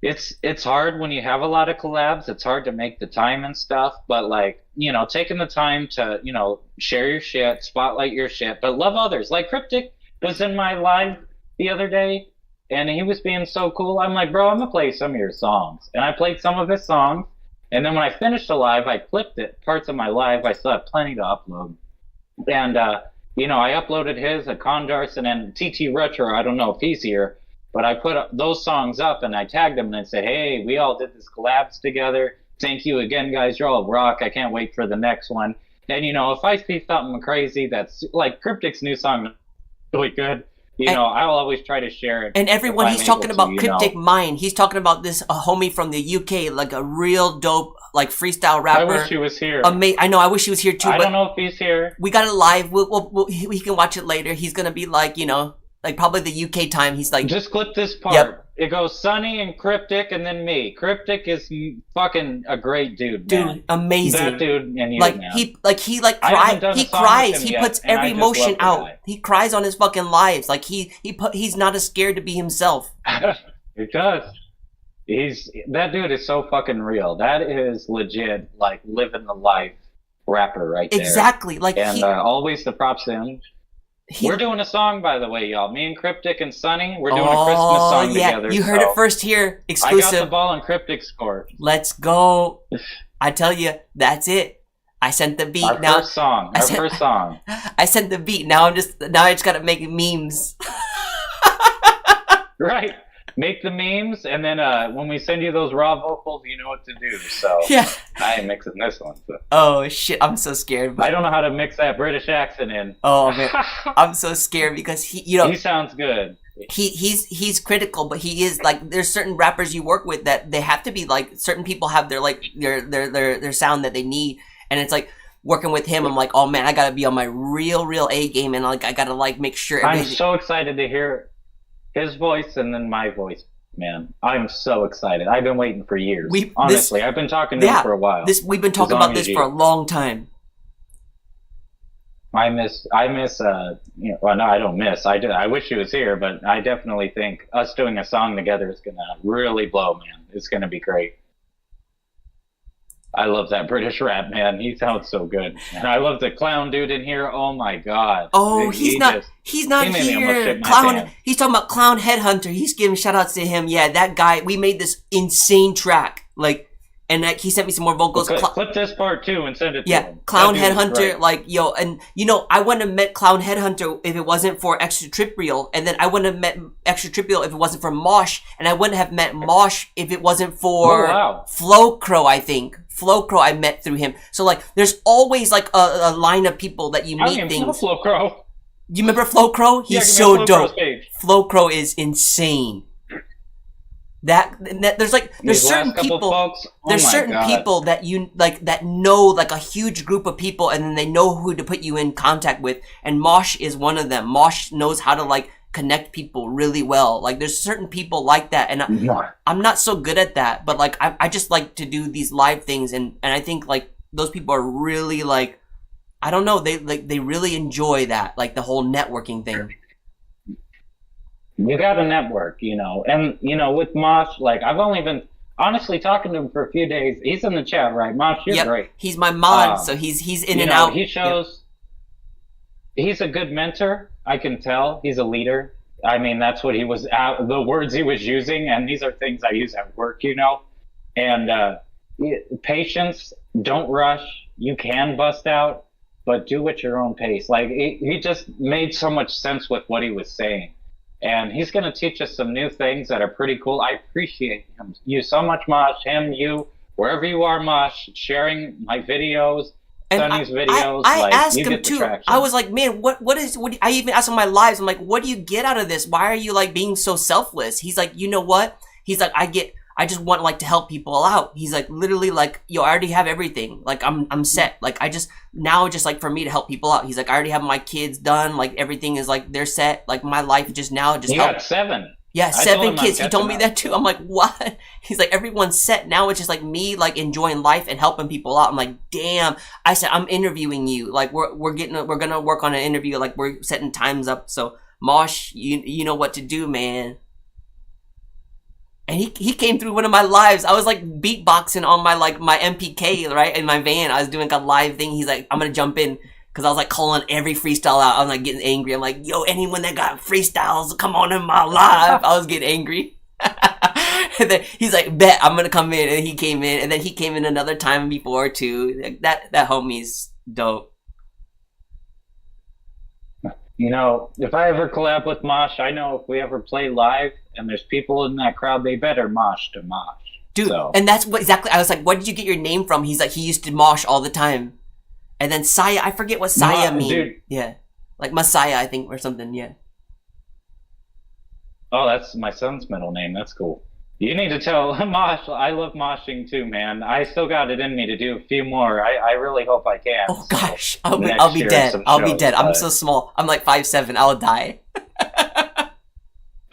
It's hard when you have a lot of collabs. It's hard to make the time and stuff, but, like, you know, taking the time to, you know, share your shit, spotlight your shit, but love others. Like, Cryptic was in my live the other day, and he was being so cool. I'm like, bro, I'm gonna play some of your songs. And I played some of his songs, and then when I finished the live, I clipped it, parts of my live. I still have plenty to upload. And, you know, I uploaded his, a Condarson, and TT Retro. I don't know if he's here. But I put those songs up, and I tagged them, and I said, hey, we all did this collabs together. Thank you again, guys. You're all rock. I can't wait for the next one. And, you know, if I see something crazy that's like Cryptic's new song, really good, you know, I'll always try to share it. And everyone, he's talking about Cryptic Mind. He's talking about this homie from the UK, like a real dope, like, freestyle rapper. I wish he was here. I know, I wish he was here too. I don't know if he's here. We got it live. We can watch it later. He's going to be like, you know, like, probably the UK time. He's like, just clip this part. Yep. It goes Sunny and Cryptic and then me. Cryptic is fucking a great dude, man. Dude, amazing. That dude and you, like, man. he cries. He puts every emotion out. He cries on his fucking lives. Like, he's not as scared to be himself. He does. That dude is so fucking real. That is legit, like, living the life rapper right there. Exactly. Like, and always the props to him. We're doing a song, by the way, y'all. Me and Cryptic and Sunny, we're doing a Christmas song together. You heard it first here, exclusive. I got the ball in Cryptic's court. Let's go. I tell you, that's it. I sent the beat. Our first song. I sent the beat. Now I just gotta make memes. Right. Make the memes, and then when we send you those raw vocals, you know what to do. So yeah, I ain't mixing this one. So. Oh shit, I'm so scared. I don't know how to mix that British accent in. Oh man, I'm so scared because he sounds good. He's critical, but he is like, there's certain rappers you work with that they have to be like, certain people have their like their sound that they need, and it's like, working with him, I'm like, oh man, I gotta be on my real A game, and like I gotta like make sure. I'm so excited to hear his voice and then my voice, man. I'm so excited. I've been waiting for years. Honestly, I've been talking to him for a while. We've been talking about this for a long time. I miss, you know, well, no, I don't miss. I wish he was here, but I definitely think us doing a song together is gonna really blow, man. It's gonna be great. I love that British rap, man. He sounds so good. And I love the clown dude in here. Oh my god. Oh, he's not here. Clown. He's talking about Clown Headhunter. He's giving shout outs to him. Yeah, that guy. We made this insane track. Like, and he sent me some more vocals. Clip this part too and send it to him. Yeah, Clown Headhunter. Like, yo, and you know, I wouldn't have met Clown Headhunter if it wasn't for Extratripial, and then I wouldn't have met Extratripial if it wasn't for Mosh, and I wouldn't have met Mosh if it wasn't for Flow Crow. I think Flow Crow I met through him. So like, there's always like a line of people that you meet things. Flow Crow. You remember Flow Crow? He's so dope. Flow Crow is insane. there's These certain last couple people folks, oh there's my certain God. people that you like that know like a huge group of people, and then they know who to put you in contact with, and Mosh is one of them. Mosh knows how to like connect people really well. Like there's certain people like that, and I'm not so good at that, but like I just like to do these live things, and I think like those people are really like, I don't know, they really enjoy that, like the whole networking thing. You got a network, you know, and you know, with Mosh, like I've only been honestly talking to him for a few days. He's in the chat, right? Mosh, you're great. He's my mod, so he's in and know, out. He shows he's a good mentor. I can tell he's a leader. I mean, that's what he was the words he was using, and these are things I use at work, you know. And patience, don't rush. You can bust out, but do at your own pace. Like he just made so much sense with what he was saying. And he's going to teach us some new things that are pretty cool. I appreciate you so much, Mosh. Him, you, wherever you are, Mosh, sharing my videos, and Sunny's videos. I like, asked you him get the too. traction. I was like, man, what I even asked him my lives. I'm like, what do you get out of this? Why are you like being so selfless? He's like, you know what? He's like, I just want like to help people out. He's like, literally like, yo, I already have everything. Like I'm set. Like now just like for me to help people out. He's like, I already have my kids done. Like everything is like, they're set. Like my life just now just you help. got 7. Yeah, I 7 told him kids. I'm He told me catching that too. I'm like, what? He's like, everyone's set. Now it's just like me, like enjoying life and helping people out. I'm like, damn. I said, I'm interviewing you. Like we're gonna work on an interview. Like we're setting times up. So Mosh, you know what to do, man. And he came through one of my lives. I was like beatboxing on my MPK, right, in my van. I was doing a live thing. He's like, I'm gonna jump in. Cause I was like calling every freestyle out. I was like getting angry. I'm like, yo, anyone that got freestyles, come on in my live. I was getting angry. And then he's like, bet, I'm gonna come in. And he came in. And then he came in another time before too. Like, that homie's dope. You know, if I ever collab with Mosh, I know if we ever play live and there's people in that crowd, they better mosh to mosh. Dude, so. And that's what exactly, I was like, where did you get your name from? He's like, he used to mosh all the time. And then Saya, I forget what Saya means. Dude. Yeah. Like Messiah, I think, or something, yeah. Oh, that's my son's middle name. That's cool. You need to tell Mosh, I love moshing too, man. I still got it in me to do a few more. I really hope I can. Oh gosh, I'll be year dead. some I'll be shows, dead. I'm but- so small. I'm like 5'7". I'll die.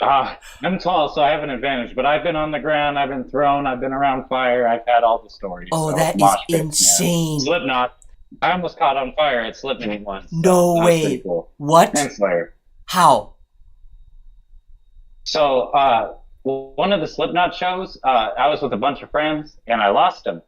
I'm tall, so I have an advantage. But I've been on the ground, I've been thrown, I've been around fire, I've had all the stories. Oh, so that is mosh pits, insane. Man. Slipknot. I almost caught on fire at Slipknot once. So No that was way. pretty cool. What? And Slayer. How? So, one of the Slipknot shows, I was with a bunch of friends, and I lost them.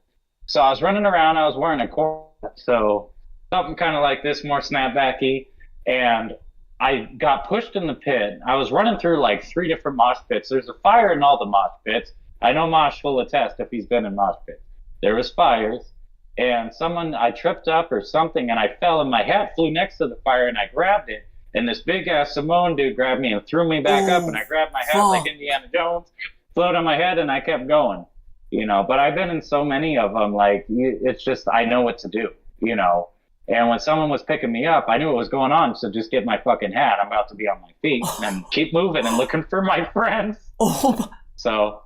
So I was running around, I was wearing a cord, so something kind of like this, more snapbacky, and I got pushed in the pit. I was running through like 3 different mosh pits. There's a fire in all the mosh pits. I know Mosh will attest if he's been in mosh pits. There was fires, and I tripped up or something, and I fell, and my hat flew next to the fire, and I grabbed it, and this big-ass Samoan dude grabbed me and threw me back up, and I grabbed my hat like Indiana Jones, floated on my head, and I kept going, you know. But I've been in so many of them, like, it's just, I know what to do, you know. And when someone was picking me up, I knew what was going on, so just get my fucking hat. I'm about to be on my feet and keep moving and looking for my friends. Oh, so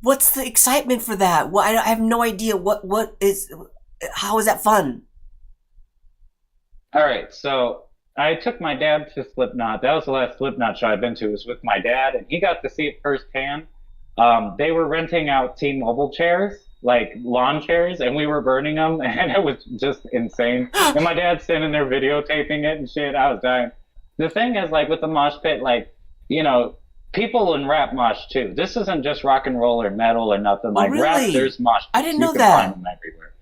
what's the excitement for that? Well, I have no idea. How is that fun? All right, so I took my dad to Slipknot. That was the last Slipknot show I've been to. It was with my dad, and he got to see it firsthand. They were renting out T-Mobile chairs, like lawn chairs, and we were burning them, and it was just insane. And my dad's standing there videotaping it and shit. I was dying. The thing is, like, with the mosh pit, like, you know, people in rap mosh too. This isn't just rock and roll or metal or nothing. Like really? rap, there's mosh pits. I didn't know you can that. find them everywhere.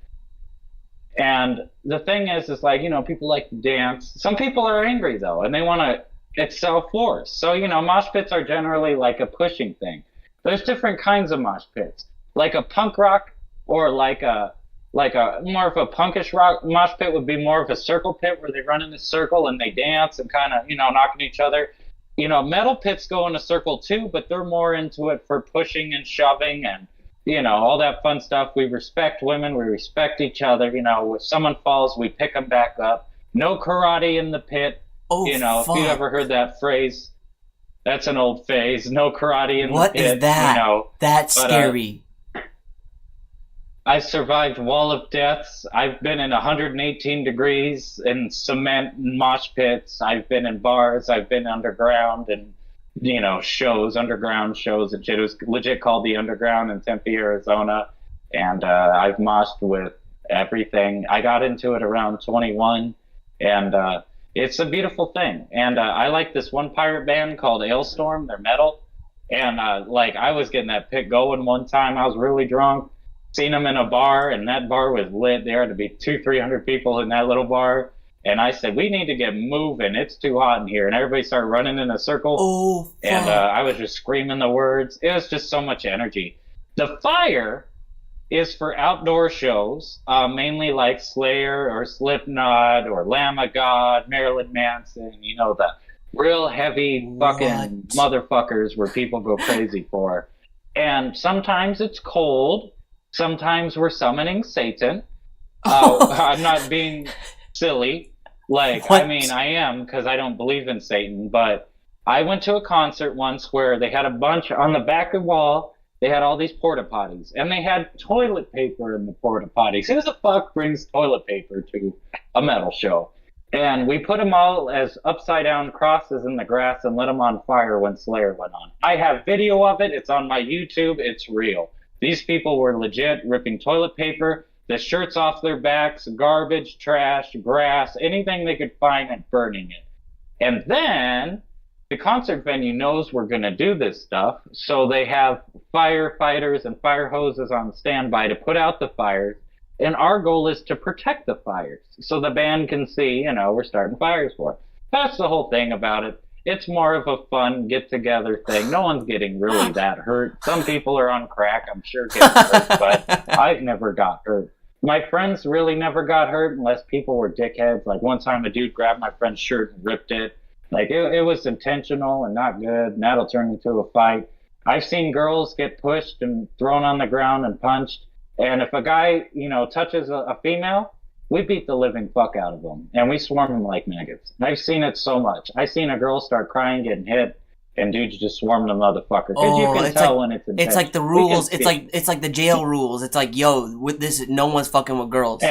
And the thing is like, you know, people like to dance. Some people are angry though, and they want to excel force. So, you know, mosh pits are generally like a pushing thing. There's different kinds of mosh pits. Like a punk rock or like a more of a punkish rock mosh pit would be more of a circle pit where they run in a circle and they dance and kind of, you know, knocking each other. You know, metal pits go in a circle too, but they're more into it for pushing and shoving and, you know, all that fun stuff. We respect women. We respect each other. You know, if someone falls, we pick them back up. No karate in the pit. Oh, you know, fuck. if you ever heard that phrase, That's an old phase. No karate in What the pit. is that? You know. That's But, scary. I've survived wall of deaths. I've been in 118 degrees in cement and mosh pits. I've been in bars. I've been underground and shows, underground shows. It was legit called the Underground in Tempe, Arizona, and I've moshed with everything. I got into it around 21, and it's a beautiful thing. And I like this one pirate band called Ailstorm. They're metal, and I was getting that pit going one time. I was really drunk. Seen them in a bar, and that bar was lit. There had to be 200-300 people in that little bar, and I said, "We need to get moving. It's too hot in here." And everybody started running in a circle. Oh, fuck. And I was just screaming the words. It was just so much energy. The fire is for outdoor shows, mainly like Slayer or Slipknot or Lamb of God, Marilyn Manson. The real heavy fucking motherfuckers where people go crazy for. And sometimes it's cold. Sometimes we're summoning Satan. I'm not being silly. I am, because I don't believe in Satan. But I went to a concert once where they had a bunch on the back of the wall. They had all these porta potties, and they had toilet paper in the porta potties. Who the fuck brings toilet paper to a metal show? And we put them all as upside down crosses in the grass and lit them on fire when Slayer went on. I have video of it. It's on my YouTube. It's real. These people were legit ripping toilet paper, the shirts off their backs, garbage, trash, grass, anything they could find, and burning it. And then the concert venue knows we're going to do this stuff, so they have firefighters and fire hoses on standby to put out the fires. And our goal is to protect the fires so the band can see, we're starting fires for it. That's the whole thing about it. It's more of a fun get-together thing. No one's getting really that hurt. Some people are on crack, I'm sure, getting hurt, but I've never got hurt. My friends really never got hurt unless people were dickheads. Like one time a dude grabbed my friend's shirt and ripped it. It was intentional and not good, and that'll turn into a fight. I've seen girls get pushed and thrown on the ground and punched. And if a guy, touches a female, we beat the living fuck out of them, and we swarm them like maggots. I've seen it so much. I've seen a girl start crying, getting hit, and dudes just swarm the motherfucker. Because you can tell when it's intense. It's like the rules. It's like the jail rules. It's like, yo, with this, no one's fucking with girls.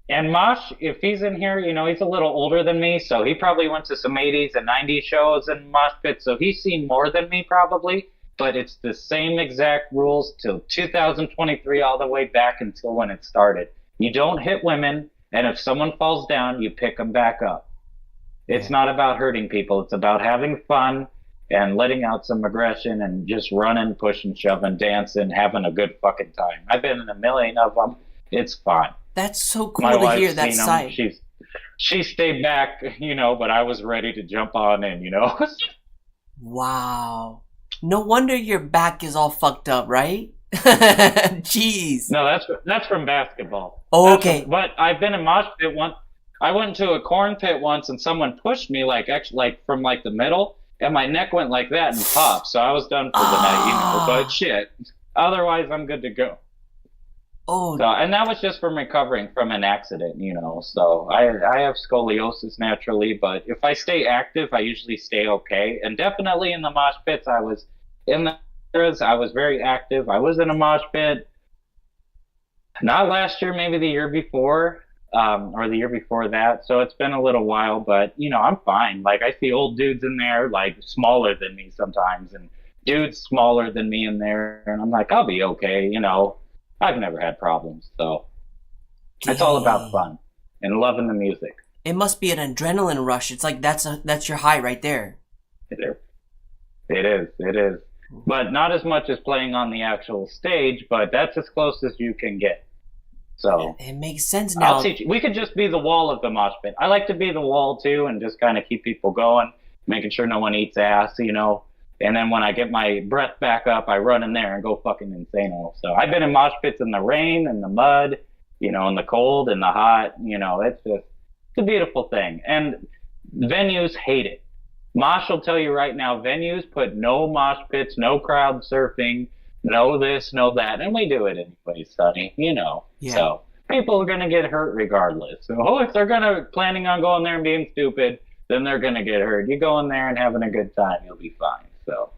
And Mosh, if he's in here, he's a little older than me, so he probably went to some 80s and 90s shows in Mosh Pit, so he's seen more than me probably. But it's the same exact rules till 2023 all the way back until when it started. You don't hit women, and if someone falls down, you pick them back up. It's not about hurting people. It's about having fun and letting out some aggression and just running, pushing, shoving, dancing, having a good fucking time. I've been in a million of them. It's fun. That's so cool to hear that side. She stayed back, but I was ready to jump on in, Wow. No wonder your back is all fucked up, right? Jeez. No, that's from basketball. Oh, okay. But I've been in mosh pit once. I went to a corn pit once, and someone pushed me from the middle, and my neck went like that and popped. So I was done for the night, But shit, otherwise I'm good to go. Oh. So, and that was just from recovering from an accident, So I have scoliosis naturally, but if I stay active, I usually stay okay. And definitely in the mosh pits, I was very active. I was in a mosh pit, not last year, maybe the year before, or the year before that. So it's been a little while, but I'm fine. I see old dudes in there, smaller than me sometimes, and dudes smaller than me in there, and I'm like, I'll be okay, I've never had problems, so it's all about fun and loving the music. It must be an adrenaline rush. It's like that's your high right there. It is. But not as much as playing on the actual stage, but that's as close as you can get. So it makes sense now. I'll teach you. We could just be the wall of the mosh pit. I like to be the wall too, and just kind of keep people going, making sure no one eats ass, And then when I get my breath back up, I run in there and go fucking insane. So I've been in mosh pits in the rain, in the mud, in the cold, in the hot. It's a beautiful thing. And venues hate it. Mosh will tell you right now, venues put no mosh pits, no crowd surfing, no this, no that. And we do it anyway, Sonny, Yeah. So people are going to get hurt regardless. So if they're planning on going there and being stupid, then they're gonna get hurt. You go in there and having a good time, you'll be fine. So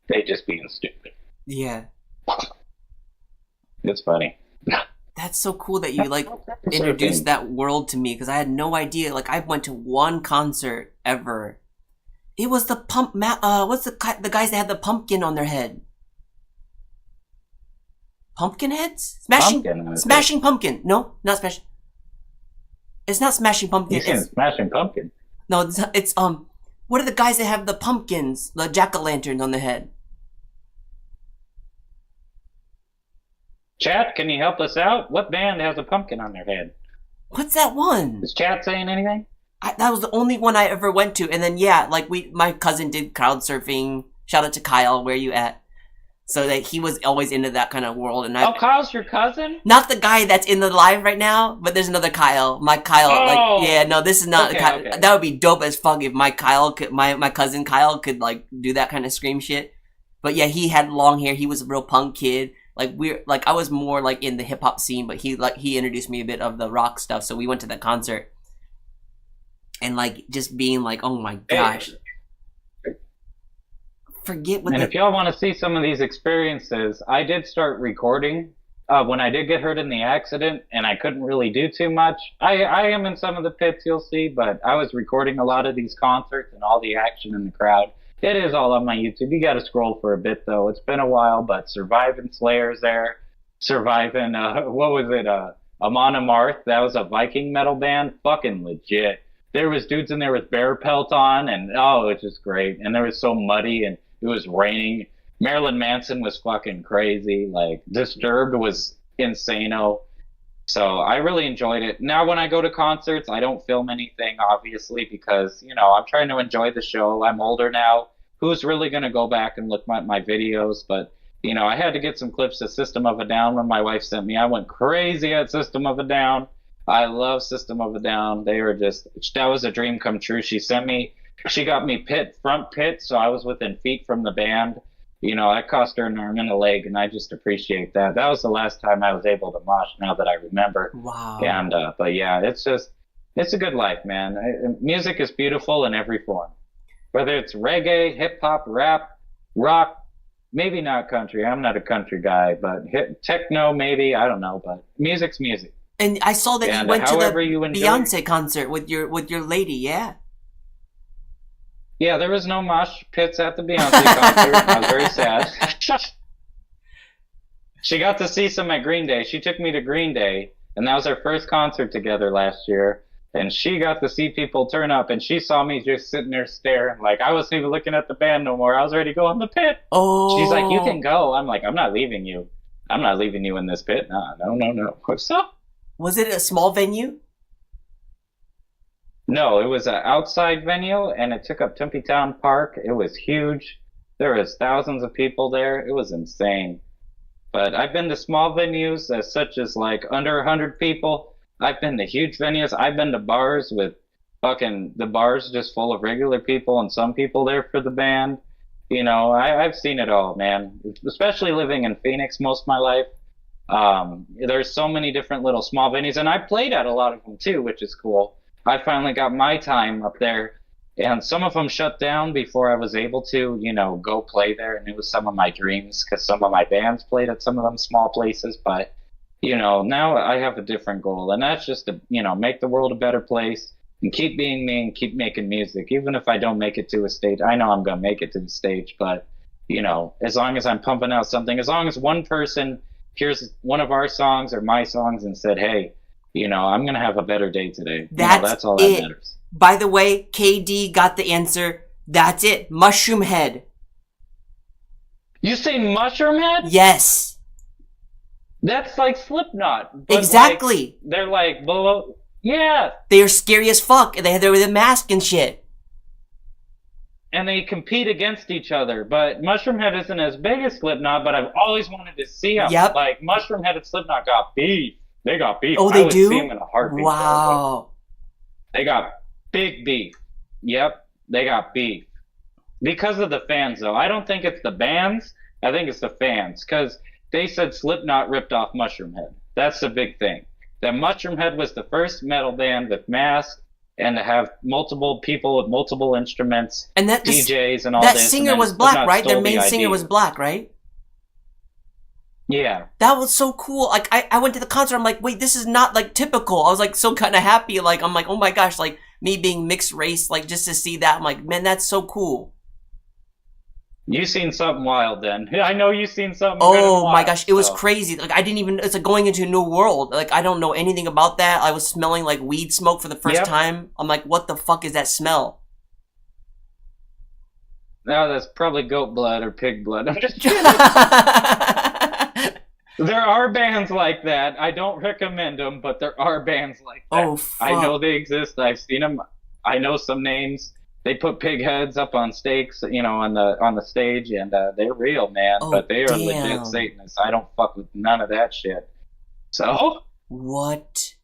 they just being stupid. Yeah. It's funny. That's so cool that you like introduced that world to me, because I had no idea. Like, I went to one concert ever. It was the what's the guys that had the pumpkin on their head? Pumpkin heads? Smashing Pumpkin. No, not Smashing. It's not Smashing Pumpkin. You saying Smashing Pumpkin? No, it's what are the guys that have the pumpkins, the jack-o'-lanterns on their head? Chat, can you help us out? What band has a pumpkin on their head? What's that one? Is Chat saying anything? That was the only one I ever went to. And then, yeah, like my cousin did crowd surfing. Shout out to Kyle, where you at? So that he was always into that kind of world. And Kyle's your cousin? Not the guy that's in the live right now, but there's another Kyle. My Kyle, this is not Kyle. Okay. That would be dope as fuck if my cousin Kyle could like do that kind of scream shit. But yeah, he had long hair. He was a real punk kid. Like I was more like in the hip hop scene, but he introduced me a bit of the rock stuff. So we went to that concert. And like just being like, oh my gosh. Forget what. And if y'all want to see some of these experiences, I did start recording when I did get hurt in the accident, and I couldn't really do too much. I am in some of the pits you'll see, but I was recording a lot of these concerts and all the action in the crowd. It is all on my YouTube. You got to scroll for a bit though. It's been a while, but Surviving Slayer's there. Surviving what was it? Amon Amarth. That was a Viking metal band. Fucking legit. There was dudes in there with bear pelt on, and oh, it's just great. And there was so muddy, and it was raining. Marilyn Manson was fucking crazy. Like, Disturbed was insano. So I really enjoyed it. Now when I go to concerts, I don't film anything, obviously, because, you know, I'm trying to enjoy the show. I'm older now. Who's really going to go back and look at my videos? But, you know, I had to get some clips of System of a Down when my wife sent me. I went crazy at System of a Down. I love System of a Down. They were just, that was a dream come true. She got me front pit, so I was within feet from the band. You know, that cost her an arm and a leg, and I just appreciate that. That was the last time I was able to mosh, now that I remember. Wow. And, but yeah, it's a good life, man. Music is beautiful in every form. Whether it's reggae, hip hop, rap, rock, maybe not country. I'm not a country guy, but techno, maybe. I don't know, but music's music. And I saw that you went to the Beyonce concert with your lady, yeah? Yeah, there was no mosh pits at the Beyonce concert. I was very sad. She got to see some at Green Day. She took me to Green Day, and that was our first concert together last year. And she got to see people turn up, and she saw me just sitting there staring. Like, I wasn't even looking at the band no more. I was ready to go in the pit. Oh. She's like, you can go. I'm like, I'm not leaving you. I'm not leaving you in this pit. No. What's up? Was it a small venue? No, it was an outside venue, and it took up Tempe Town Park. It was huge. There was thousands of people there. It was insane. But I've been to small venues, such as like under 100 people. I've been to huge venues. I've been to bars with the bars just full of regular people and some people there for the band. You know, I've seen it all, man. Especially living in Phoenix most of my life. There's so many different little small venues, and I played at a lot of them too, which is cool. I finally got my time up there, and some of them shut down before I was able to, you know, go play there. And it was some of my dreams, because some of my bands played at some of them small places. But, you know, now I have a different goal, and that's just to, you know, make the world a better place and keep being me and keep making music. Even if I don't make it to a stage, I know I'm going to make it to the stage, but, you know, as long as I'm pumping out something, as long as one person hears one of our songs or my songs and said, hey, you know, I'm going to have a better day today. That's all that matters. By the way, KD got the answer. That's it. Mushroom Head. You say Mushroom Head? Yes. That's like Slipknot. Exactly. Like, they're like below. Yeah. They are scary as fuck. They're with a mask and shit. And they compete against each other. But Mushroom Head isn't as big as Slipknot, but I've always wanted to see them. Yep. Like, Mushroom Head and Slipknot got beef. They got beef. Oh, they do? I would see them in a heartbeat. Wow. They got big beef. Yep, they got beef. Because of the fans, though. I don't think it's the bands. I think it's the fans. Because they said Slipknot ripped off Mushroom Head. That's the big thing. That Mushroom Head was the first metal band with masks and to have multiple people with multiple instruments, And that DJs and all that this. singer was black, right? Their main singer was black, right? Yeah. That was so cool. Like, I went to the concert, I'm like, wait, this is not, like, typical. I was, like, so kind of happy. Like, I'm like, oh my gosh, like, me being mixed race, like, just to see that, I'm like, man, that's so cool. You seen something wild then. I know you seen something Oh wild, my gosh, it was so. crazy. Like, I didn't even, it's like going into a new world. Like, I don't know anything about that. I was smelling, like, weed smoke for the first time. I'm like, what the fuck is that smell? No, that's probably goat blood or pig blood. I'm just kidding. There are bands like that. I don't recommend them, but there are bands like that. Oh, fuck. I know they exist. I've seen them. I know some names. They put pig heads up on stakes, you know, on the stage, and they're real, man. Oh, but they are damn. legit Satanists. I don't fuck with none of that shit. So. What?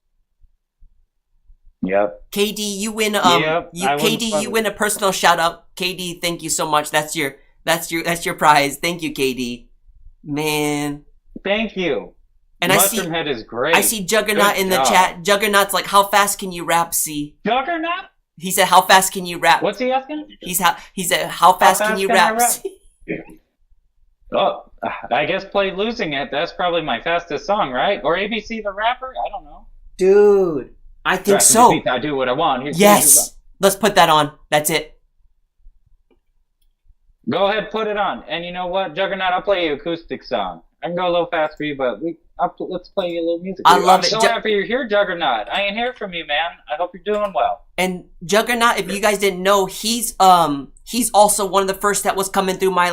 Yep. KD, you win. Yep, You win a personal shout out. KD, thank you so much. That's your prize. Thank you, KD. Man. Thank you. And Mushroom Head is great. I see Juggernaut in the chat. Juggernaut's like, how fast can you rap, C? Juggernaut? He said, how fast can you rap? What's he asking? He said, how fast can you rap? Oh, I guess Play Losing It. That's probably my fastest song, right? Or ABC the Rapper? I don't know. Dude, I think so. I do what I want. Here's Yes. Let's put that on. That's it. Go ahead, put it on. And you know what, Juggernaut, I'll play you an acoustic song. I can go a little fast for you, but let's play you a little music. I love I'm it. so happy you're here, Juggernaut. I ain't hear from you, man. I hope you're doing well. And Juggernaut, if you guys didn't know, he's also one of the first that was coming through my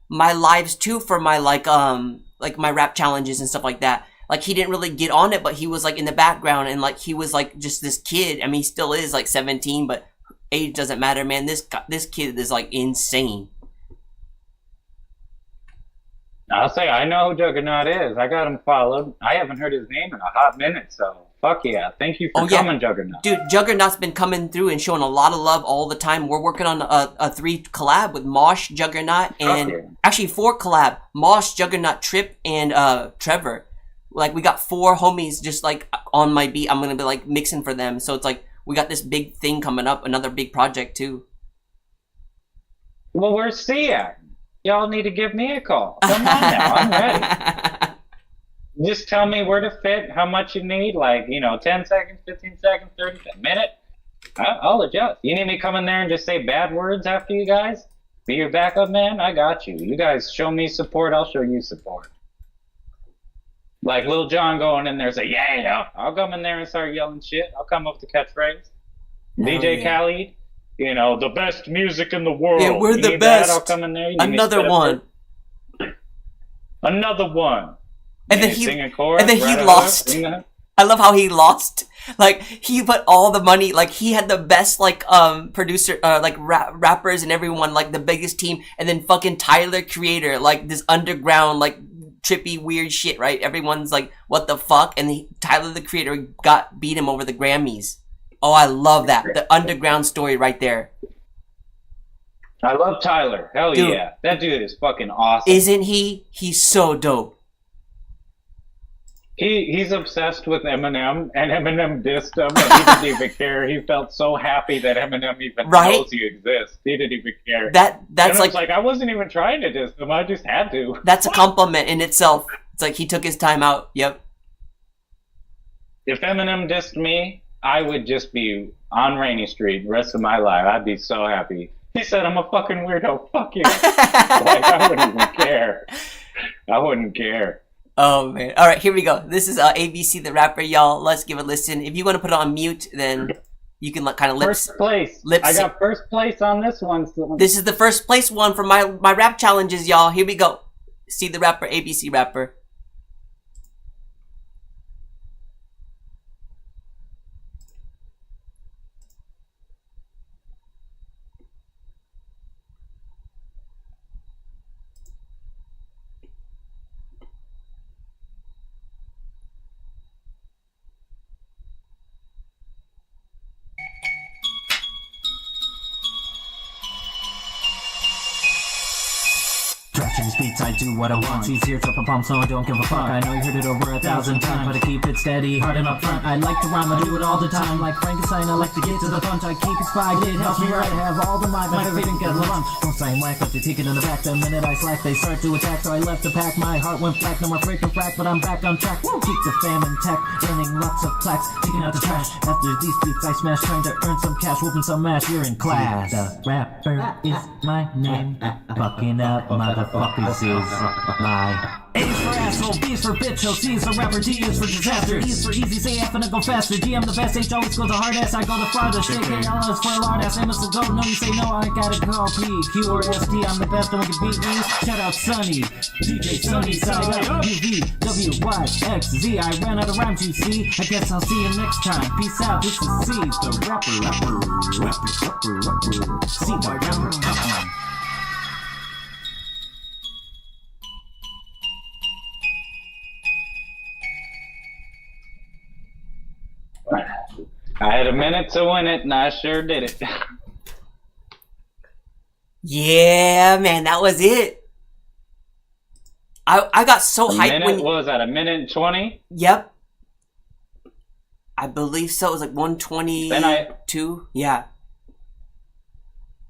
my lives too for my like my rap challenges and stuff like that. Like, he didn't really get on it, but he was like in the background, and like he was like just this kid. I mean, he still is like 17, but age doesn't matter, man. This kid is like insane. I'll say I know who Juggernaut is. I got him followed. I haven't heard his name in a hot minute, so fuck yeah. Thank you for coming, Juggernaut. Dude, Juggernaut's been coming through and showing a lot of love all the time. We're working on a 3 collab with Mosh, Juggernaut, and actually 4 collab. Mosh, Juggernaut, Trip, and Trevor. Like, we got 4 homies just like on my beat. I'm gonna be like mixing for them. So it's like we got this big thing coming up, another big project too. Well, where's C at? Y'all need to give me a call. Come on now, I'm ready. Just tell me where to fit, how much you need, like, 10 seconds, 15 seconds, 30 seconds, a minute. I'll adjust. You need me to come in there and just say bad words after you guys? Be your backup man? I got you. You guys show me support, I'll show you support. Like Lil Jon going in there and say, yeah, I'll come in there and start yelling shit. I'll come up with the catchphrase. DJ Khaled. The best music in the world. Yeah, we're the best. I'll come in there. Another one. Another one. And then sing a chorus, he lost. I love how he lost. Like, he put all the money, like, he had the best, like, producer, like, rappers and everyone, like, the biggest team, and then fucking Tyler, Creator, like, this underground, like, trippy, weird shit, right? Everyone's like, what the fuck? And Tyler, the Creator, beat him over the Grammys. Oh, I love that. The underground story right there. I love Tyler. Hell dude, yeah. That dude is fucking awesome. Isn't he? He's so dope. He's obsessed with Eminem, and Eminem dissed him, and he didn't even care. He felt so happy that Eminem even knows he exists. He didn't even care. That's like I wasn't even trying to diss him. I just had to. That's a compliment in itself. It's like he took his time out. Yep. If Eminem dissed me, I would just be on Rainy Street the rest of my life. I'd be so happy. He said I'm a fucking weirdo. Fuck you. Like, I wouldn't even care. I wouldn't care. Oh, man. All right, here we go. This is ABC the Rapper, y'all. Let's give it a listen. If you want to put it on mute, then you can kind of First place. I got first place on this one. So. This is the first place one for my rap challenges, y'all. Here we go. See the Rapper, ABC Rapper. these beats, I do what I want. She's here, dropping bombs, so I don't give a fuck. I know you heard it over 1,000 times, but I keep it steady, hard and up front. I like to rhyme, I do it all the time. Like Frankenstein, I like to get to the punch. I keep it spiked, it helps me right. I have all the mic, my favorite get lunch. Don't sign whack, but they take it in the back. The minute I slack, they start to attack. So I left the pack, my heart went black. No more freaking frack, but I'm back on track. Keep the fam intact, earning lots of plaques, taking out the trash. After these beats I smash, trying to earn some cash, whooping some mash. You're in class. The rapper is my name. Fucking up motherfuckers is my A is for asshole, B is for bitch, O C is for rapper, D is for disaster, E is for easy, say F and I go faster, G I'm the best, H always goes the hard ass, I go the farthest, J K L is for a lard ass, M is to go, no you say no, I gotta go, P, Q or S T, I'm the best, no one can beat me, shout out Sunny, DJ Sunny Side Up, U V W Y X Z, I ran out of rhymes you see, I guess I'll see you next time, peace out, this is C, the rapper, C the rapper, I had a minute to win it, and I sure did it. Yeah, man, that was it. I got so hyped when... What was that, a minute and 20? Yep. I believe so. It was like 122. Yeah.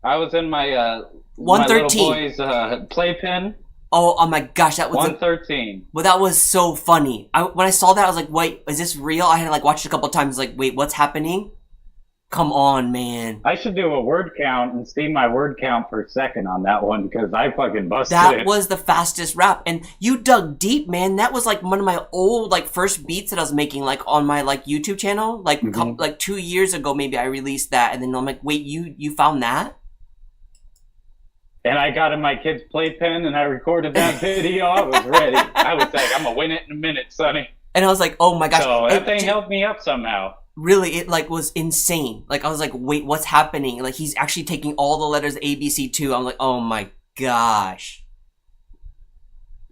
I was in my 113. my little boy's playpen. Oh my gosh, that was 113. Well, that was so funny. When I saw that, I was like, "Wait, is this real?" I had to like watch it a couple times. Like, wait, what's happening? Come on, man. I should do a word count and see my word count per second on that one because I fucking busted that it. Was the fastest rap, and you dug deep, man. That was like one of my old like first beats that I was making like on my like YouTube channel. Like like 2 years ago, maybe I released that, and then I'm like, "Wait, you found that?" And I got in my kid's playpen and I recorded that video. I was ready. I was like, I'm gonna win it in a minute, Sonny. And I was like, oh my gosh. So that thing helped me up somehow. Really, it like was insane. Like I was like, wait, what's happening? Like he's actually taking all the letters A, B, C too. I'm like, oh my gosh.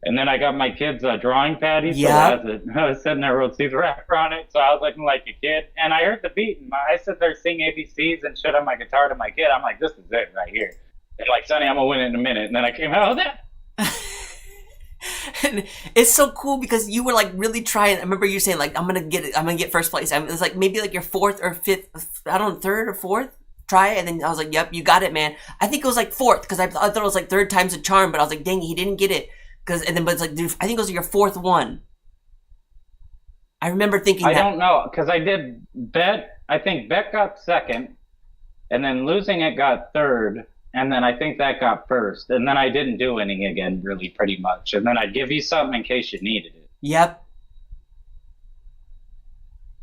And then I got my kid's drawing pad. Yeah. I was sitting there, wrote Caesar rapper on it. So I was looking like a kid. And I heard the beat. And I sit there singing ABCs and shit on my guitar to my kid. I'm like, this is it right here. And like, Sonny, I'm gonna win it in a minute. And then I came out with that. And it's so cool because you were like really trying. I remember you saying like, I'm gonna get first place. It was like maybe like your fourth or fifth, I don't know, third or fourth try. And then I was like, yep, you got it, man. I think it was like fourth because I thought it was like third time's a charm, but I was like, dang, he didn't get it. But it's like, dude, I think it was your fourth one. I remember thinking I don't know because I did Bet. I think Bet got second, and then Losing It got third. And then I think that got first. And then I didn't do any again, really, pretty much. And then I'd give you something in case you needed it. Yep.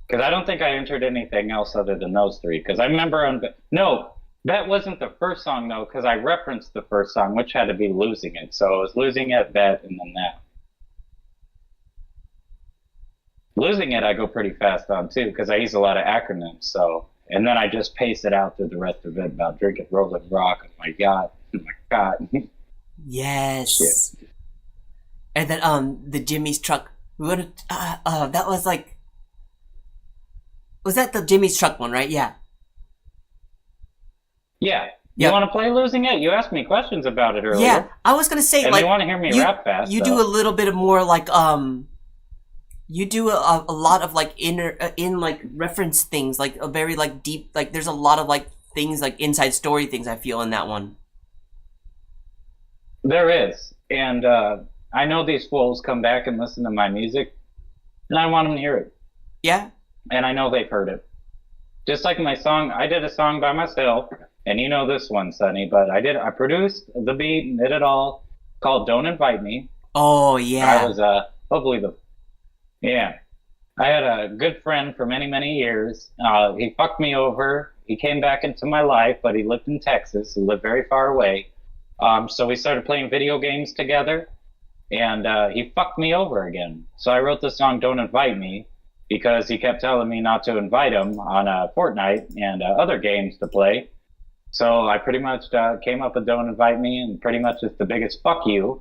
Because I don't think I entered anything else other than those three. Because I remember on... No, that wasn't the first song, though, because I referenced the first song, which had to be Losing It. So it was Losing It, Bet, and then that. Losing It I go pretty fast on, too, because I use a lot of acronyms, so... And then I just pace it out through the rest of it about drinking rolling rock. Oh my god. Oh my god. Yes. Shit. And then the Jimmy's truck. That was like, was that the Jimmy's truck one, right? Yeah. Yeah. You want to play Losing It? You asked me questions about it earlier. Yeah, I was gonna say, and like, you want to hear me rap fast. You do a little bit of more like you do a lot of like in like reference things, like a very like deep, like there's a lot of like things like inside story things I feel in that one. There is, and I know these fools come back and listen to my music, and I want them to hear it. Yeah. And I know they've heard it. Just like my song, I did a song by myself, and you know this one, Sonny, but I produced the beat and did it all, called "Don't Invite Me." Oh yeah. I was Yeah. I had a good friend for many, many years. He fucked me over. He came back into my life, but he lived in Texas. He lived very far away. So we started playing video games together, and he fucked me over again. So I wrote the song Don't Invite Me because he kept telling me not to invite him on Fortnite and other games to play. So I pretty much came up with Don't Invite Me, and pretty much it's the biggest fuck you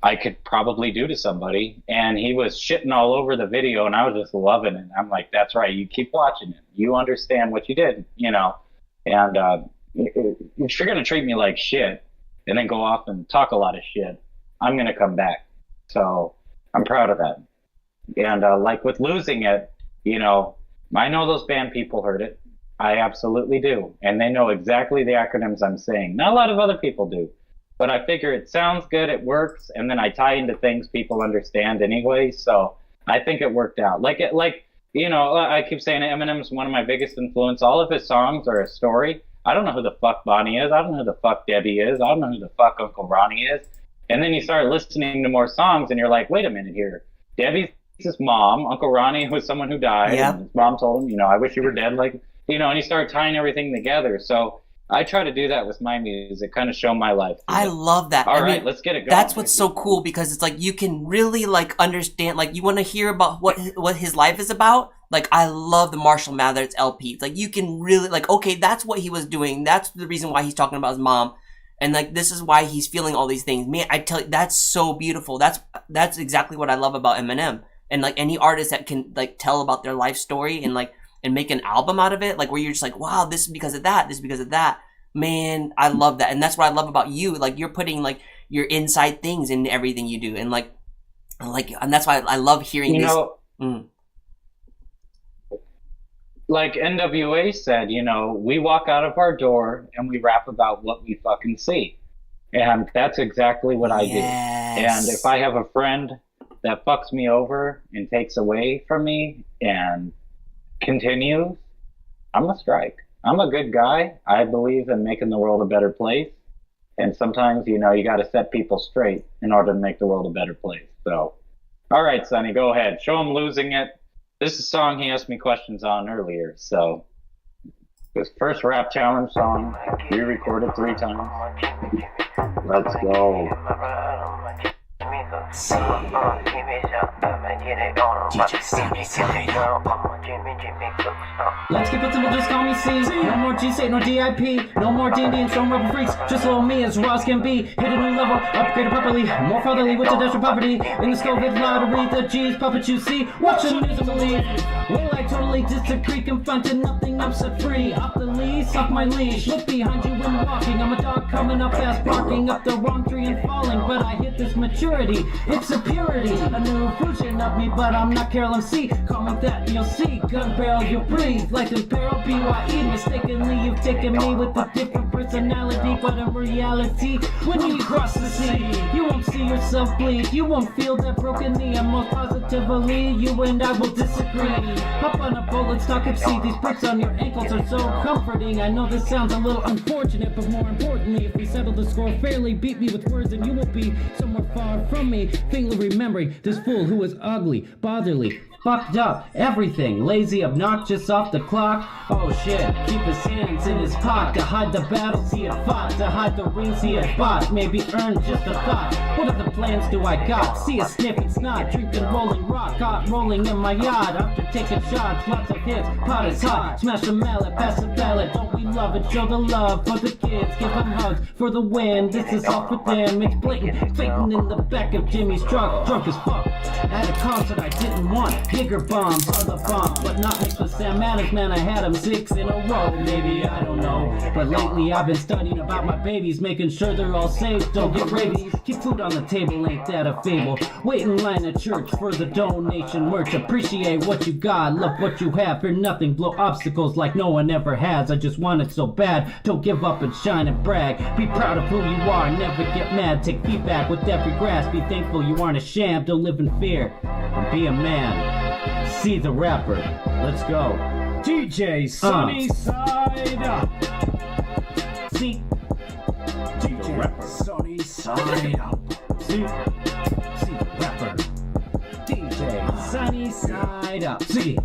I could probably do to somebody. And he was shitting all over the video, and I was just loving it. I'm like, that's right, you keep watching it. You understand what you did, you know. And if you're going to treat me like shit and then go off and talk a lot of shit, I'm going to come back. So I'm proud of that. And like with Losing It, you know, I know those band people heard it. I absolutely do. And they know exactly the acronyms I'm saying. Not a lot of other people do. But I figure it sounds good, it works, and then I tie into things people understand anyway. So I think it worked out. Like you know, I keep saying Eminem's one of my biggest influence. All of his songs are a story. I don't know who the fuck Bonnie is. I don't know who the fuck Debbie is. I don't know who the fuck Uncle Ronnie is. And then you start listening to more songs, and you're like, wait a minute here. Debbie's his mom. Uncle Ronnie was someone who died. Yep. And his mom told him, you know, I wish you were dead. Like, you know, and you start tying everything together. So I try to do that with my music, kind of show my life. I love that. All right, let's get it going. That's what's so cool, because it's like you can really like understand, like you want to hear about what his life is about. Like I love the Marshall Mathers LP. Like you can really like, okay, that's what he was doing. That's the reason why he's talking about his mom. And like this is why he's feeling all these things. Man, I tell you, that's so beautiful. That's exactly what I love about Eminem. And like any artist that can like tell about their life story and like and make an album out of it, like where you're just like, wow, this is because of that, this is because of that. Man, I love that. And that's what I love about you. Like you're putting like your inside things in everything you do. And like and that's why I love hearing you this. know, like NWA said, you know, we walk out of our door and we rap about what we fucking see. And that's exactly what I do. And if I have a friend that fucks me over and takes away from me and continues, I'm a strike. I'm a good guy. I believe in making the world a better place. And sometimes, you know, you got to set people straight in order to make the world a better place. So, all right, Sonny, go ahead. Show him Losing It. This is a song he asked me questions on earlier. So, his first rap challenge song, re-recorded 3 times. Let's go. Let's keep it simple, just call me C. No more G-State, no DIP. No more D&D and Stone Rubber Freaks. Just little me as raw as can be. Hit a new level, upgraded properly. More fatherly with the dash of poverty. In the COVID lottery, the G's puppet you see. Watch the news and believe. Well, I totally disagree. Confined to nothing, I'm set free. Off the leash, off my leash. Look behind you when walking. I'm a dog coming up fast, barking up the wrong tree and falling. But I hit this maturity. It's a purity. A new version of me, but I'm not Carolyn C. Call me that, you'll see. Gun barrel, you'll breathe. Like the barrel BYE. Mistakenly, you've taken me with a different personality. But in reality, when you cross the sea, you won't see yourself bleed. You won't feel that broken knee. And most positively, you and I will disagree. Hop on a bullet, stock and see. These pricks on your ankles are so comforting. I know this sounds a little unfortunate, but more importantly, if we settle the score fairly, beat me with words and you will be somewhere far from me. Faintly remembering this fool who is ugly, botherly, fucked up, everything, lazy, obnoxious, off the clock. Oh shit, keep his hands in his pot to hide the battles he had fought, to hide the rings he had bought, maybe earn just a thought. What other plans do I got? See a sniffing snot, drinking rolling rock, hot rolling in my yacht. After taking shots, lots of hits, pot is hot, smash a mallet, pass a ballot. Don't we love it? Show the love for the kids, give them hugs for the win. This is all for them. It's blatant, fainting in the back of Jimmy's truck, drunk as fuck. At a concert I didn't want. Bigger bombs are the bomb, but not mixed with Sam Adams, man, I had them 6 in a row, maybe, I don't know. But lately I've been studying about my babies, making sure they're all safe, don't get rabies. Keep food on the table, ain't that a fable? Wait in line at church for the donation merch. Appreciate what you got, love what you have, fear nothing, blow obstacles like no one ever has. I just want it so bad, don't give up and shine and brag. Be proud of who you are, never get mad, take feedback with every grasp. Be thankful you aren't a sham, don't live in fear, and be a man. See the rapper, let's go. DJ Sunnyside. See, DJ Sunnyside. see the rapper. DJ Sunnyside up. See the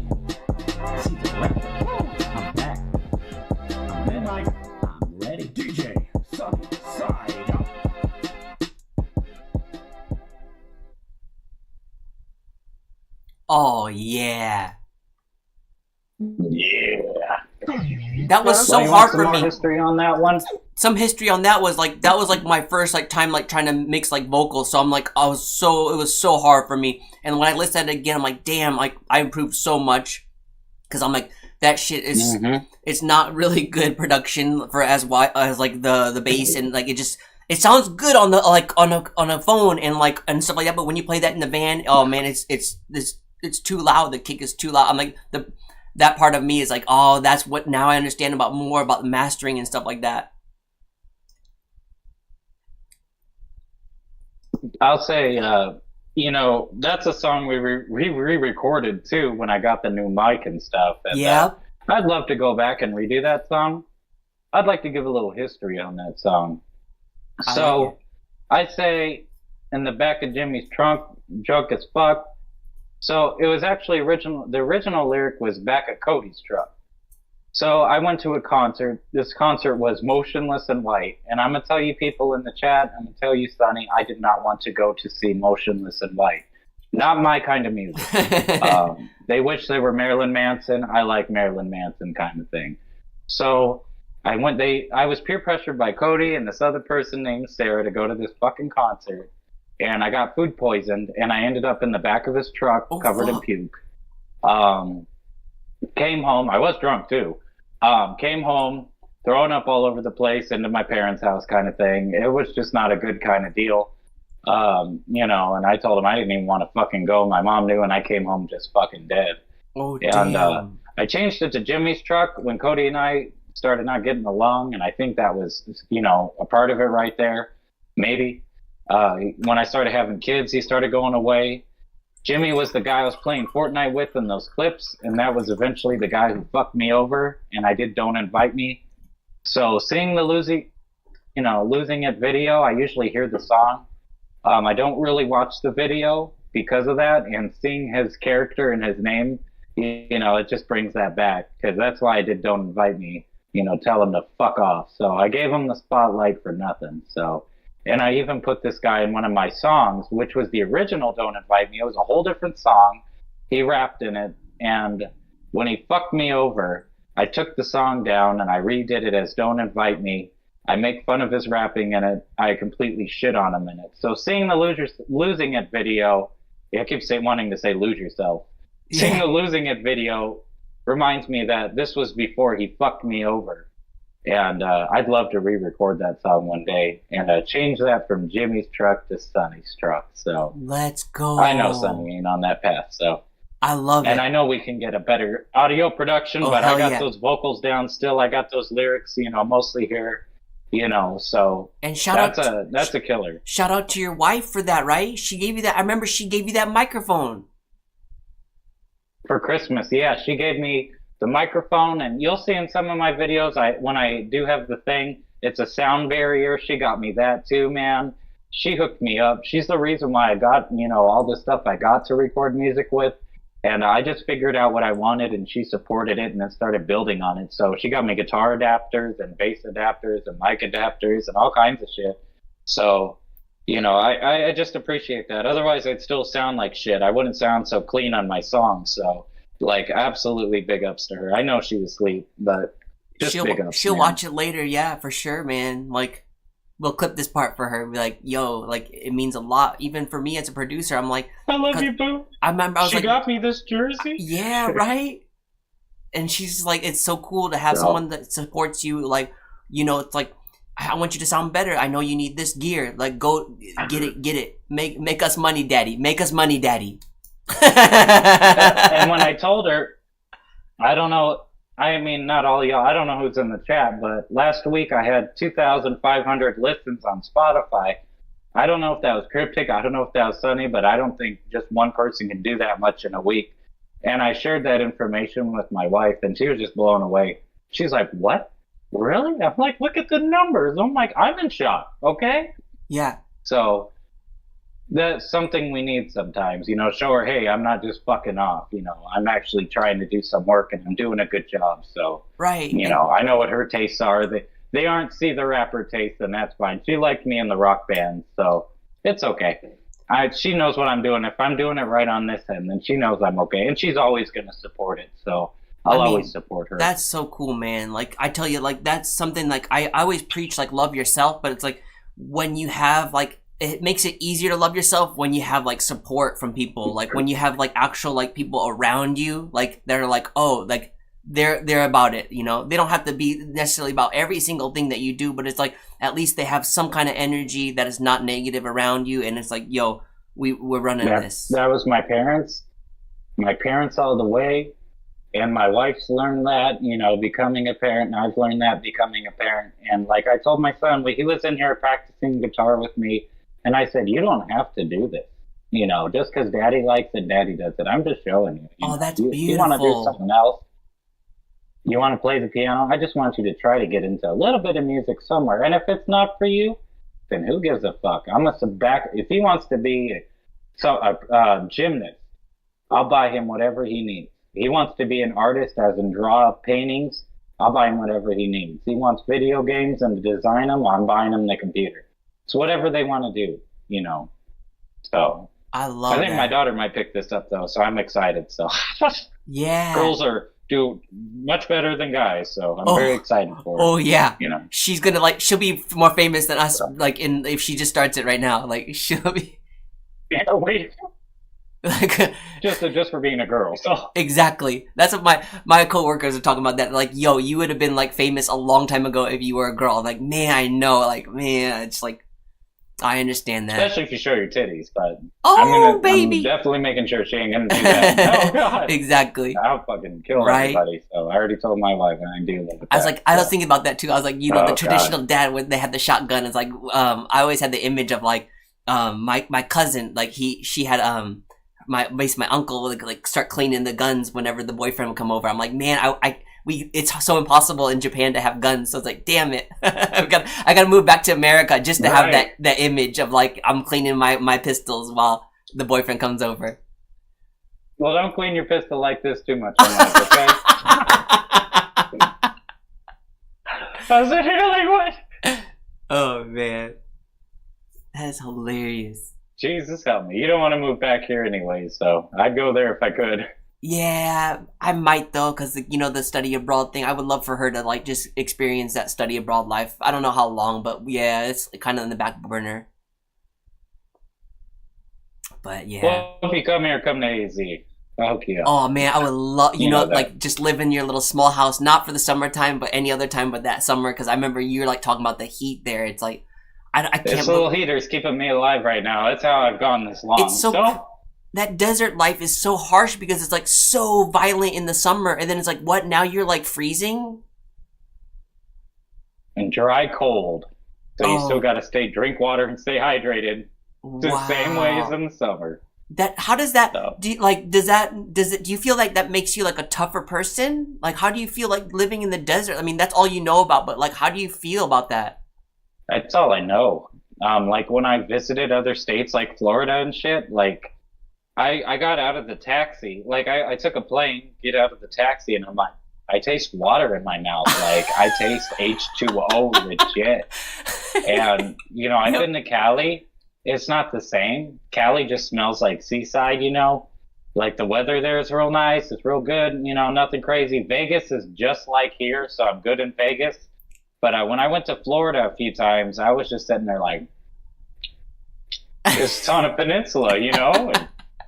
rapper. I'm back. I'm ready. DJ Sunnyside. Oh yeah. Yeah. That was so you hard want some for more me. history on that one? Some history on that was like my first like time like trying to mix like vocals. So I'm like it was so hard for me. And when I listened to it again, I'm like, damn, like I improved so much. Cause I'm like, that shit is it's not really good production for as like the bass, and like it just It sounds good on the on a phone and like and stuff like that, but when you play that in the van, oh man, it's too loud. The kick is too loud. I'm like that part of me is like, oh, that's what now I understand about more about the mastering and stuff like that. I'll say, you know, that's a song we re-recorded too when I got the new mic and stuff. And, Yeah. I'd love to go back and redo that song. I'd like to give a little history on that song. So, I say, in the back of Jimmy's trunk, drunk as fuck. So it was actually the original lyric was back at Cody's truck. So I went to a concert. This concert was Motionless in White. And I'm going to tell you people in the chat, I'm going to tell you, Sonny, I did not want to go to see Motionless in White. Not my kind of music. They wish they were Marilyn Manson. I like Marilyn Manson kind of thing. So I was peer pressured by Cody and this other person named Sarah to go to this fucking concert. And I got food poisoned, and I ended up in the back of his truck covered in puke. Came home. I was drunk too. Came home, throwing up all over the place into my parents' house kind of thing. It was just not a good kind of deal. You know, and I told him I didn't even want to fucking go. My mom knew, and I came home just fucking dead. Oh, and damn. I changed it to Jimmy's truck when Cody and I started not getting along, and I think that was, you know, a part of it right there. Maybe. When I started having kids, he started going away. Jimmy was the guy I was playing Fortnite with in those clips, and that was eventually the guy who fucked me over, and I did Don't Invite Me. So seeing the losing it video, I usually hear the song. I don't really watch the video because of that, and seeing his character and his name, you know, it just brings that back, because that's why I did Don't Invite Me, you know, tell him to fuck off. So I gave him the spotlight for nothing, so... And I even put this guy in one of my songs, which was the original Don't Invite Me. It was a whole different song. He rapped in it. And when he fucked me over, I took the song down and I redid it as Don't Invite Me. I make fun of his rapping in it. I completely shit on him in it. So seeing the Losing It video, I keep wanting to say lose yourself. Yeah. Seeing the Losing It video reminds me that this was before he fucked me over. And I'd love to re-record that song one day and change that from Jimmy's truck to Sonny's truck. So let's go. I know Sonny ain't on that path, so I love it. And I know we can get a better audio production, but I got those vocals down still. I got those lyrics, you know, mostly here, you know. So and that's a killer. Shout out to your wife for that, right? She gave you that. I remember she gave you that microphone for Christmas. Yeah, she gave me the microphone, and you'll see in some of my videos, when I do have the thing, it's a sound barrier. She got me that too, man. She hooked me up. She's the reason why I got, you know, all the stuff I got to record music with. And I just figured out what I wanted, and she supported it and then started building on it. So she got me guitar adapters and bass adapters and mic adapters and all kinds of shit. So, you know, I just appreciate that. Otherwise, I'd still sound like shit. I wouldn't sound so clean on my songs. So, like, absolutely big ups to her. I know she was asleep, but just big ups. She'll man. watch it later, yeah, for sure, man. Like, we'll clip this part for her and be like, yo, like, it means a lot. Even for me as a producer, I'm like, I love you, boo. I remember I was she like, got me this jersey. Yeah, right? And she's like, it's so cool to have someone that supports you. Like, you know, it's like, I want you to sound better. I know you need this gear. Like, go get it. Make us money, daddy. Make us money, daddy. And when I told her, I don't know, I mean, not all y'all, I don't know who's in the chat, but last week I had 2,500 listens on Spotify. I don't know if that was Cryptic, I don't know if that was Sunny, but I don't think just one person can do that much in a week. And I shared that information with my wife, and she was just blown away. She's like, what? Really? I'm like, look at the numbers. I'm like, I'm in shock, okay? Yeah. So that's something we need sometimes, you know, show her, hey, I'm not just fucking off, you know, I'm actually trying to do some work and I'm doing a good job. So, right. You know, I know what her tastes are. They aren't see the rapper taste, and that's fine. She liked me in the rock band, so it's okay. She knows what I'm doing. If I'm doing it right on this end, then she knows I'm okay. And she's always going to support it. So I'll always support her. That's so cool, man. Like, I tell you, like, that's something, like, I always preach, like, love yourself, but it's like, when you have, like, it makes it easier to love yourself when you have, like, support from people. Like, when you have, like, actual, like, people around you, like, they're like, oh, like, they're about it, you know. They don't have to be necessarily about every single thing that you do, but it's like at least they have some kind of energy that is not negative around you, and it's like, yo, we're running this. That was my parents. My parents all the way. And my wife's learned that, you know, becoming a parent, and I've learned that becoming a parent. And like I told my son, he was in here practicing guitar with me, and I said, you don't have to do this. You know, just because daddy likes it, daddy does it. I'm just showing you. Oh, that's beautiful. You want to do something else? You want to play the piano? I just want you to try to get into a little bit of music somewhere. And if it's not for you, then who gives a fuck? I'm a back. If he wants to be a gymnast, I'll buy him whatever he needs. He wants to be an artist, as in draw paintings, I'll buy him whatever he needs. He wants video games and to design them, I'm buying him the computer. It's whatever they want to do, you know. So I think my daughter might pick this up though, so I'm excited. So yeah, girls do much better than guys, so I'm very excited for her. Oh yeah, you know, she's gonna she'll be more famous than us. Like if she just starts it right now, like she'll be. Yeah, wait. Like just for being a girl. So exactly, that's what my coworkers are talking about. That like, yo, you would have been like famous a long time ago if you were a girl. Like, man, I know. Like, man, it's like I understand that. Especially if you show your titties, but I'm definitely making sure she ain't gonna do that. Oh god, exactly. I'll fucking kill everybody. So I already told my wife, and I do live with that. I was thinking about that too. I was like, you know, the traditional dad when they had the shotgun. It's like, I always had the image of like, my cousin, like she had my uncle would like start cleaning the guns whenever the boyfriend would come over. I'm like, man, it's so impossible in Japan to have guns. So it's like, damn it, I gotta move back to America just to have that image of like I'm cleaning my pistols while the boyfriend comes over. Well, don't clean your pistol like this too much, okay? I was like, really, what? Oh man, that is hilarious. Jesus help me. You don't want to move back here anyway, so I'd go there if I could. Yeah, I might though, because you know the study abroad thing. I would love for her to like just experience that study abroad life. I don't know how long, but yeah, it's kind of in the back burner. But yeah. Well, if you come here, come to AZ. I'll hook you up. Oh man, I would love you know like just live in your little small house, not for the summertime, but any other time but that summer. Because I remember you're like talking about the heat there. It's like I can't. This little heater's keeping me alive right now. That's how I've gone this long. It's so that desert life is so harsh because it's like so violent in the summer, and then it's like, what? Now you're like freezing and dry cold. So you still got to drink water and stay hydrated. The same way as in the summer. How does that? So. Do you feel like that makes you like a tougher person? Like, how do you feel like living in the desert? I mean, that's all you know about, but like, how do you feel about that? That's all I know. Like when I visited other states like Florida and shit, like I got out of the taxi. Like I took a plane, get out of the taxi, and I'm like, I taste water in my mouth. Like I taste H2O legit. And you know, I've been to Cali. It's not the same. Cali just smells like seaside, you know? Like the weather there is real nice. It's real good, you know, nothing crazy. Vegas is just like here, so I'm good in Vegas. But when I went to Florida a few times, I was just sitting there like, it's on a peninsula, you know? And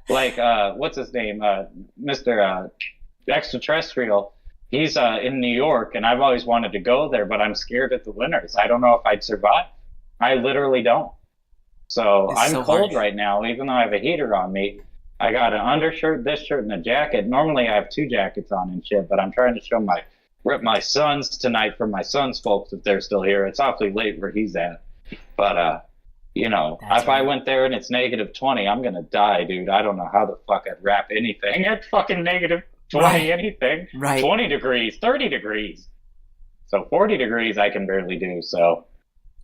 like, what's his name? Mr. Extraterrestrial. He's in New York, and I've always wanted to go there, but I'm scared of the winters. I don't know if I'd survive. I literally don't. So I'm so cold right now, even though I have a heater on me. I got an undershirt, this shirt, and a jacket. Normally I have 2 jackets on and shit, but I'm trying to show my sons tonight for my son's folks if they're still here. It's awfully late where he's at. But, you know, if I went there and it's -20, I'm going to die, dude. I don't know how the fuck I'd wrap anything at fucking -20 anything. Right. 20 degrees, 30 degrees. So 40 degrees I can barely do, so...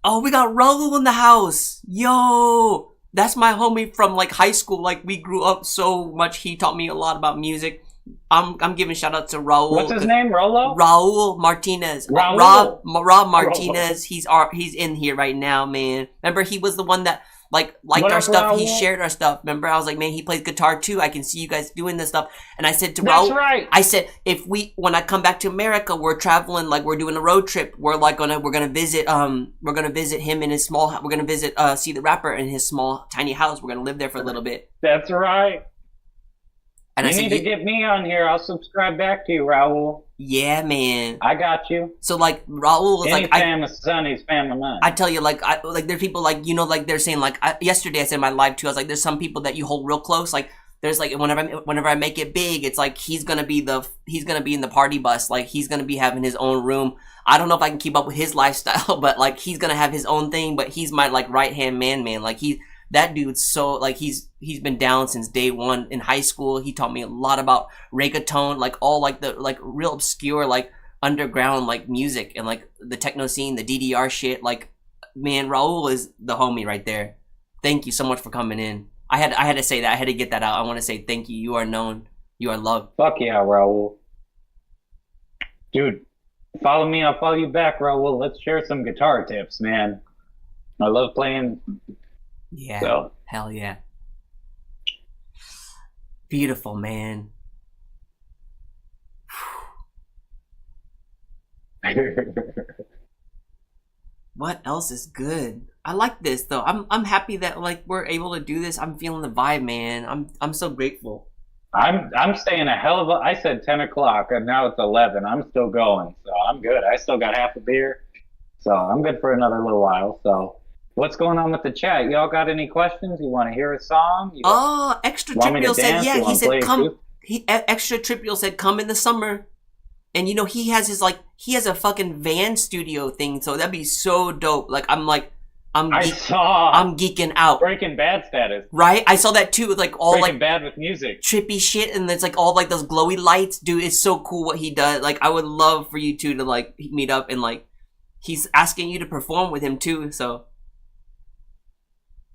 Oh, we got Raul in the house. Yo, that's my homie from like high school. Like we grew up so much. He taught me a lot about music. I'm giving shout out to Raul. What's his name? Rolo? Raul Martinez. Raul. Rob Martinez. He's in here right now, man. Remember he was the one that liked our stuff. Raul? He shared our stuff. Remember I was like, man, he plays guitar too. I can see you guys doing this stuff. And I said to Raul, right. I said when I come back to America, we're traveling, like we're doing a road trip. We're gonna visit him in his small. We're gonna visit See the Rapper in his small tiny house. We're gonna live there for a little bit. That's right. And you need to get me on here. I'll subscribe back to you, Raul. Yeah, man. I got you. So like Raul was Any like, fan of Sonny's fan of mine. I tell you, like, like there's people like, you know, like they're saying like yesterday I said in my live too. I was like, there's some people that you hold real close. Like there's like whenever I make it big, it's like he's gonna be in the party bus. Like he's gonna be having his own room. I don't know if I can keep up with his lifestyle, but like he's gonna have his own thing. But he's my like right hand man. Like that dude's so like he's been down since day one in high school. He taught me a lot about reggaeton, like all like the like real obscure like underground like music and like the techno scene, the DDR shit. Like, man, Raul is the homie right there. Thank you so much for coming in. I had to say that. I had to get that out. I want to say thank you. You are known. You are loved. Fuck yeah, Raul. Dude, follow me. I'll follow you back, Raul. Let's share some guitar tips, man. I love playing. Yeah. So. Hell yeah. Beautiful, man. What else is good? I like this though. I'm happy that like we're able to do this. I'm feeling the vibe, man. I'm so grateful. I'm staying a hell of a. I said 10 o'clock and now it's 11. I'm still going, so I'm good. I still got half a beer, so I'm good for another little while. So, what's going on with the chat? Y'all got any questions? You want to hear a song? Extra Trivial said yeah. He said come. Extra Trivial said come in the summer. And you know, he has a fucking van studio thing, so that'd be so dope. Like I'm geeking out. Breaking Bad status. Right? I saw that too, with like all Breaking like Bad with music. Trippy shit, and it's like all like those glowy lights. Dude, it's so cool what he does. Like I would love for you two to like meet up, and like he's asking you to perform with him too, so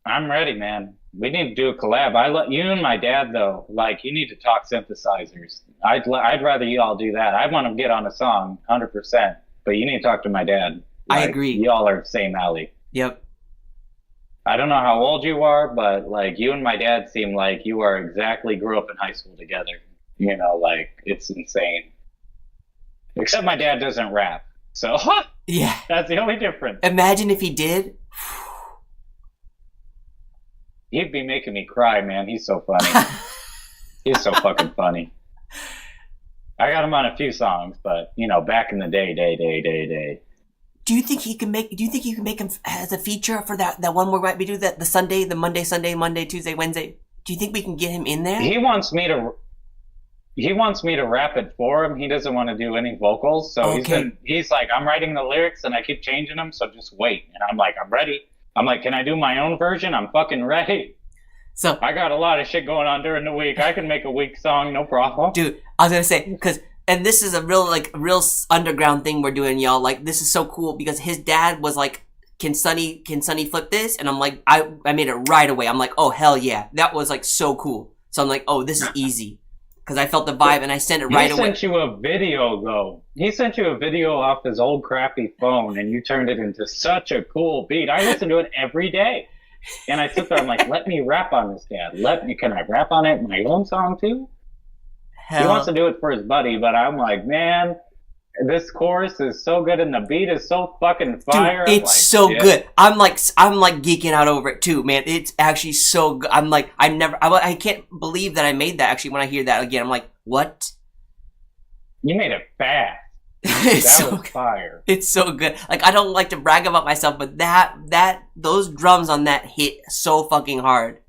I'm ready, man. We need to do a collab. You and my dad though. Like you need to talk synthesizers. I'd rather you all do that. I want to get on a song, 100%. But you need to talk to my dad. I Like, agree. Y'all are same alley. Yep. I don't know how old you are, but like you and my dad seem like you are exactly grew up in high school together. You know, like it's insane. Except my dad doesn't rap, so Yeah. that's the only difference. Imagine if he did. He'd be making me cry, man. He's so funny. He's so fucking funny. I got him on a few songs, but you know, back in the day. Do you think you can make him as a feature for that one where we do that the Monday, Tuesday, Wednesday? Do you think we can get him in there? He wants me to rap it for him. He doesn't want to do any vocals, so he's like, I'm writing the lyrics and I keep changing them, so just wait. And I'm like, I'm ready. I'm like, can I do my own version? I'm fucking ready. So I got a lot of shit going on during the week. I can make a week song, no problem. Dude, I was gonna say, and this is a real underground thing we're doing, y'all. Like, this is so cool because his dad was like, can Sonny flip this? And I'm like, I made it right away. I'm like, oh hell yeah, that was like so cool. So I'm like, oh, this is easy. Because I felt the vibe and I sent it right away. He sent you a video, though. He sent you a video off his old crappy phone, and you turned it into such a cool beat. I listen to it every day. And I sit there, I'm like, let me rap on this, Dad. Can I rap on it in my own song, too? He wants to do it for his buddy, but I'm like, man, this chorus is so good and the beat is so fucking fire. Dude, it's so good. I'm like geeking out over it too, man. It's actually so good. I'm like, I can't believe that I made that. Actually, when I hear that again, I'm like, what? You made it fast. That was fire. It's so good. Like, I don't like to brag about myself, but those drums on that hit so fucking hard.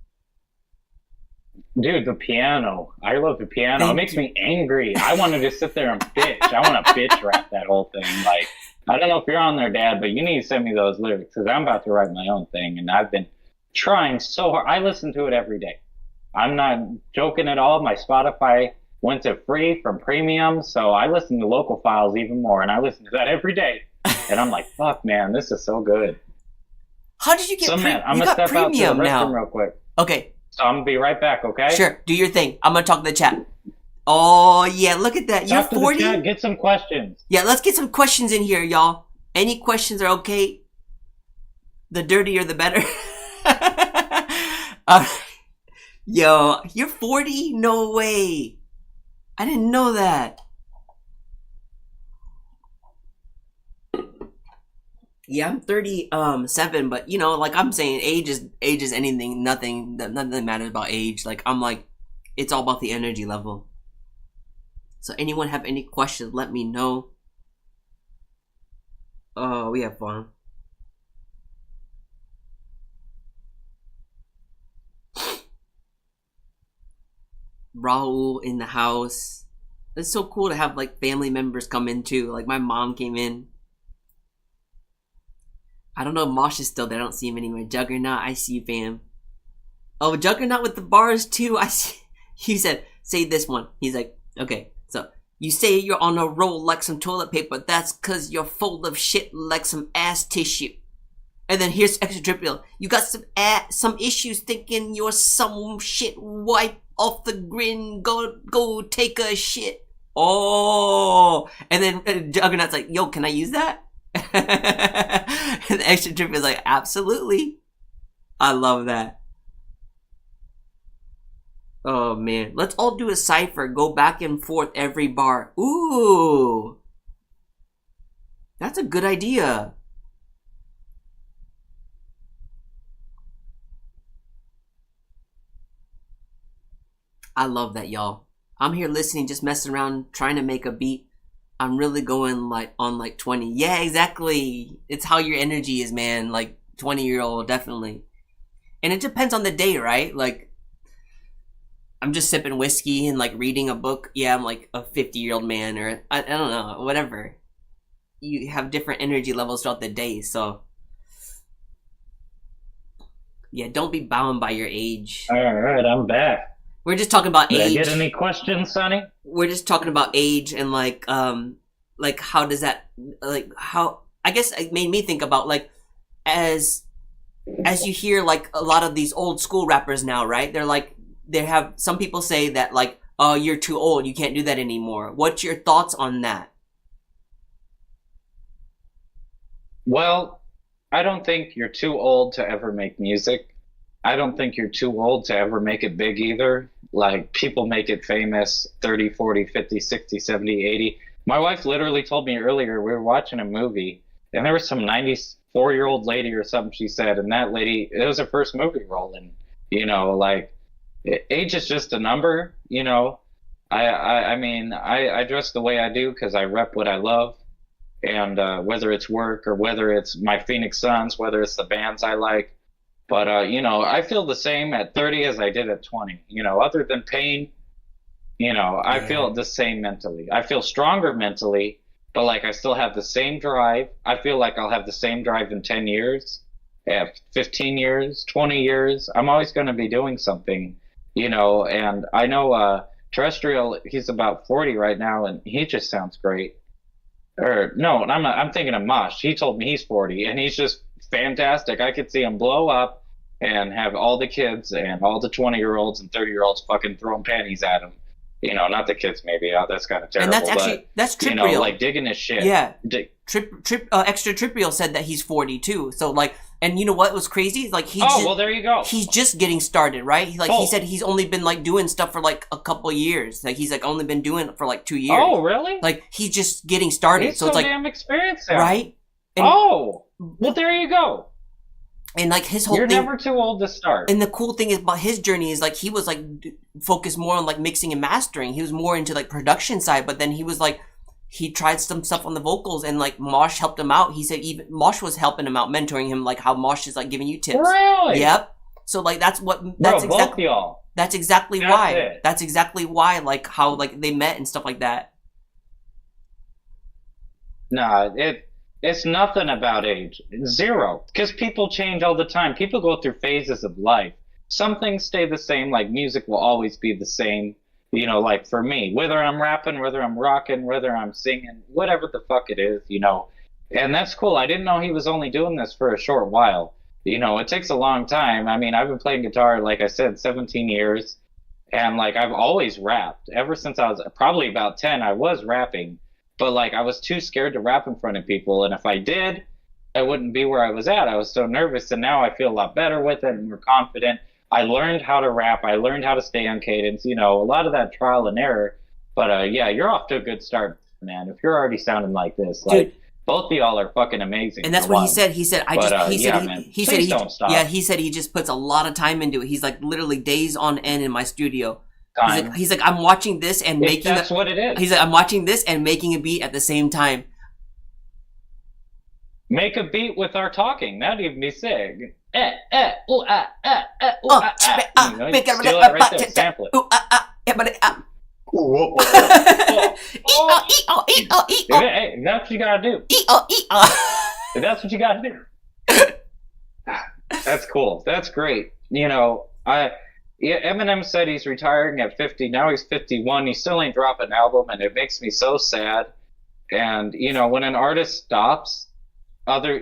Dude, the piano. I love the piano. It makes me angry. I want to just sit there and bitch. I want to bitch rap that whole thing. Like, I don't know if you're on there, Dad, but you need to send me those lyrics because I'm about to write my own thing, and I've been trying so hard. I listen to it every day. I'm not joking at all. My Spotify went to free from premium, so I listen to local files even more, and I listen to that every day. And I'm like, fuck, man, this is so good. How did you get man, I'm going to step out to the restroom real quick. Okay. So I'm going to be right back, okay? Sure. Do your thing. I'm going to talk to the chat. Oh, yeah. Look at that. You're 40? Chat, get some questions. Yeah, let's get some questions in here, y'all. Any questions are okay. The dirtier, the better. Yo, you're 40? No way. I didn't know that. Yeah, I'm 37, but you know, like I'm saying, age is anything, nothing matters about age. Like I'm like, it's all about the energy level. So anyone have any questions, let me know. Oh, we have fun. Raul in the house. It's so cool to have like family members come in too. Like my mom came in. I don't know if Mosh is still there. I don't see him anymore. Juggernaut, I see you, fam. Oh, Juggernaut with the bars too. I see. He said, say this one. He's like, okay, so you say you're on a roll like some toilet paper. That's cause you're full of shit like some ass tissue. And then here's extra trivial. You got some issues thinking you're some shit. Wipe off the grin. Go take a shit. Oh, and then Juggernaut's like, yo, can I use that? And the extra trip is like, absolutely. I love that. Oh man, let's all do a cipher. Go back and forth every bar. Ooh, that's a good idea. I love that, y'all. I'm here listening, just messing around, trying to make a beat. I'm really going like on like 20. Yeah, exactly. It's how your energy is, man. Like 20-year-old, definitely. And it depends on the day, right? Like, I'm just sipping whiskey and like reading a book. Yeah, I'm like a 50-year-old man, or I don't know, whatever. You have different energy levels throughout the day, so yeah, don't be bound by your age. All right, I'm back. We're just talking about age. Did I get any questions, Sonny? We're just talking about age and like how does that, like, how, I guess it made me think about like as you hear like a lot of these old school rappers now, right? They're like, they have, some people say that like, oh, you're too old, you can't do that anymore. What's your thoughts on that? Well, I don't think you're too old to ever make music. I don't think you're too old to ever make it big either. Like, people make it famous 30, 40, 50, 60, 70, 80. My wife literally told me earlier, we were watching a movie, and there was some 94-year-old lady or something, she said, and that lady, it was her first movie role. And, you know, like, age is just a number, you know. I mean, I dress the way I do because I rep what I love. And whether it's work or whether it's my Phoenix Suns, whether it's the bands I like. But, you know, I feel the same at 30 as I did at 20. You know, other than pain, you know, I feel the same mentally. I feel stronger mentally, but, like, I still have the same drive. I feel like I'll have the same drive in 10 years, 15 years, 20 years. I'm always going to be doing something, you know. And I know Terrestrial, he's about 40 right now, and he just sounds great. Or, no, I'm thinking of Mosh. He told me he's 40, and he's just fantastic. I could see him blow up and have all the kids and all the 20-year-olds and 30-year-olds fucking throwing panties at him. You know, not the kids maybe. That's kind of terrible. And that's actually, that's Tripriel. You know, like digging his shit. Yeah. Extra Tripriel said that he's 40 too. So like, and you know what was crazy? Like well, there you go. He's just getting started, right? He said he's only been like doing stuff for like a couple years. Like he's like only been doing it for like 2 years. Oh, really? Like he's just getting started. He's so it's like damn experienced now. Right? And, well, there you go. And like his whole You're thing, never too old to start. And the cool thing is about his journey is like he was like focused more on like mixing and mastering. He was more into like production side, but then he was like, he tried some stuff on the vocals, and like Mosh helped him out. He said even Mosh was helping him out, mentoring him, like how Mosh is like giving you tips. Really? Yep. So like that's exactly both y'all. That's exactly why. That's exactly why, like how like they met and stuff like that. Nah, it's nothing about age. Zero. Because people change all the time. People go through phases of life. Some things stay the same, like music will always be the same. You know, like for me, whether I'm rapping, whether I'm rocking, whether I'm singing, whatever the fuck it is, you know. And that's cool. I didn't know he was only doing this for a short while. You know, it takes a long time. I mean, I've been playing guitar, like I said, 17 years. And like I've always rapped. Ever since I was probably about 10, I was rapping. But like I was too scared to rap in front of people. And if I did, I wouldn't be where I was at. I was so nervous. And now I feel a lot better with it and more confident. I learned how to rap. I learned how to stay on cadence. You know, a lot of that trial and error. But yeah, you're off to a good start, man. If you're already sounding like this, like Dude. Both of y'all are fucking amazing. And that's what he said. He said, he said don't stop. Yeah, he said he just puts a lot of time into it. He's like literally days on end in my studio, time. He's like, I'm watching this and making. That's what it is. He's like, I'm watching this and making a beat at the same time. Make a beat with our talking. That'd even be sick. Steal it right there. Sample it. Hey, that's what you gotta do. That's what you gotta do. That's cool. That's great. You know, Eminem said he's retiring at 50. Now he's 51. He still ain't dropped an album, and it makes me so sad. And you know, when an artist stops, other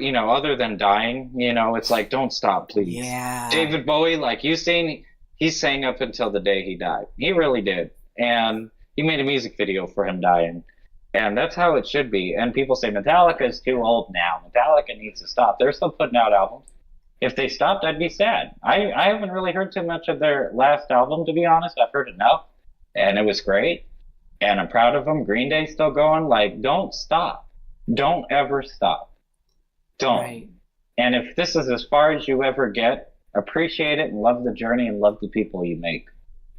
than dying, you know, it's like, don't stop, please. Yeah. David Bowie, like you seen, he sang up until the day he died. He really did. And he made a music video for him dying. And that's how it should be. And people say Metallica is too old now. Metallica needs to stop. They're still putting out albums. If they stopped, I'd be sad. I haven't really heard too much of their last album, to be honest. I've heard enough. And it was great. And I'm proud of them. Green Day's still going. Like, don't stop. Don't ever stop. Don't. Right. And if this is as far as you ever get, appreciate it and love the journey and love the people you make.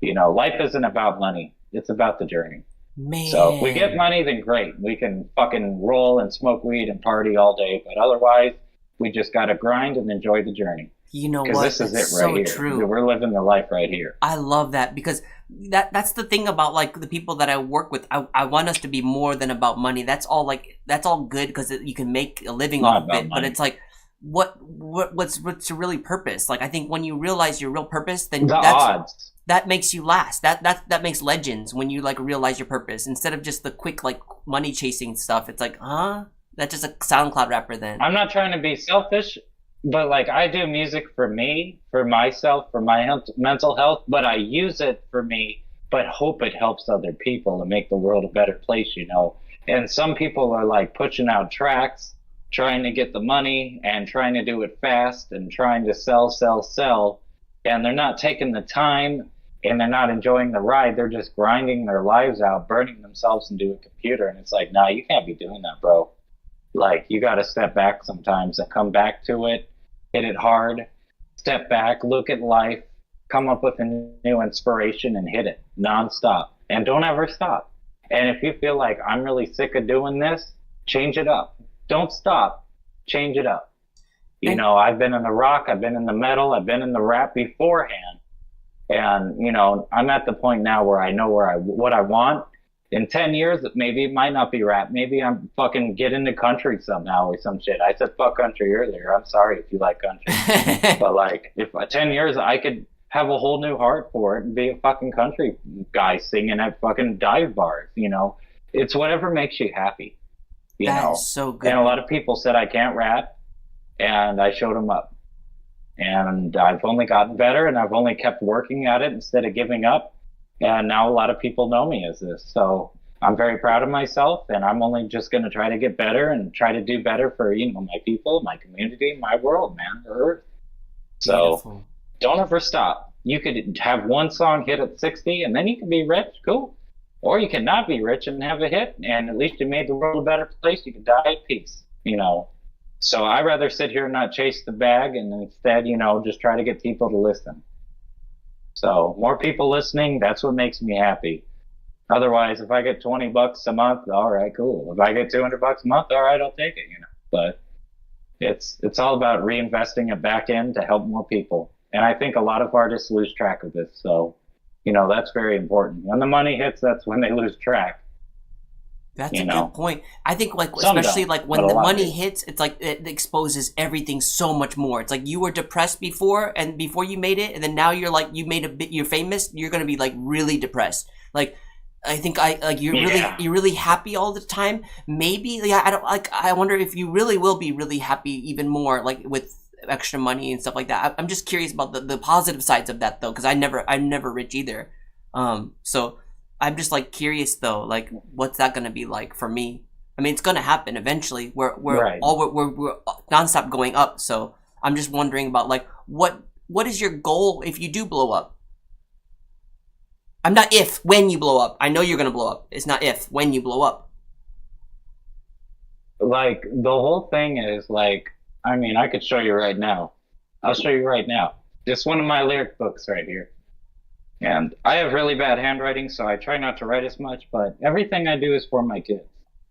You know, life isn't about money. It's about the journey. Man. So if we get money, then great. We can fucking roll and smoke weed and party all day. But otherwise, we just got to grind and enjoy the journey. You know what? Because this is it right here. True. We're living the life right here. I love that, because that's the thing about like the people that I work with. I want us to be more than about money. That's all good because you can make a living off of it. Money. But it's like, what's really purpose? Like, I think when you realize your real purpose, then that makes you last. That makes legends when you like realize your purpose instead of just the quick like money chasing stuff. It's like, that's just a SoundCloud rapper then. I'm not trying to be selfish, but like I do music for me, for myself, for my mental health, but I use it for me, but hope it helps other people and make the world a better place, you know. And some people are like pushing out tracks, trying to get the money and trying to do it fast and trying to sell, and they're not taking the time and they're not enjoying the ride. They're just grinding their lives out, burning themselves into a computer. And it's like, nah, you can't be doing that, bro. Like, you got to step back sometimes and come back to it, hit it hard, step back, look at life, come up with a new inspiration and hit it nonstop. And don't ever stop. And if you feel like I'm really sick of doing this, change it up. Don't stop. Change it up. You know, I've been in the rock, I've been in the metal, I've been in the rap beforehand. And, you know, I'm at the point now where I know what I want. In 10 years, maybe it might not be rap. Maybe I'm fucking get into country somehow or some shit. I said fuck country earlier. I'm sorry if you like country. But like, if 10 years, I could have a whole new heart for it and be a fucking country guy singing at fucking dive bars, you know. It's whatever makes you happy, you know. That is so good. And a lot of people said I can't rap, and I showed them up. And I've only gotten better, and I've only kept working at it instead of giving up. And now a lot of people know me as this. So I'm very proud of myself, and I'm only just going to try to get better and try to do better for, you know, my people, my community, my world, man, the earth. So beautiful. Don't ever stop. You could have one song hit at 60, and then you can be rich, cool. Or you can not be rich and have a hit, and at least you made the world a better place. You can die at peace, you know. So I'd rather sit here and not chase the bag and instead, you know, just try to get people to listen. So more people listening, that's what makes me happy. Otherwise, if I get $20 a month, all right, cool. If I get $200 a month, all right, I'll take it, you know. But it's all about reinvesting it back in to help more people. And I think a lot of artists lose track of this. So, you know, that's very important. When the money hits, that's when they lose track. That's a good point. I think, like, especially like when the money hits, it's like it exposes everything so much more. It's like you were depressed before you made it, and then now you're like you're famous. You're gonna be like really depressed. Like, I think you're really happy all the time. Maybe I wonder if you really will be really happy even more, like with extra money and stuff like that. I'm just curious about the positive sides of that though, because I'm never rich either. So I'm just like curious though, like what's that gonna be like for me? I mean, it's gonna happen eventually. We're nonstop going up. So I'm just wondering about like what is your goal if you do blow up? I'm not when you blow up. I know you're gonna blow up. It's not when you blow up. Like the whole thing is like, I mean, I could show you right now. I'll show you right now. Just one of my lyric books right here. And I have really bad handwriting, so I try not to write as much, but everything I do is for my kids.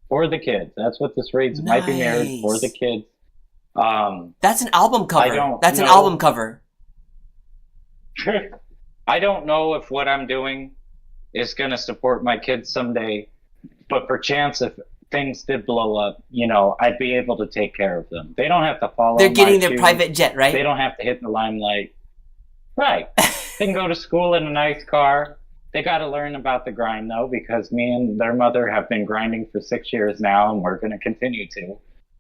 For the kids. That's what this reads. It might be married for the Nice. kids. That's an album I cover. don't That's an know. album cover. I don't know if what I'm doing is going to support my kids someday, but perchance if things did blow up, I'd be able to take care of them. They don't have to follow They're my getting their shoes. private jet, They right? don't have to hit the limelight. Right. They can go to school in a nice car. They got to learn about the grind, though, because me and their mother have been grinding for 6 years now, and we're going to continue to.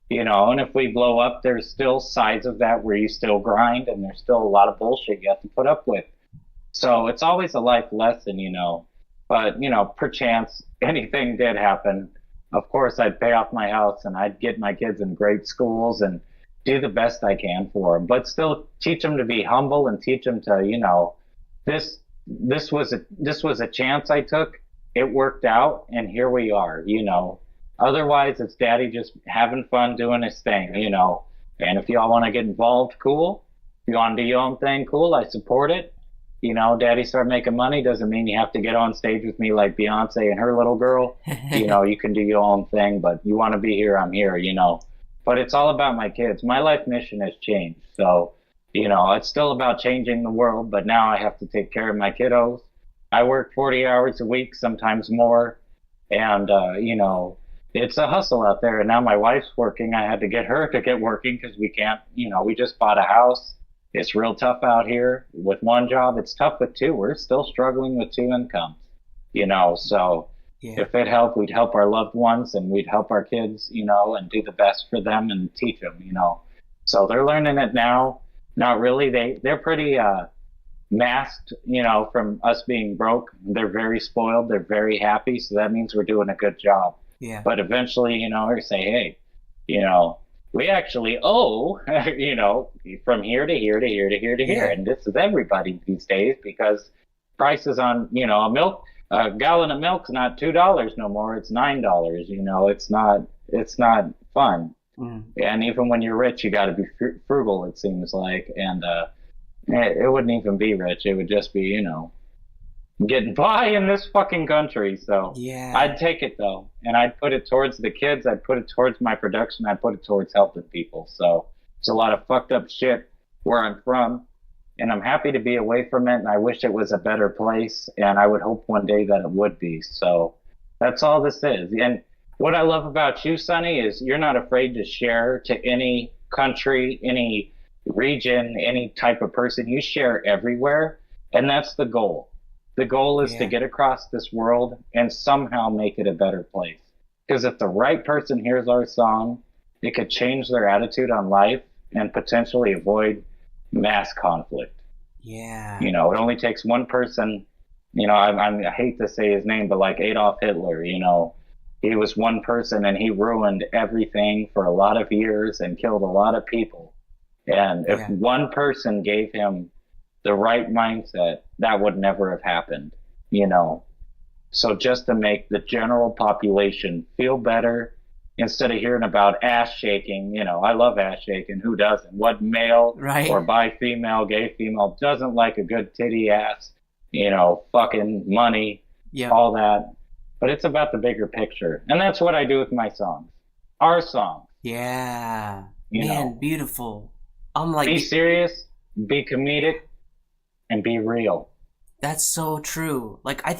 And if we blow up, there's still sides of that where you still grind, and there's still a lot of bullshit you have to put up with. So it's always a life lesson. But, perchance anything did happen, of course, I'd pay off my house and I'd get my kids in great schools and do the best I can for them, but still teach them to be humble and teach them to, this this was a chance I took. It worked out, and here we are. Otherwise, it's daddy just having fun doing his thing. And if y'all want to get involved, cool. If you want to do your own thing, cool. I support it. Daddy start making money doesn't mean you have to get on stage with me like Beyonce and her little girl. You can do your own thing, but you want to be here, I'm here. But it's all about my kids. My life mission has changed. So, it's still about changing the world, but now I have to take care of my kiddos. I work 40 hours a week, sometimes more. And, it's a hustle out there. And now my wife's working. I had to get her to get working because we can't, we just bought a house. It's real tough out here with one job. It's tough with two. We're still struggling with two incomes, so Yeah. if it helped, we'd help our loved ones and we'd help our kids, and do the best for them and teach them. So they're learning it now. Not really. They're pretty masked, from us being broke. They're very spoiled. They're very happy. So that means we're doing a good job. Yeah. But eventually, we say, hey, we actually owe, from here to here to here to here to here. Yeah. And this is everybody these days because prices on, a gallon of milk's not $2 no more. It's $9. It's not fun. Mm. And even when you're rich, you got to be frugal, it seems like. And it wouldn't even be rich. It would just be, getting by in this fucking country. So Yeah. I'd take it though, and I'd put it towards the kids. I'd put it towards my production. I'd put it towards helping people. So it's a lot of fucked up shit where I'm from, and I'm happy to be away from it. And I wish it was a better place, and I would hope one day that it would be. So that's all this is. And what I love about you, Sonny, is you're not afraid to share to any country, any region, any type of person. You share everywhere, and that's the goal. The goal is to get across this world and somehow make it a better place. Because if the right person hears our song, it could change their attitude on life and potentially avoid mass conflict. Yeah. It only takes one person. I hate to say his name, but like Adolf Hitler, he was one person and he ruined everything for a lot of years and killed a lot of people. And if one person gave him the right mindset, that would never have happened. So just to make the general population feel better, instead of hearing about ass shaking, I love ass shaking. Who doesn't? What male or bi female, gay female doesn't like a good titty ass, fucking money, all that. But it's about the bigger picture. And that's what I do with my songs. Our songs. Yeah. You Man, know. beautiful. I'm like, Be serious, be comedic, and be real. that's so true. Like, I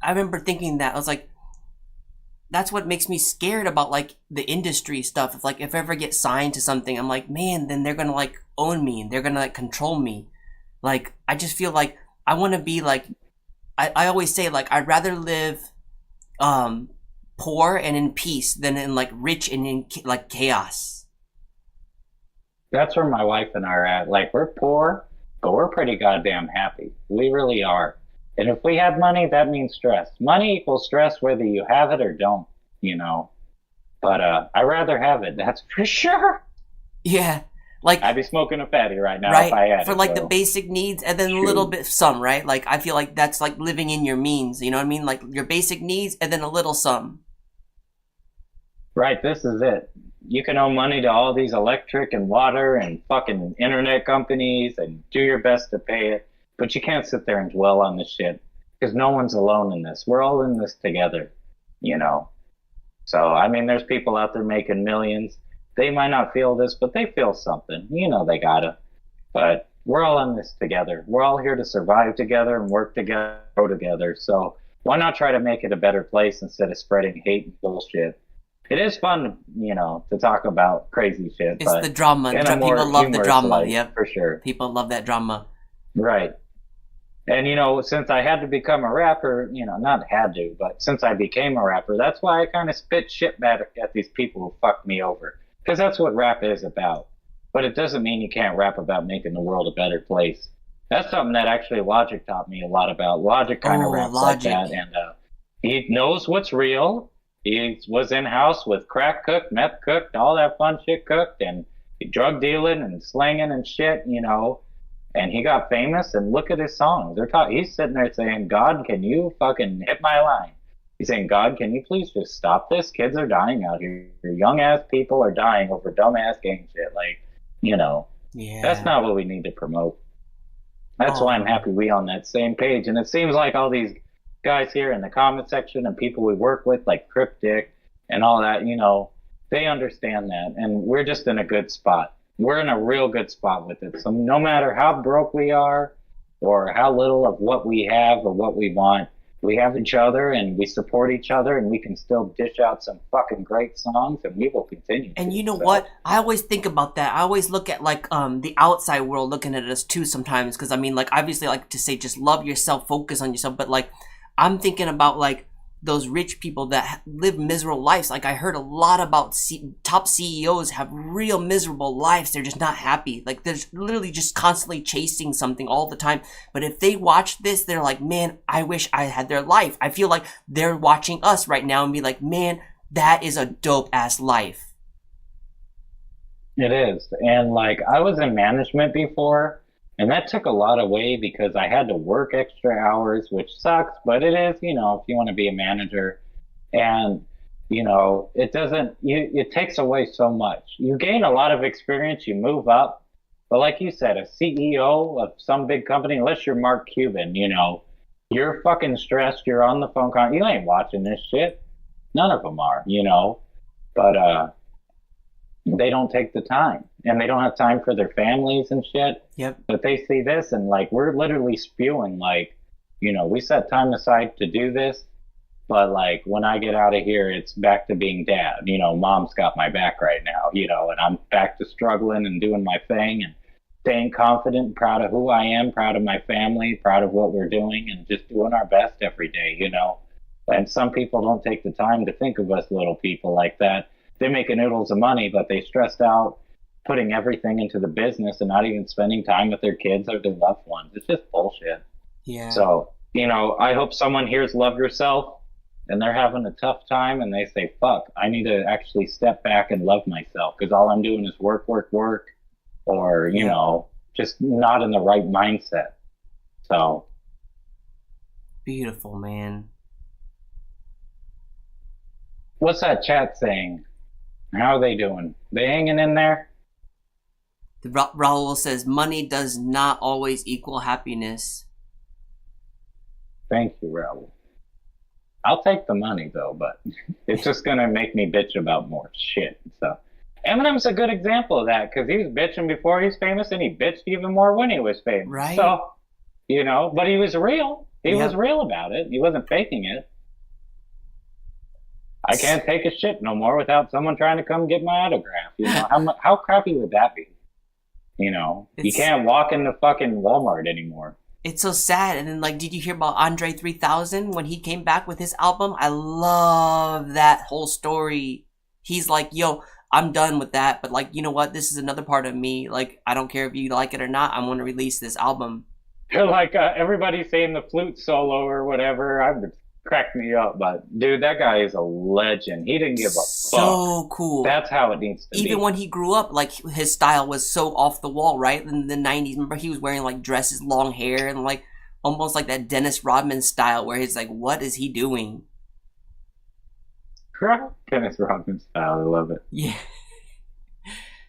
remember thinking that. I was like, that's what makes me scared about like the industry stuff. If I ever get signed to something, I'm like, man, then they're gonna like own me and they're gonna like control me. Like, I just feel like I want to be like, I always say like, I'd rather live poor and in peace than in like rich and in like chaos. That's where my wife and I are at. Like, we're poor, but we're pretty goddamn happy. We really are. And if we have money, that means stress. Money equals stress whether you have it or don't, But I'd rather have it, that's for sure. Yeah. Like, I'd be smoking a fatty right now right? if I had For it. like the Will. basic needs and then a little bit some, right? Like, I feel like that's like living in your means, you know what I mean? Like your basic needs and then a little some. Right, this is it. You can owe money to all these electric and water and fucking internet companies and do your best to pay it. But you can't sit there and dwell on this shit because no one's alone in this. We're all in this together, you know. So I mean, there's people out there making millions. They might not feel this, but they feel something. You know, they gotta. But we're all in this together. We're all here to survive together and work together, grow together. So why not try to make it a better place instead of spreading hate and bullshit? It is fun, you know, to talk about crazy shit. It's but the drama. in a more People love the humorous drama. light, Yep. for sure. People love that drama. Right. And, you know, since I had to become a rapper, you know, not had to, but since I became a rapper, that's why I kind of spit shit back at these people who fucked me over. Because that's what rap is about. But it doesn't mean you can't rap about making the world a better place. That's something that actually Logic taught me a lot about. Logic kind of raps Logic. like that. And he knows what's real. He was in-house with crack cooked, meth cooked, all that fun shit cooked. And he drug dealing and slinging and shit, you know. And he got famous, and look at his songs. He's sitting there saying, God, can you fucking hit my line? He's saying, God, can you please just stop this? Kids are dying out here. Young-ass people are dying over dumb-ass gang shit. Like, you know, that's not what we need to promote. That's why I'm happy we on that same page. And it seems like all these guys here in the comment section and people we work with, like Cryptic and all that, you know, they understand that. And we're just in a good spot. We're in a real good spot with it. So no matter how broke we are or how little of what we have or what we want, we have each other and we support each other, and we can still dish out some fucking great songs, and we will continue. And you know what? I always think about that. I always look at like the outside world looking at us too sometimes, because I mean, like, obviously I like to say just love yourself, focus on yourself, but like I'm thinking about like those rich people that live miserable lives. Like I heard a lot about top CEOs have real miserable lives. They're just not happy. Like they're literally just constantly chasing something all the time. But if they watch this, they're like, man, I wish I had their life. I feel like they're watching us right now and be like, man, that is a dope ass life. It is. And like I was in management before, and that took a lot away because I had to work extra hours, which sucks, but it is, you know, if you want to be a manager. And, you know, it takes away so much. You gain a lot of experience, you move up. But like you said, a CEO of some big company, unless you're Mark Cuban, you know, you're fucking stressed, you're on the phone call, you ain't watching this shit. None of them are, you know. But they don't take the time, and they don't have time for their families and shit. Yep. But they see this, and like we're literally spewing, like, you know, we set time aside to do this, but like when I get out of here, it's back to being dad. You know, mom's got my back right now, you know, and I'm back to struggling and doing my thing and staying confident, proud of who I am, proud of my family, proud of what we're doing, and just doing our best every day, you know. And some people don't take the time to think of us little people like that. They make noodles of money, but they stressed out putting everything into the business and not even spending time with their kids or their loved ones. It's just bullshit. Yeah. So, you know, I hope someone hears Love Yourself and they're having a tough time and they say, fuck, I need to actually step back and love myself, because all I'm doing is work, or, you know, just not in the right mindset. So. Beautiful, man. What's that chat saying? How are they doing? They hanging in there? Raul says, money does not always equal happiness. Thank you, Raul. I'll take the money, though, but it's just going to make me bitch about more shit. So Eminem's a good example of that, because he was bitching before he was famous, and he bitched even more when he was famous. Right. So, you know, but he was real. He was real about it. He wasn't faking it. I can't take a shit no more without someone trying to come get my autograph. You know, how crappy would that be? You know, you can't walk into fucking Walmart anymore. It's so sad. And then, like, did you hear about Andre 3000 when he came back with his album? I love that whole story. He's like, yo, I'm done with that. But, like, you know what? This is another part of me. Like, I don't care if you like it or not. I'm going to release this album. Like, everybody's saying the flute solo or whatever. I would crack me up, but dude, that guy is a legend. He didn't give a fuck. So cool. That's how it needs to be. Even when he grew up, like, his style was so off the wall, right? In the 90s, remember, he was wearing like dresses, long hair, and like almost like that Dennis Rodman style where he's like, what is he doing? Dennis Rodman style, I love it. Yeah.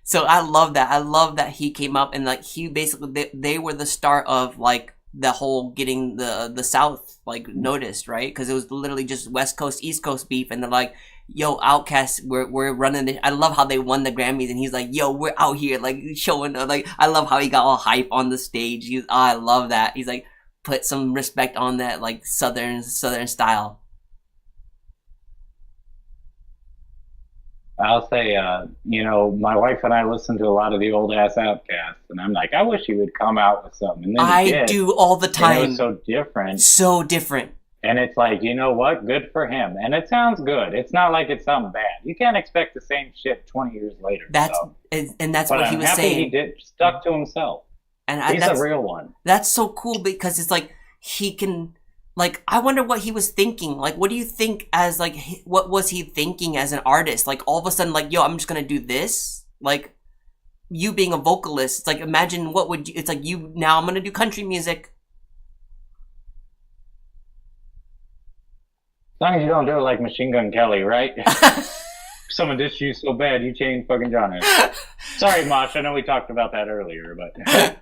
So I love that. I love that he came up and like he basically they were the start of like the whole getting the South like noticed, right? Because it was literally just West Coast East Coast beef, and they're like, "Yo, Outkast, we're running this." I love how they won the Grammys, and he's like, "Yo, we're out here like showing." Like, I love how he got all hype on the stage. I love that. He's like, put some respect on that like southern style. I'll say, you know, my wife and I listen to a lot of the old ass Outcasts, and I'm like, I wish he would come out with something. And then he I did, do all the and time. it was so different. So different. And it's like, you know what? Good for him. And it sounds good. It's not like it's something bad. You can't expect the same shit 20 years later. That's so. and that's But what I'm he was happy saying. he did stuck to himself. And He's a real one. That's so cool because it's like he can. Like, I wonder what he was thinking. Like, what do you think as, like, what was he thinking as an artist? Like, all of a sudden, like, yo, I'm just gonna do this? Like, you being a vocalist, it's like, imagine what would you, it's like, you, now I'm gonna do country music. As long as you don't do it like Machine Gun Kelly, right? Someone dissed you so bad, you changed fucking genres. Sorry, Mosh, I know we talked about that earlier, but...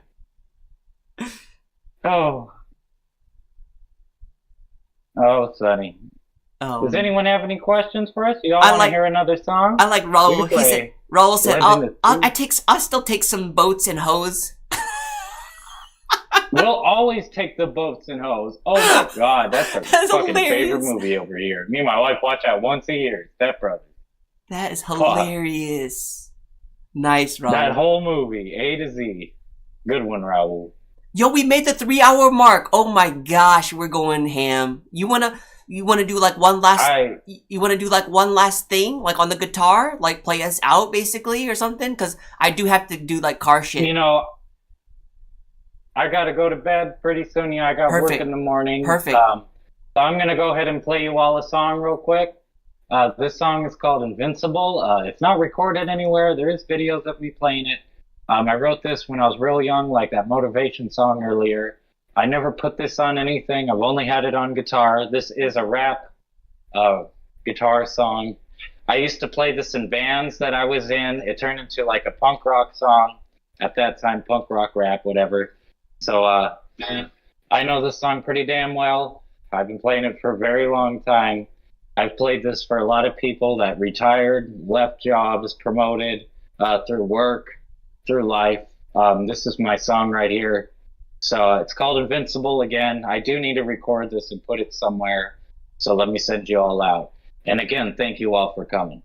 Oh, Sonny. Does anyone have any questions for us? You all want to hear another song? I like Raul. Raul said, I'll still take some boats and hoes. We'll always take the boats and hoes. Oh my god, that's a fucking favorite movie over here. Me and my wife watch that once a year. Step Brothers. That is hilarious. Nice, Raul. That whole movie, A to Z. Good one, Raul. Yo, we made the 3-hour mark. Oh my gosh, we're going ham. You wanna do like one last? You wanna do like one last thing, like on the guitar, like play us out basically or something? Because I do have to do like car shit. You know, I gotta go to bed pretty soon. Yeah, I got work in the morning. Perfect. So I'm gonna go ahead and play you all a song real quick. This song is called Invincible. It's not recorded anywhere. There is videos of me playing it. I wrote this when I was real young, like that motivation song earlier. I never put this on anything. I've only had it on guitar. This is a rap guitar song. I used to play this in bands that I was in. It turned into like a punk rock song. At that time, punk rock rap, whatever. So I know this song pretty damn well. I've been playing it for a very long time. I've played this for a lot of people that retired, left jobs, promoted through work, through life. This is my song right here. So it's called Invincible again. I do need to record this and put it somewhere. So let me send you all out. And again, thank you all for coming.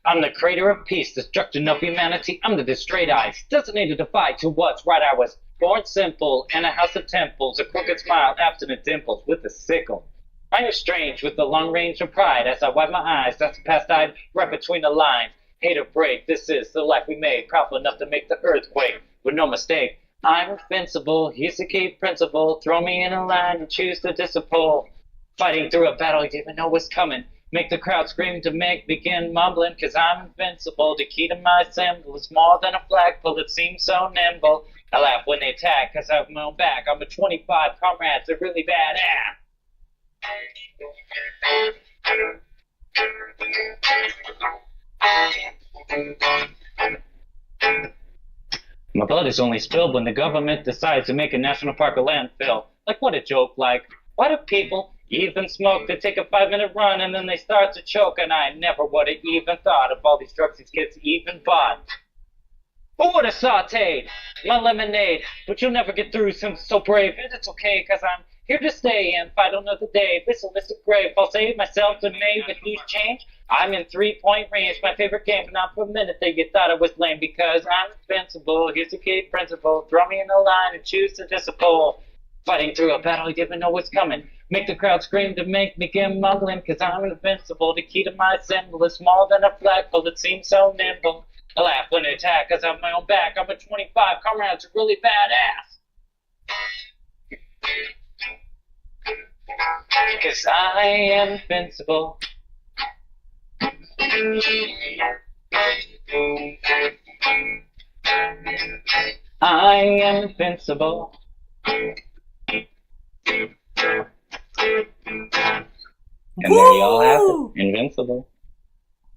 I'm the creator of peace, destruction of humanity. I'm the straight eyes, designated to fight to what's right. I was born simple in a house of temples, a crooked smile, abstinent dimples with a sickle. I am strange with the long range of pride as I wipe my eyes. That's the past I'd right between the lines. Hate or break, this is the life we made. Powerful enough to make the earthquake with no mistake. I'm invincible, here's the key principle. Throw me in a line and choose to disapprove. Fighting through a battle you didn't even know was coming. Make the crowd scream to begin mumbling, cause I'm invincible. The key to my symbol is more than a flagpole, it seems so nimble. I laugh when they attack, cause I have my own back. I'm a 25 comrades, they're really bad. My blood is only spilled when the government decides to make a national park a landfill. Like, what a joke, like, why do people even smoke? They take a 5-minute run and then they start to choke, and I never would have even thought of all these drugs these kids even bought. Who would have sauteed my lemonade? But you'll never get through since I'm so brave, and it's okay, cause I'm here to stay and fight another day. This will miss a grave. I'll save myself and made with loose change. I'm in 3-point range, my favorite game, but not for a minute that you thought I was lame, because I'm invincible. Here's the key principle. Throw me in a line and choose to disapprove. Fighting through a battle you didn't know was coming. Make the crowd scream to make me begin mumbling, cause I'm invincible. The key to my symbol is more than a flagpole, it seems so nimble. I laugh when they attack, cause I'm my own back. I'm a 25 comrades are really badass. Cause I am invincible. I am invincible. And there y'all have Woo! it. Invincible.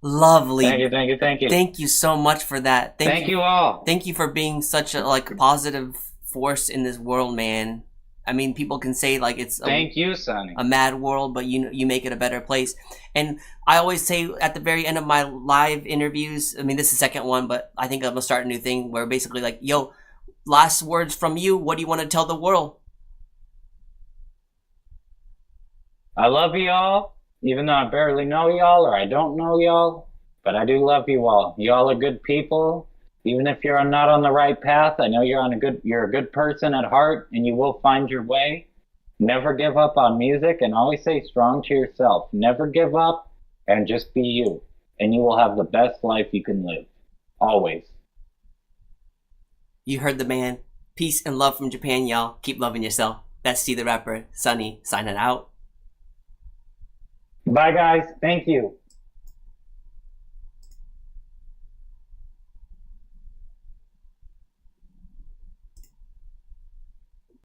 Lovely. Thank you, thank you, thank you. Thank you so much for that. Thank you all. Thank you for being such a like positive force in this world, man. I mean, people can say like it's Thank you, Sonny. a mad world, but you make it a better place. And I always say at the very end of my live interviews, I mean, this is the second one, but I think I'm gonna start a new thing where basically like, yo, last words from you. What do you want to tell the world? I love y'all, even though I barely know y'all or I don't know y'all, but I do love you all. Y'all are good people. Even if you're not on the right path, I know you're a good person at heart and you will find your way. Never give up on music and always stay strong to yourself. Never give up and just be you. And you will have the best life you can live. Always. You heard the man. Peace and love from Japan, y'all. Keep loving yourself. That's C the Rapper, Sunny, signing out. Bye, guys. Thank you.